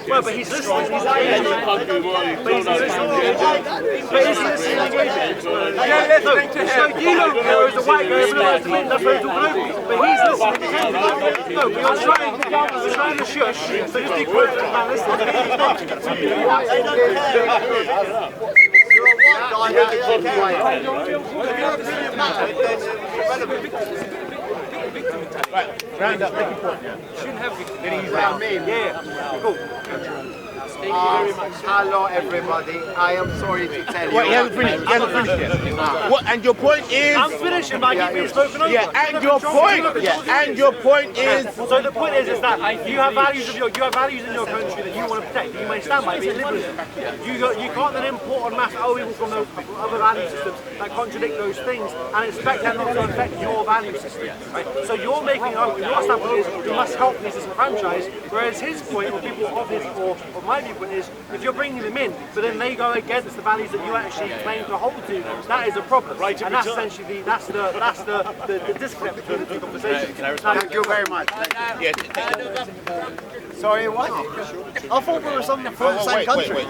[SPEAKER 5] Well, but he's listening. He's listening. But he's listening. But he's listening. So you don't care as a white guy, that's what he's talking over. But he's listening. No, but you're trying to shush. So just be quiet and listen. They don't care. You're a white guy, they don't care. If your opinion matters, then it's irrelevant.
[SPEAKER 8] Right, round up, make your point.
[SPEAKER 5] Shouldn't have around me. Yeah, cool.
[SPEAKER 18] Hello everybody, I am sorry to tell you.
[SPEAKER 8] Wait, you haven't finished, yet. What, and your point is...
[SPEAKER 5] I'm finishing, but I keep being spoken over.
[SPEAKER 8] Yeah, and your point, and your point is...
[SPEAKER 5] So the point is that you have values in your country that you want to protect, that you may stand by, being liberalism. You can't then import on mass people from other value systems that contradict those things and expect them not to affect your value system. Right? So you're making your standpoint is you must help this as a franchise, whereas his point, or people of his or my viewpoint is if you're bringing them in, but then they go against the values that you actually claim to hold to, that is a problem. Right, and that's essentially the disconnect between the two conversations.
[SPEAKER 18] Thank you very much. Sorry, what?
[SPEAKER 1] I thought we were from the same country.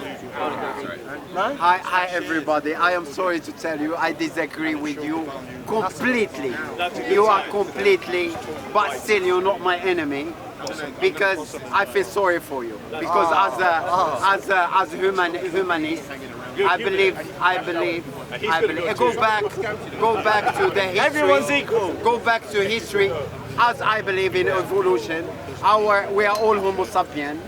[SPEAKER 18] No? Hi everybody, I am sorry to tell you, I disagree with you completely. You are completely, but still you're not my enemy. Because I feel sorry for you. Because as a humanist, I believe. Go back to the history.
[SPEAKER 1] Everyone's equal.
[SPEAKER 18] Go back to history. As I believe in evolution, we are all Homo sapiens,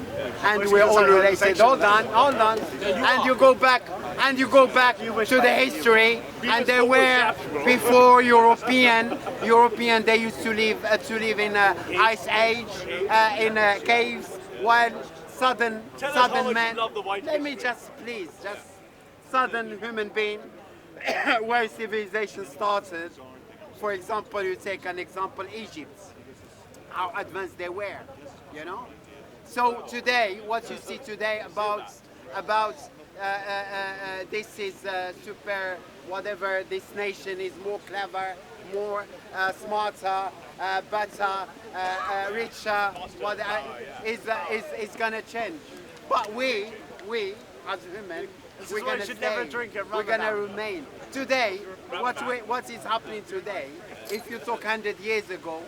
[SPEAKER 18] and we are all related. Hold on. And you go back to the history, and they were before European. They used to live in ice age, in caves, while southern men. Let me just southern human being, where civilization started. For example, you take an example, Egypt, how advanced they were, you know. So today, what you see today about this is super, whatever, this nation is more clever, more smarter, better, richer, is gonna change. But we as women, we're gonna stay, we're gonna remain. Today, what is happening today, if you talk 100 years ago,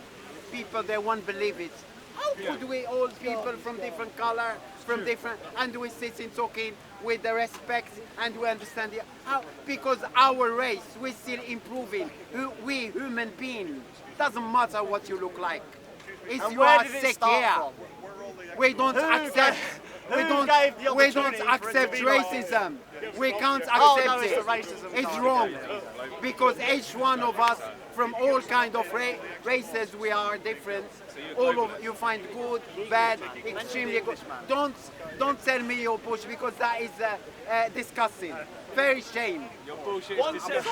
[SPEAKER 18] people, they won't believe it. How could we all people from different color, from different, and we sit in talking with the respect and we understand it? How? Because our race, we're still improving. We human beings, doesn't matter what you look like. If you are sick here, we don't accept. We don't accept racism. We can't accept it. It's wrong. Because each one of us, from all kind of races, we are different. All of you find good, bad, extremely good. Don't tell me you're Bush, because that is disgusting. Very shame.
[SPEAKER 4] One second.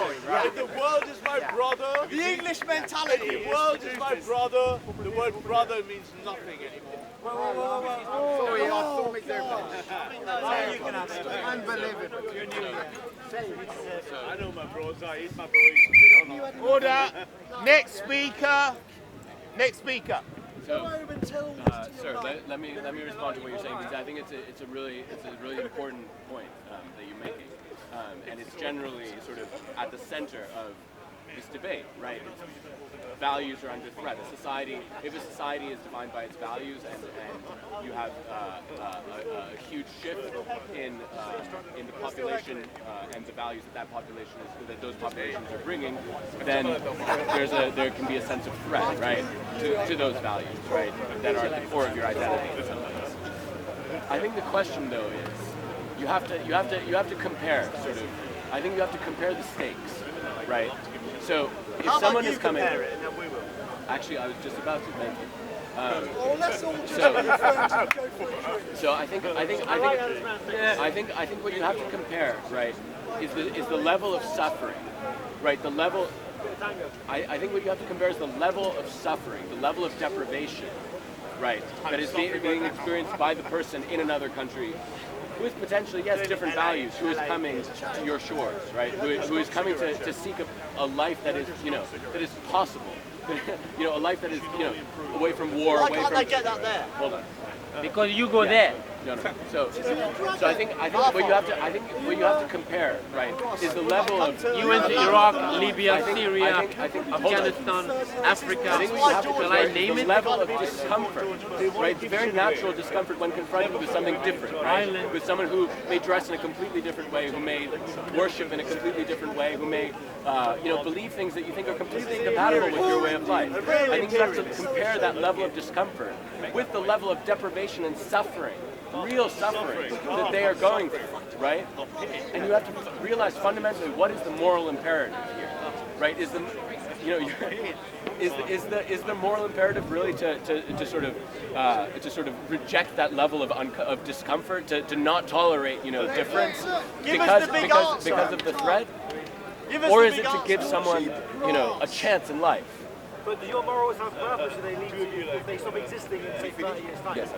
[SPEAKER 4] If the world is my brother,
[SPEAKER 1] the English mentality.
[SPEAKER 4] If the world is my brother, the word brother means nothing anymore.
[SPEAKER 18] Sorry, I saw me there.
[SPEAKER 1] Unbelievable.
[SPEAKER 4] I know my bros. He's my bro.
[SPEAKER 8] Order. Next speaker. Next speaker.
[SPEAKER 16] So, sir, let me respond to what you're saying, because I think it's a really important point that you're making, and it's generally sort of at the center of this debate, right? Values are under threat. If a society is defined by its values, and you have a huge shift in the population and the values that those populations are bringing, then there can be a sense of threat, right, to those values, right, that are at the core of your identity. I think the question, though, is you have to compare sort of. I think you have to compare the stakes, right? So if someone is coming, actually, I was just about to. Thank you.
[SPEAKER 10] Well, let's all just be friends and go for a drink.
[SPEAKER 16] So I think what you have to compare, right, is the level of suffering, right? The level. I think what you have to compare is the level of suffering, the level of deprivation, right, that is being experienced by the person in another country, with potentially, yes, different values, who is coming to your shores, right? Who is coming to seek a life that is, that is possible. A life that is, away from war,
[SPEAKER 1] Why
[SPEAKER 16] away
[SPEAKER 1] can't
[SPEAKER 16] from.
[SPEAKER 1] they get that there?
[SPEAKER 16] Hold on.
[SPEAKER 13] Because you go there.
[SPEAKER 16] No. So I think what you have to compare, right, is the level of.
[SPEAKER 13] You went to Iraq, Libya, Syria, Afghanistan, Africa. Shall I name it?
[SPEAKER 16] The level of discomfort, right? The very natural discomfort when confronted with something different, right? With someone who may dress in a completely different way, who may worship in a completely different way, who may, believe things that you think are completely incompatible with your way of life. I think you have to compare that level of discomfort with the level of deprivation and suffering, real suffering that they are going through, right? And you have to realize fundamentally what is the moral imperative here, right? Is the moral imperative really to sort of reject that level of discomfort, to not tolerate difference because of the threat, or is it to give someone a chance in life?
[SPEAKER 5] But your morals have purpose, and they need to, if they stop existing in 30 years' time.
[SPEAKER 16] Yes.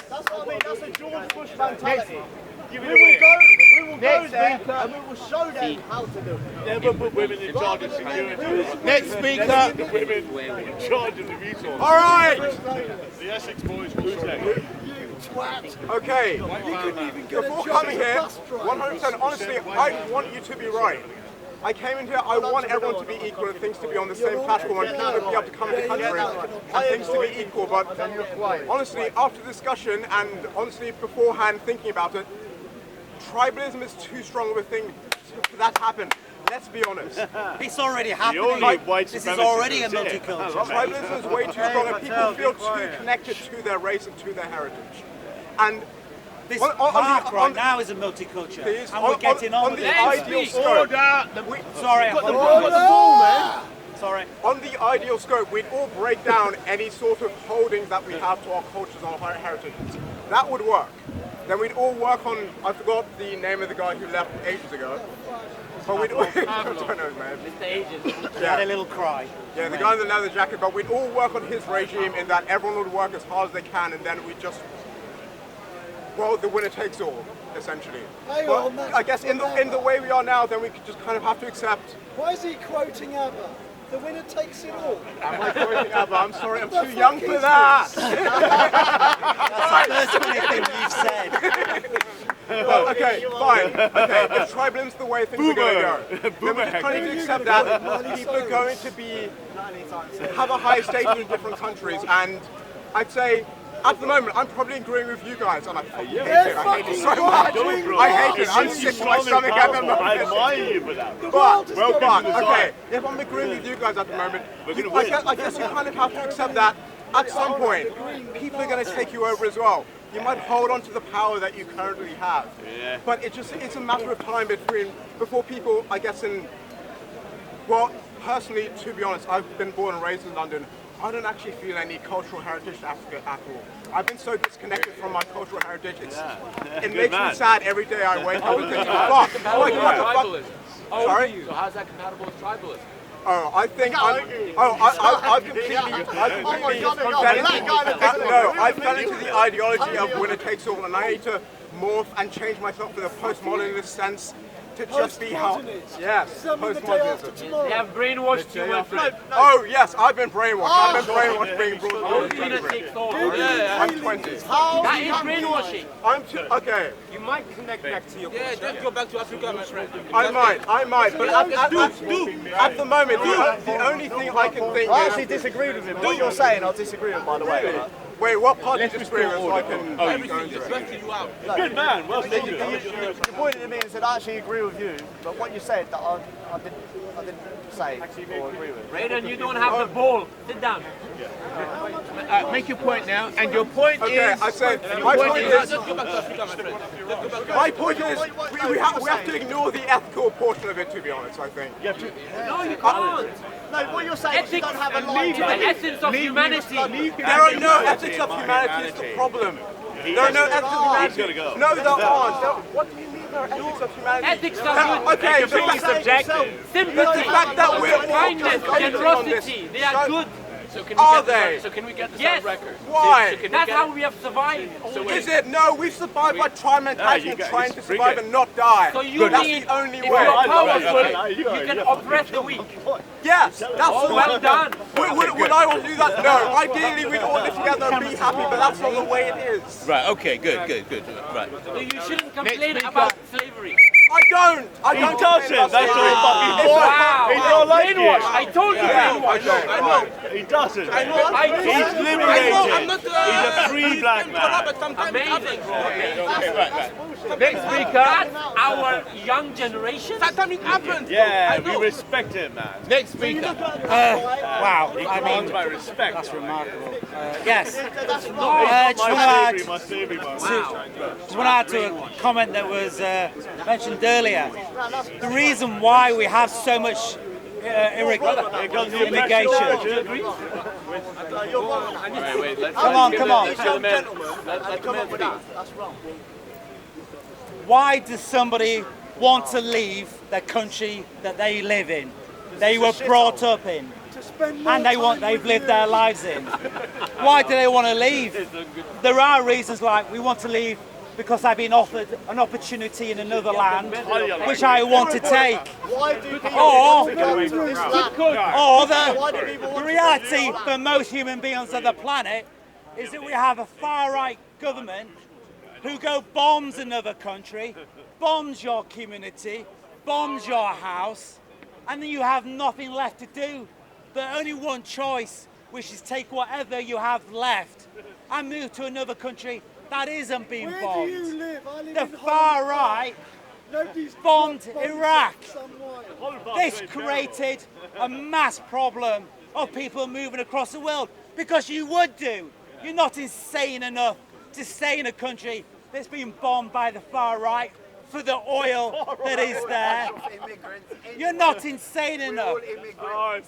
[SPEAKER 1] That's what I mean, that's a George Bush mentality. We will go there and we will show them how to do it.
[SPEAKER 4] Never put women in charge of security.
[SPEAKER 8] Next speaker.
[SPEAKER 4] The women in charge of the resources.
[SPEAKER 11] All right.
[SPEAKER 4] The Essex boys, who's next?
[SPEAKER 11] Okay. Before coming here, 100%, honestly, I want you to be right. I came in here, I want everyone to be equal and things to be on the same platform and people to be able to come into the country and things to be equal. But honestly, after discussion and honestly beforehand thinking about it, tribalism is too strong of a thing for that to happen. Let's be honest.
[SPEAKER 2] It's already happening. This is already a multicultural.
[SPEAKER 11] Tribalism is way too strong and people feel too connected to their race and to their heritage. And
[SPEAKER 2] this park right now is a multicultural, and we're getting on with it.
[SPEAKER 11] Ideal scope.
[SPEAKER 2] Sorry,
[SPEAKER 11] Sorry. On the ideal scope, we'd all break down any sort of holdings that we have to our cultures and our heritages. That would work. Then we'd all work on, I forgot the name of the guy who left ages ago. But we'd all, I don't know, man.
[SPEAKER 13] Mr. Agent.
[SPEAKER 2] He had a little cry.
[SPEAKER 11] Yeah, the guy in the leather jacket, but we'd all work on his regime in that everyone would work as hard as they can, and then we'd just, well, the winner takes all, essentially. But I guess in the way we are now, then we could just kind of have to accept.
[SPEAKER 10] Why is he quoting ABBA? The winner takes it all.
[SPEAKER 11] Am I quoting ABBA? I'm sorry, I'm too young for that.
[SPEAKER 2] That's the first funny thing you've said.
[SPEAKER 11] Well, okay, fine. Okay, if tribalism's the way things are going to go, then we just kind of need to accept that people are going to have a higher status in different countries, and I'd say, at the moment, I'm probably agreeing with you guys, and I fucking hate it. I hate it so much. I hate it. I'm sick to my stomach at the moment.
[SPEAKER 4] I admire you for that.
[SPEAKER 11] But, okay, if I'm agreeing with you guys at the moment, I guess you kind of have to accept that at some point, people are going to take you over as well. You might hold on to the power that you currently have.
[SPEAKER 4] Yeah.
[SPEAKER 11] But it's a matter of time before people, I guess, well, personally, to be honest, I've been born and raised in London. I don't actually feel any cultural heritage to Africa at all. I've been so disconnected from my cultural heritage. It makes me sad every day I wake up and think, fuck. Sorry?
[SPEAKER 16] So how's that compatible with tribalism?
[SPEAKER 11] Oh, I think I fell into the ideology of winner takes all, and I need to morph and change myself in a postmodernist sense to just be how. Yes, postmodernism.
[SPEAKER 13] They have brainwashed you.
[SPEAKER 11] Oh yes, I've been brainwashed. I've been brainwashed being brought to I'm 20.
[SPEAKER 13] That is brainwashing.
[SPEAKER 11] Okay.
[SPEAKER 7] You might connect back to your culture. Yeah, just go back to Africa, my friend.
[SPEAKER 11] I might. But at the moment, the only thing I can think
[SPEAKER 1] I actually disagreed with him. What you're saying, I disagree with, by the way.
[SPEAKER 11] Wait, what part do you disagree with so I can...
[SPEAKER 7] Everything is backing you out.
[SPEAKER 12] Good man, well done.
[SPEAKER 1] You pointed at me and said, I actually agree with you, but what you said that I didn't say or agree with.
[SPEAKER 13] Brayden, you don't have the ball. Sit down.
[SPEAKER 8] Make your point now, and your point is...
[SPEAKER 11] Okay, I said, my point is... My point is, we have to ignore the ethical portion of it, to be honest, I think.
[SPEAKER 13] No, you can't.
[SPEAKER 1] No, what you're saying is you don't have a line.
[SPEAKER 13] The essence of humanity.
[SPEAKER 11] There are no ethics of humanity is the problem. There are no ethics of humanity. No, there aren't. What do you mean there are ethics of humanity?
[SPEAKER 13] Ethics are good.
[SPEAKER 11] Okay,
[SPEAKER 13] the fact
[SPEAKER 17] subjective.
[SPEAKER 13] Sympathy,
[SPEAKER 11] the fact that we're
[SPEAKER 13] kindness, generosity, they are good.
[SPEAKER 16] So can we get this
[SPEAKER 13] Yes.
[SPEAKER 16] on record?
[SPEAKER 11] Why?
[SPEAKER 13] That's how we have survived.
[SPEAKER 11] Is it? No, we've survived by trying mentality and trying to survive and not die.
[SPEAKER 13] So you
[SPEAKER 11] That's
[SPEAKER 13] mean
[SPEAKER 11] the only
[SPEAKER 13] if
[SPEAKER 11] way.
[SPEAKER 13] you're powerful, you can oppress the weak.
[SPEAKER 11] Yes, that's
[SPEAKER 13] Oh, well done.
[SPEAKER 11] Would I want to do that? No. Ideally, we'd all live together and be happy, but that's not the way it is.
[SPEAKER 8] Right, okay, good. Right.
[SPEAKER 13] So you shouldn't complain about slavery.
[SPEAKER 11] I don't.
[SPEAKER 12] He doesn't. That's all fucking point.
[SPEAKER 13] Wow.
[SPEAKER 12] He don't like
[SPEAKER 13] Brainwash.
[SPEAKER 12] it.
[SPEAKER 13] I told you brainwash.
[SPEAKER 11] I know.
[SPEAKER 12] He doesn't.
[SPEAKER 7] I know.
[SPEAKER 12] He's liberated.
[SPEAKER 7] I'm not,
[SPEAKER 12] He's a free black man.
[SPEAKER 7] But sometimes it
[SPEAKER 13] Amazing.
[SPEAKER 7] happens.
[SPEAKER 8] Right. Next speaker.
[SPEAKER 13] That's our young generation.
[SPEAKER 7] Sometimes it happens.
[SPEAKER 12] Yeah, we respect him, man.
[SPEAKER 8] Next speaker.
[SPEAKER 2] Wow,
[SPEAKER 12] He
[SPEAKER 2] I
[SPEAKER 12] commands
[SPEAKER 2] mean,
[SPEAKER 12] my respect.
[SPEAKER 2] that's remarkable. Yes.
[SPEAKER 12] Just
[SPEAKER 2] My
[SPEAKER 12] slavery,
[SPEAKER 2] just want to add to a comment that was mentioned earlier. The reason why we have so much immigration.
[SPEAKER 16] Wait, let's
[SPEAKER 2] Come on.
[SPEAKER 16] Let the man speak.
[SPEAKER 2] Why does somebody want to leave the country that they live in, they were brought up in, and they've lived their lives in? Why do they want to leave? There are reasons like we want to leave because I've been offered an opportunity in another land, which I want to take. Or the reality for most human beings on the planet is that we have a far-right government who go bombs another country, bombs your community, bombs your house, and then you have nothing left to do. But only one choice, which is take whatever you have left and move to another country that isn't being bombed.
[SPEAKER 10] Where do you live? I live
[SPEAKER 2] The
[SPEAKER 10] in
[SPEAKER 2] far right
[SPEAKER 10] Nobody's
[SPEAKER 2] bombed Iraq.
[SPEAKER 10] somewhere.
[SPEAKER 2] This created a mass problem of people moving across the world because you would do. You're not insane enough to stay in a country that's been bombed by the far right for the oil that is there. You're not insane enough.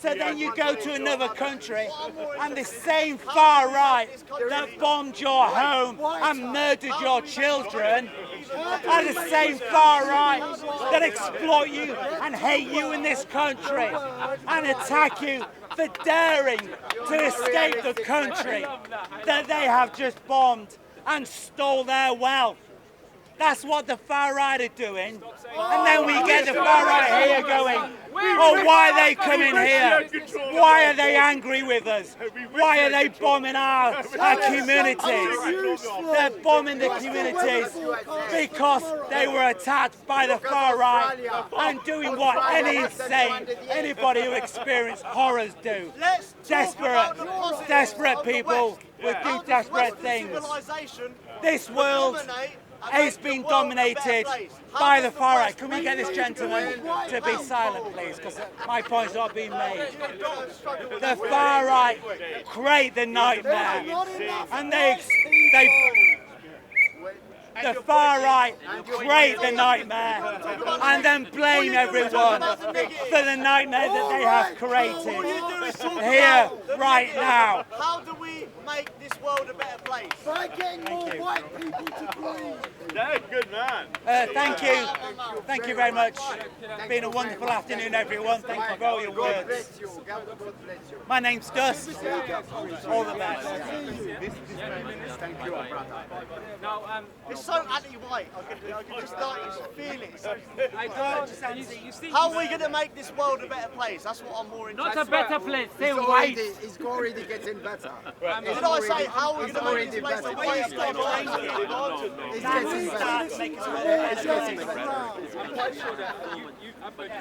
[SPEAKER 2] So then you go to another country and the same far right that bombed your home and murdered your children are the same far right that exploit you and hate you in this country and attack you for daring to escape the country that they have just bombed and stole their wealth. That's what the far right are doing. And then we get the far right here going, oh, why are they coming here? Why are they angry with us? Why are they bombing our communities? They're bombing the communities because they were attacked by the far right and doing what anybody who experienced horrors do. Desperate people would do desperate things. This world is being dominated by the far right. Can we get this gentleman to be silent, please? Because my point's not being made. The far right create the nightmare, and the far right create the nightmare and then blame everyone for the nightmare that they have created here, right now.
[SPEAKER 1] How do we make this world a better place?
[SPEAKER 10] By getting more white people to breathe.
[SPEAKER 12] Good man.
[SPEAKER 2] Thank you. Thank you very much. It's been a wonderful afternoon, everyone. Thank you for all your words. My name's Gus. All the best.
[SPEAKER 1] It's so anti-white. I can just start to feel it. So,
[SPEAKER 2] I don't understand. You see,
[SPEAKER 1] how are we going to make this world a better place? That's what I'm more interested in.
[SPEAKER 2] not a better place. Say
[SPEAKER 18] It's
[SPEAKER 2] white.
[SPEAKER 18] it's already getting better.
[SPEAKER 1] Did I say how are we going to make this place a better place?
[SPEAKER 18] It's getting better. It's getting better.
[SPEAKER 9] I'm quite sure that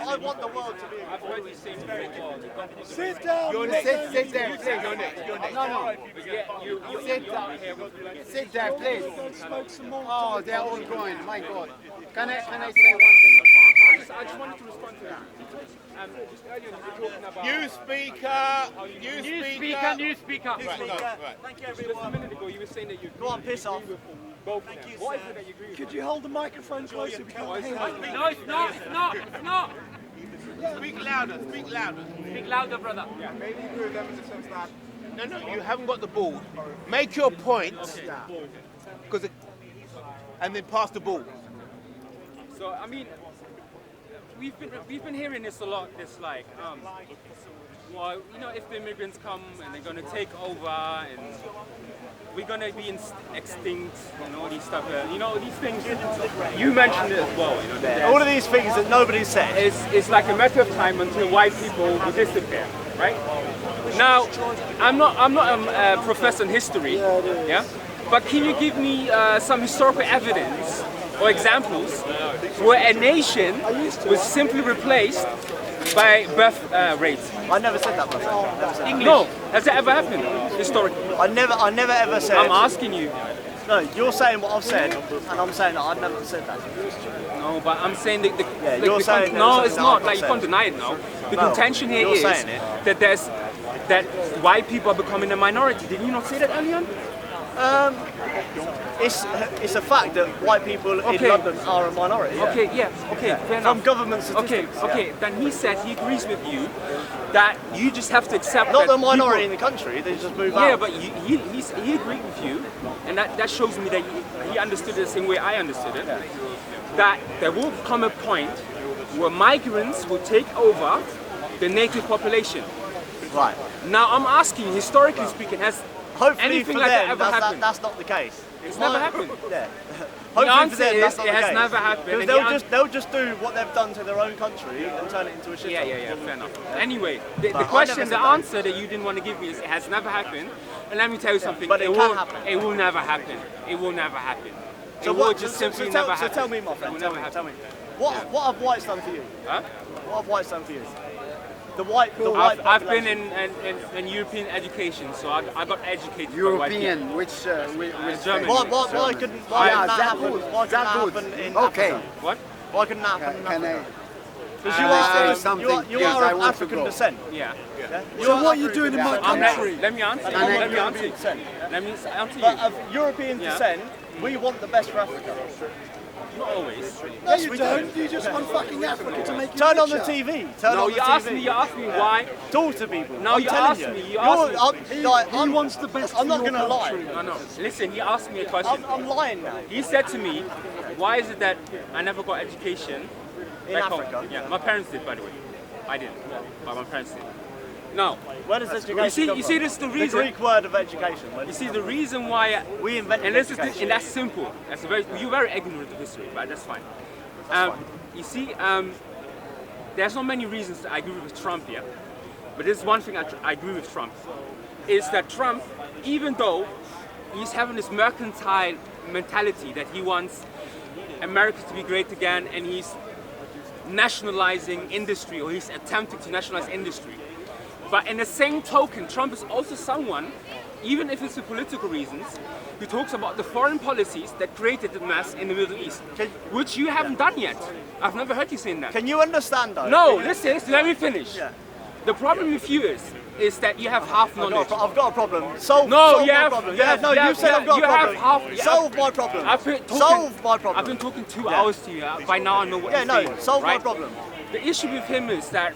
[SPEAKER 1] I want the world to be.
[SPEAKER 9] I've heard you say before.
[SPEAKER 10] Sit down.
[SPEAKER 18] Sit there, please.
[SPEAKER 8] You're next.
[SPEAKER 18] No. Sit down. Sit there, please. Oh, they're all going. My God. Can I say one thing?
[SPEAKER 9] I just wanted to respond to that. Just earlier you were talking about...
[SPEAKER 2] New speaker.
[SPEAKER 1] Thank you,
[SPEAKER 9] Just a
[SPEAKER 1] everyone.
[SPEAKER 9] minute ago you were saying that you
[SPEAKER 1] Go on, piss off.
[SPEAKER 9] both of them. What is it that you agree with?
[SPEAKER 10] Could you hold the microphone closer? We can't hear you.
[SPEAKER 2] No, it's not.
[SPEAKER 8] Speak louder.
[SPEAKER 2] Speak louder, brother.
[SPEAKER 11] Yeah, maybe agree with them in the sense that
[SPEAKER 8] No, you haven't got the ball. Make your point, and then pass the ball.
[SPEAKER 9] So I mean, we've been hearing this a lot. This like, well, you know, if the immigrants come and they're gonna take over and we're gonna be extinct and all these stuff. You know, these things. You mentioned it as well. You know,
[SPEAKER 1] All of these things that nobody said.
[SPEAKER 9] It's like a matter of time until white people will disappear, right? Now, I'm not a professor in history, yeah. But can you give me some historical evidence or examples where a nation was simply replaced by birth rates?
[SPEAKER 1] I never said that, brother.
[SPEAKER 9] English. No, has that ever happened historically?
[SPEAKER 1] I never ever said.
[SPEAKER 9] I'm asking you.
[SPEAKER 1] No, you're saying what I've said, and I'm saying that I never said that.
[SPEAKER 9] No, but I'm saying that
[SPEAKER 1] you're saying
[SPEAKER 9] no, it's not.
[SPEAKER 1] I've
[SPEAKER 9] Like you
[SPEAKER 1] said.
[SPEAKER 9] can't deny it now. The
[SPEAKER 1] No,
[SPEAKER 9] contention here
[SPEAKER 1] you're
[SPEAKER 9] is
[SPEAKER 1] saying it.
[SPEAKER 9] that white people are becoming a minority. Did you not say that earlier?
[SPEAKER 1] It's a fact that white people in London are a minority. Yeah.
[SPEAKER 9] Okay, yeah, okay, fair enough.
[SPEAKER 1] From government statistics.
[SPEAKER 9] Okay. Then he said he agrees with you that you just have to accept
[SPEAKER 1] Not
[SPEAKER 9] that
[SPEAKER 1] the minority in
[SPEAKER 9] people,
[SPEAKER 1] the country, they just move out.
[SPEAKER 9] Yeah, but he agreed with you, and that shows me that he understood it the same way I understood it. That there will come a point where migrants will take over the native population.
[SPEAKER 1] Right.
[SPEAKER 9] Now I'm asking you, historically speaking, has
[SPEAKER 1] Hopefully
[SPEAKER 9] anything
[SPEAKER 1] for
[SPEAKER 9] like
[SPEAKER 1] them,
[SPEAKER 9] that ever happened?
[SPEAKER 1] that's not the case.
[SPEAKER 9] It's never happened.
[SPEAKER 1] Yeah.
[SPEAKER 9] The
[SPEAKER 1] Hopefully
[SPEAKER 9] answer
[SPEAKER 1] for them,
[SPEAKER 9] is
[SPEAKER 1] that's not
[SPEAKER 9] it
[SPEAKER 1] the
[SPEAKER 9] has
[SPEAKER 1] case.
[SPEAKER 9] never happened.
[SPEAKER 1] Because
[SPEAKER 9] and
[SPEAKER 1] they'll just do what they've done to their own country and turn it into a shit.
[SPEAKER 9] Yeah, fair enough. Anyway, the
[SPEAKER 1] But I
[SPEAKER 9] question,
[SPEAKER 1] never
[SPEAKER 9] the
[SPEAKER 1] said that.
[SPEAKER 9] answer that you didn't want to give me is it has never happened. And let me tell you something,
[SPEAKER 1] but it can happen.
[SPEAKER 9] It will never happen. It will never happen.
[SPEAKER 1] So
[SPEAKER 9] it will
[SPEAKER 1] what?
[SPEAKER 9] just
[SPEAKER 1] So
[SPEAKER 9] simply
[SPEAKER 1] tell,
[SPEAKER 9] never
[SPEAKER 1] so
[SPEAKER 9] happen.
[SPEAKER 1] tell me, my
[SPEAKER 9] It
[SPEAKER 1] friend.
[SPEAKER 9] will
[SPEAKER 1] Tell
[SPEAKER 9] never
[SPEAKER 1] me.
[SPEAKER 9] happen.
[SPEAKER 1] What have whites done for you?
[SPEAKER 9] Huh?
[SPEAKER 1] What have whites done for you? The white
[SPEAKER 9] I've been in European education, so I got educated by white
[SPEAKER 18] European,
[SPEAKER 9] people.
[SPEAKER 18] which
[SPEAKER 9] German.
[SPEAKER 1] Why couldn't that happen? Why couldn't that happen in
[SPEAKER 18] Okay.
[SPEAKER 1] Africa?
[SPEAKER 9] What?
[SPEAKER 1] Why couldn't that happen in
[SPEAKER 18] Can
[SPEAKER 1] Africa?
[SPEAKER 18] I
[SPEAKER 1] Because
[SPEAKER 18] say something?
[SPEAKER 1] you
[SPEAKER 18] Because
[SPEAKER 1] are
[SPEAKER 18] I
[SPEAKER 1] of
[SPEAKER 18] want to
[SPEAKER 1] African
[SPEAKER 18] go.
[SPEAKER 1] descent.
[SPEAKER 9] Yeah.
[SPEAKER 10] So what are you doing in my country?
[SPEAKER 9] Let me answer.
[SPEAKER 1] And
[SPEAKER 9] Let me
[SPEAKER 1] European
[SPEAKER 9] answer.
[SPEAKER 1] descent.
[SPEAKER 9] Let me answer you.
[SPEAKER 1] But of European
[SPEAKER 9] Yeah.
[SPEAKER 1] descent, we want the best for Africa.
[SPEAKER 9] Not always.
[SPEAKER 10] No, you don't. You just want fucking Africa to make you
[SPEAKER 1] Turn on the
[SPEAKER 10] richer.
[SPEAKER 1] TV. Turn
[SPEAKER 9] No,
[SPEAKER 1] on the
[SPEAKER 9] you
[SPEAKER 1] TV.
[SPEAKER 9] asked me why.
[SPEAKER 1] Talk to people.
[SPEAKER 9] No,
[SPEAKER 1] I'm
[SPEAKER 9] you
[SPEAKER 1] telling
[SPEAKER 9] asked me. You
[SPEAKER 1] You're-
[SPEAKER 9] asked me.
[SPEAKER 1] I'm,
[SPEAKER 10] He wants the best
[SPEAKER 1] I'm
[SPEAKER 10] for
[SPEAKER 1] not
[SPEAKER 10] your
[SPEAKER 1] going to lie.
[SPEAKER 10] country.
[SPEAKER 9] No. Listen, he asked me a question.
[SPEAKER 1] I'm lying now.
[SPEAKER 9] He said to me, why is it that I never got education
[SPEAKER 1] In
[SPEAKER 9] back home?
[SPEAKER 1] Africa?
[SPEAKER 9] Yeah, my parents did, by the way. I didn't, but my parents did. Now,
[SPEAKER 1] Where does education come
[SPEAKER 9] you
[SPEAKER 1] from?
[SPEAKER 9] see, this is the reason.
[SPEAKER 1] The Greek word of education.
[SPEAKER 9] You see, the reason why
[SPEAKER 1] we invented
[SPEAKER 9] and this
[SPEAKER 1] education.
[SPEAKER 9] is and that's simple. That's you're very ignorant of history, but that's fine. You see, there's not many reasons that I agree with Trump here, but there's one thing I agree with Trump is that Trump, even though he's having this mercantile mentality that he wants America to be great again, and he's nationalizing industry, or he's attempting to nationalize industry. But in the same token, Trump is also someone, even if it's for political reasons, who talks about the foreign policies that created the mess in the Middle East, which you haven't done yet. I've never heard you saying that.
[SPEAKER 1] Can you understand though?
[SPEAKER 9] No, listen, let me finish.
[SPEAKER 1] Yeah.
[SPEAKER 9] The problem with you is that you have half knowledge.
[SPEAKER 1] I've got a problem. Solve
[SPEAKER 9] No,
[SPEAKER 1] my
[SPEAKER 9] you have.
[SPEAKER 1] problem.
[SPEAKER 9] You have.
[SPEAKER 1] No, you said I've got a problem. Solve my problem. Solve my problem.
[SPEAKER 9] I've been talking 2 hours to you. By now I know what you're saying.
[SPEAKER 1] Solve my
[SPEAKER 9] right?
[SPEAKER 1] problem.
[SPEAKER 9] The issue with him is that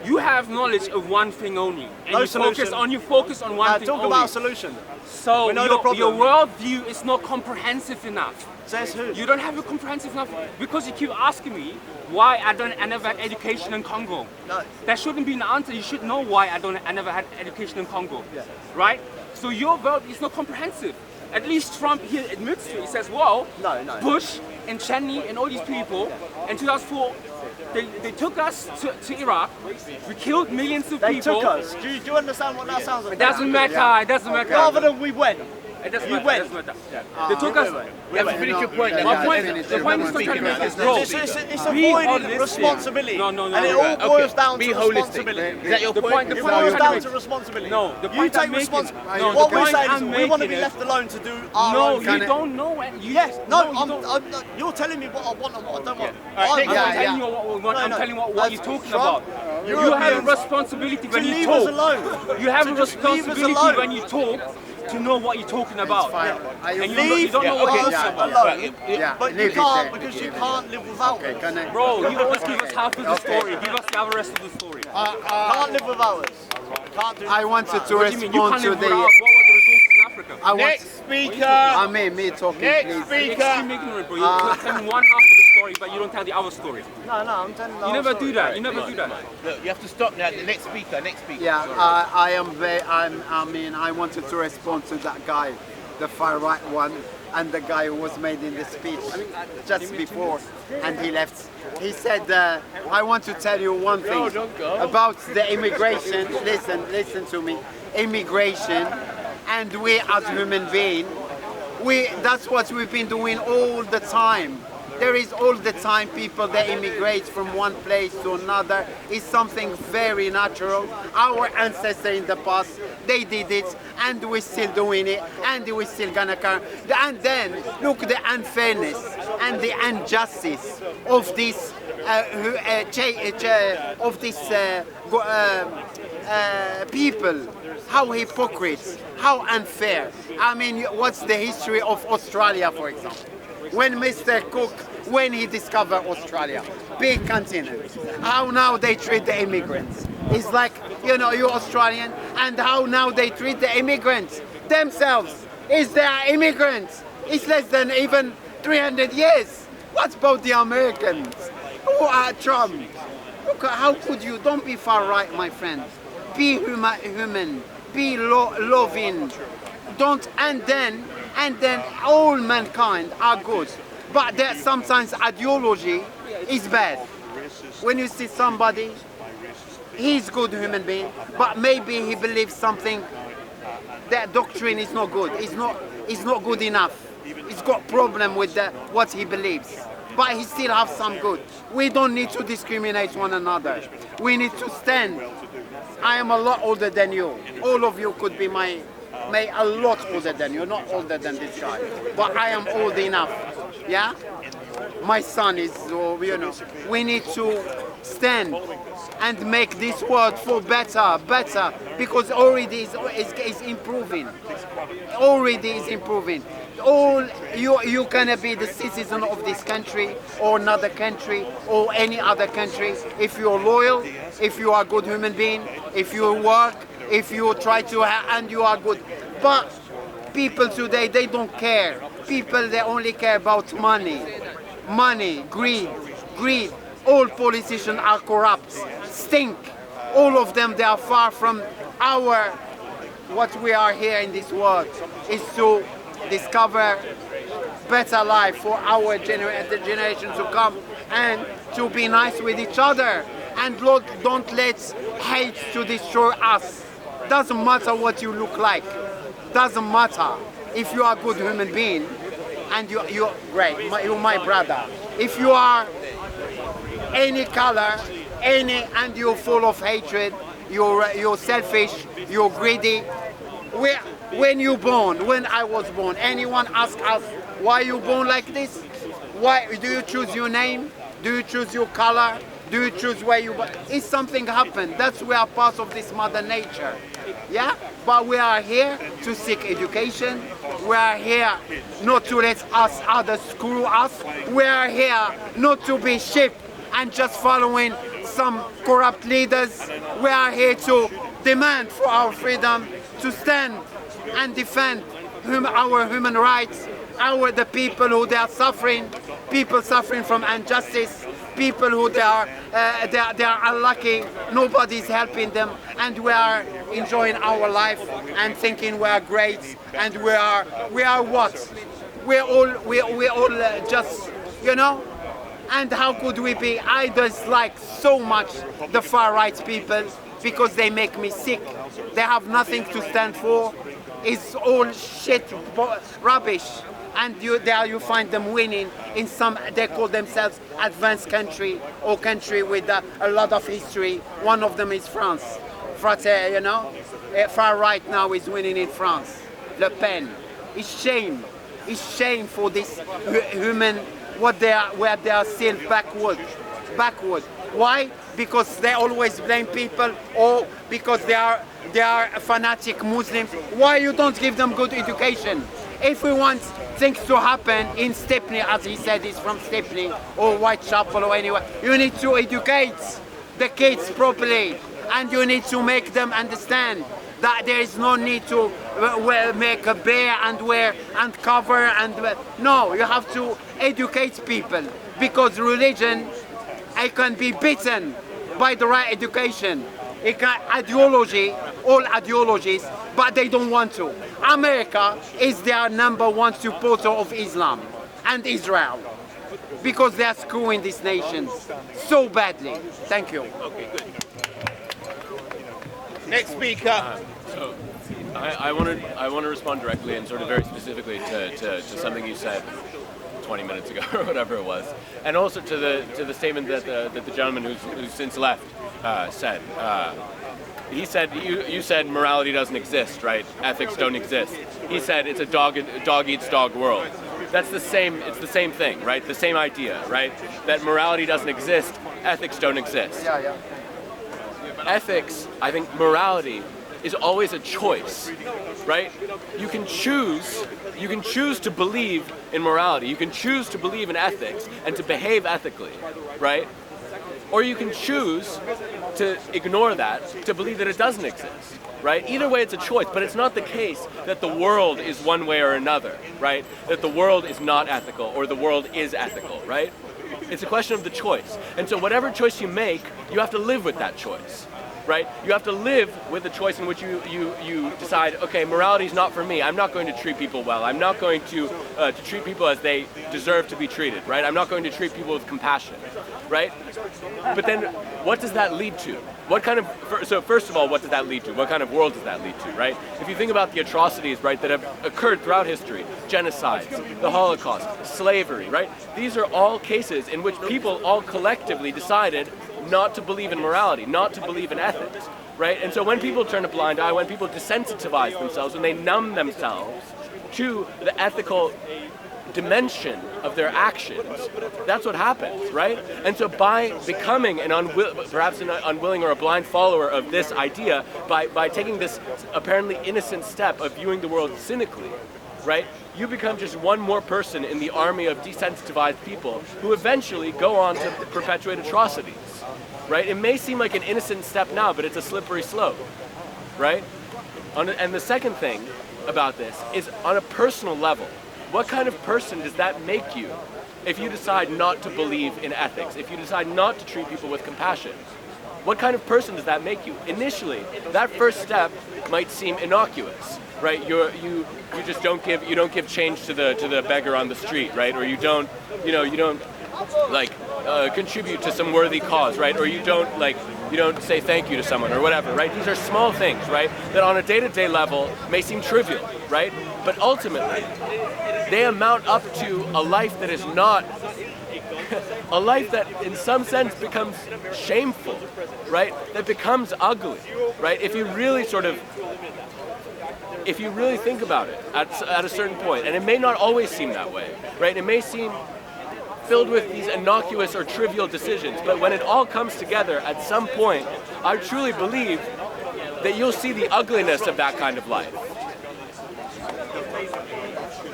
[SPEAKER 9] you have knowledge of one thing only, and
[SPEAKER 1] No
[SPEAKER 9] you
[SPEAKER 1] solution.
[SPEAKER 9] focus on one thing
[SPEAKER 1] Talk
[SPEAKER 9] only.
[SPEAKER 1] about a solution.
[SPEAKER 9] So
[SPEAKER 1] We know the problem.
[SPEAKER 9] your worldview is not comprehensive enough.
[SPEAKER 1] Says who?
[SPEAKER 9] You don't have a comprehensive enough because you keep asking me why I never had education in Congo.
[SPEAKER 1] No.
[SPEAKER 9] That shouldn't be an answer. You should know why I never had education in Congo.
[SPEAKER 1] Yeah.
[SPEAKER 9] Right? So your world is not comprehensive. At least Trump here admits to it. He says, well, Bush and Cheney and all these people in 2004, they took us to Iraq. We killed millions of people.
[SPEAKER 1] They took us. Do you understand what that sounds like?
[SPEAKER 9] It doesn't matter. It doesn't matter.
[SPEAKER 1] Rather than we went.
[SPEAKER 9] It doesn't matter. It doesn't matter. They took us.
[SPEAKER 8] You have to finish your point.
[SPEAKER 9] My point. The point is not trying to make this wrong.
[SPEAKER 1] It's avoiding responsibility.
[SPEAKER 9] No.
[SPEAKER 1] And it all boils down to
[SPEAKER 8] holistic.
[SPEAKER 1] responsibility.
[SPEAKER 8] Is that your point?
[SPEAKER 1] It boils down to responsibility.
[SPEAKER 9] No, the
[SPEAKER 1] you
[SPEAKER 9] point
[SPEAKER 1] take
[SPEAKER 9] I'm making.
[SPEAKER 1] responsibility.
[SPEAKER 9] No,
[SPEAKER 1] what
[SPEAKER 9] the
[SPEAKER 1] we're
[SPEAKER 9] point
[SPEAKER 1] saying is
[SPEAKER 9] I'm
[SPEAKER 1] we want to be
[SPEAKER 9] making
[SPEAKER 1] left alone to do our
[SPEAKER 9] No,
[SPEAKER 1] own
[SPEAKER 9] you don't know.
[SPEAKER 1] Yes, you're telling me what I want and what I don't want.
[SPEAKER 9] I'm not telling you what we want. I'm telling you what you're talking about. You have a responsibility when you talk.
[SPEAKER 1] Leave us alone.
[SPEAKER 9] You have a responsibility when you talk to know what you're talking about. And you don't know what you're talking about.
[SPEAKER 1] But you can't because you can't live without us.
[SPEAKER 9] Bro, you always give us half of the story. Give us the other rest of the story.
[SPEAKER 1] Can't live without us. Can't do
[SPEAKER 18] I wanted to
[SPEAKER 9] What do you mean? You
[SPEAKER 18] respond
[SPEAKER 9] can't
[SPEAKER 18] to
[SPEAKER 9] live without us.
[SPEAKER 18] the.
[SPEAKER 9] What were the results in Africa?
[SPEAKER 8] Next speaker.
[SPEAKER 18] Me talking,
[SPEAKER 8] Next
[SPEAKER 18] please.
[SPEAKER 8] speaker.
[SPEAKER 9] Extremely ignorant, bro. You tell me one half of the story, but you don't tell the other story.
[SPEAKER 1] No, I'm telling you.
[SPEAKER 9] You never do that. You never do that.
[SPEAKER 8] Look, you have to stop now. The next speaker.
[SPEAKER 18] Yeah, I am very. I wanted to respond to that guy, the far right one, and the guy who was made in the speech just before, and he left. He said, "I want to tell you one thing about the immigration. Listen to me. Immigration, and we as human beings, that's what we've been doing all the time. There is all the time people that immigrate from one place to another. It's something very natural. Our ancestors in the past, they did it, and we're still doing it, and we're still gonna carry. And then look the unfairness and the injustice of this people. How hypocrites, how unfair. I mean, what's the history of Australia, for example? When Mr. Cook, when he discovered Australia, big continent, how now they treat the immigrants. It's like, you're Australian, and how now they treat the immigrants themselves. Is there immigrants? It's less than even 300 years. What about the Americans? Who are Trump? Look, how could you? Don't be far right, my friend. Be human. Be loving. Don't, and then all mankind are good. But there sometimes ideology is bad. When you see somebody, he's good human being, but maybe he believes something, that doctrine is not good. It's not good enough. He's got problem with what he believes. But he still has some good. We don't need to discriminate one another. We need to stand. I am a lot older than you. All of you could be a lot older than you, not older than this guy. But I am old enough, yeah? My son is, we need to stand and make this world for better, because already is improving. Already is improving. You can be the citizen of this country or another country or any other country if you're loyal, if you are a good human being, if you work, if you try to, and you are good. But people today, they don't care. People, they only care about money, greed. All politicians are corrupt, stink. All of them, they are far from what we are here in this world is to discover better life for our the generation to come, and to be nice with each other, and don't let hate to destroy us. Doesn't matter what you look like, doesn't matter if you are a good human being, and you're great, you're my brother. If you are any color, and you're full of hatred, you're selfish, you're greedy. When I was born, anyone ask us why you born like this? Why do you choose your name? Do you choose your color? Do you choose where you? If something happened, that's we are part of this mother nature, yeah. But we are here to seek education. We are here not to let others screw us. We are here not to be sheep and just following some corrupt leaders. We are here to demand for our freedom, to stand and defend our human rights, the people who they are suffering, people suffering from injustice. people who they are unlucky, nobody's helping them, and we are enjoying our life and thinking we are great, and we are what? We're all just, you know. And how could we be? I dislike so much the far right people because they make me sick. They have nothing to stand for. It's all shit, rubbish. And there you find them winning in some, they call themselves advanced country or country with a lot of history. One of them is France. You know, far right now is winning in France. Le Pen. It's shame. It's shame for this human, where they are still backward. Why? Because they always blame people, or because they are fanatic Muslims. Why you don't give them good education? If we want things to happen in Stepney, as he said, he's from Stepney or Whitechapel or anywhere, you need to educate the kids properly, and you need to make them understand that there is no need to make a bear and wear and cover and no, you have to educate people, because religion, it can be beaten by the right education. It can all ideologies, but they don't want to. America is their #1 supporter of Islam and Israel, because they are screwing these nations so badly. Thank you.
[SPEAKER 16] Okay, good. Next speaker. I want to respond directly and sort of very specifically to something you said 20 minutes ago or whatever it was, and also to the statement that the gentleman who's since left said. He said you said morality doesn't exist, right? Ethics don't exist. He said it's a dog eats dog world. That's the same. It's the same thing, right? The same idea, right? That morality doesn't exist, ethics don't exist.
[SPEAKER 18] Yeah.
[SPEAKER 16] Ethics, I think morality is always a choice, right? You can choose to believe in morality, you can choose to believe in ethics and to behave ethically, right? Or you can choose to ignore that, to believe that it doesn't exist, right? Either way it's a choice, but it's not the case that the world is one way or another, right? That the world is not ethical or the world is ethical, right? It's a question of the choice. And so whatever choice you make, you have to live with that choice, right? You have to live with the choice in which you decide, okay, morality is not for me. I'm not going to treat people well. I'm not going to treat people as they deserve to be treated, right? I'm not going to treat people with compassion, right? But then what does that lead to? So first of all, what does that lead to? What kind of world does that lead to, right? If you think about the atrocities, right, that have occurred throughout history, genocides, the Holocaust, slavery, right? These are all cases in which people all collectively decided not to believe in morality, not to believe in ethics, right? And so when people turn a blind eye, when people desensitize themselves, when they numb themselves to the ethical dimension of their actions, that's what happens, right? And so by becoming perhaps an unwilling or a blind follower of this idea, by taking this apparently innocent step of viewing the world cynically, right, you become just one more person in the army of desensitized people who eventually go on to perpetuate atrocities, right? It may seem like an innocent step now, but it's a slippery slope, right? And the second thing about this is on a personal level. What kind of person does that make you if you decide not to believe in ethics, if you decide not to treat people with compassion? What kind of person does that make you? Initially, that first step might seem innocuous, right? You just don't give change to the beggar on the street, right? Or you don't contribute to some worthy cause, right? Or you don't say thank you to someone or whatever, right? These are small things, right? That on a day-to-day level may seem trivial, right? But ultimately, they amount up to a life that is not, a life that in some sense becomes shameful, right? That becomes ugly, right? If you really think about it at a certain point, and it may not always seem that way, right? It may seem filled with these innocuous or trivial decisions, but when it all comes together at some point, I truly believe that you'll see the ugliness of that kind of life.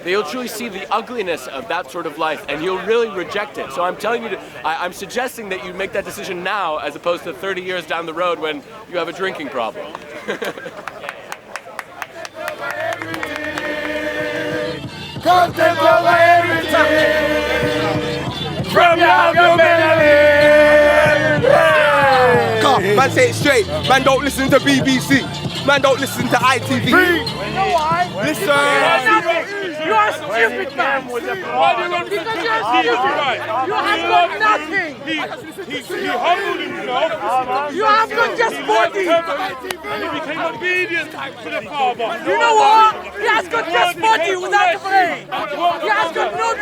[SPEAKER 16] That you'll truly see the ugliness of that sort of life, and you'll really reject it. So I'm telling you, I'm suggesting that you make that decision now, as opposed to 30 years down the road when you have a drinking problem.
[SPEAKER 10] Content over everything. From your humanity.
[SPEAKER 19] Man, say it straight. Man, don't listen to BBC. Man, don't listen to ITV.
[SPEAKER 10] You know why?
[SPEAKER 19] Listen.
[SPEAKER 10] You are stupid, man. Why do you not listen to stupid? You have got nothing.
[SPEAKER 12] He humbled himself.
[SPEAKER 10] You have got just body.
[SPEAKER 12] And he became obedient to the Father.
[SPEAKER 10] You know what? He has got just body without the brain. He has got no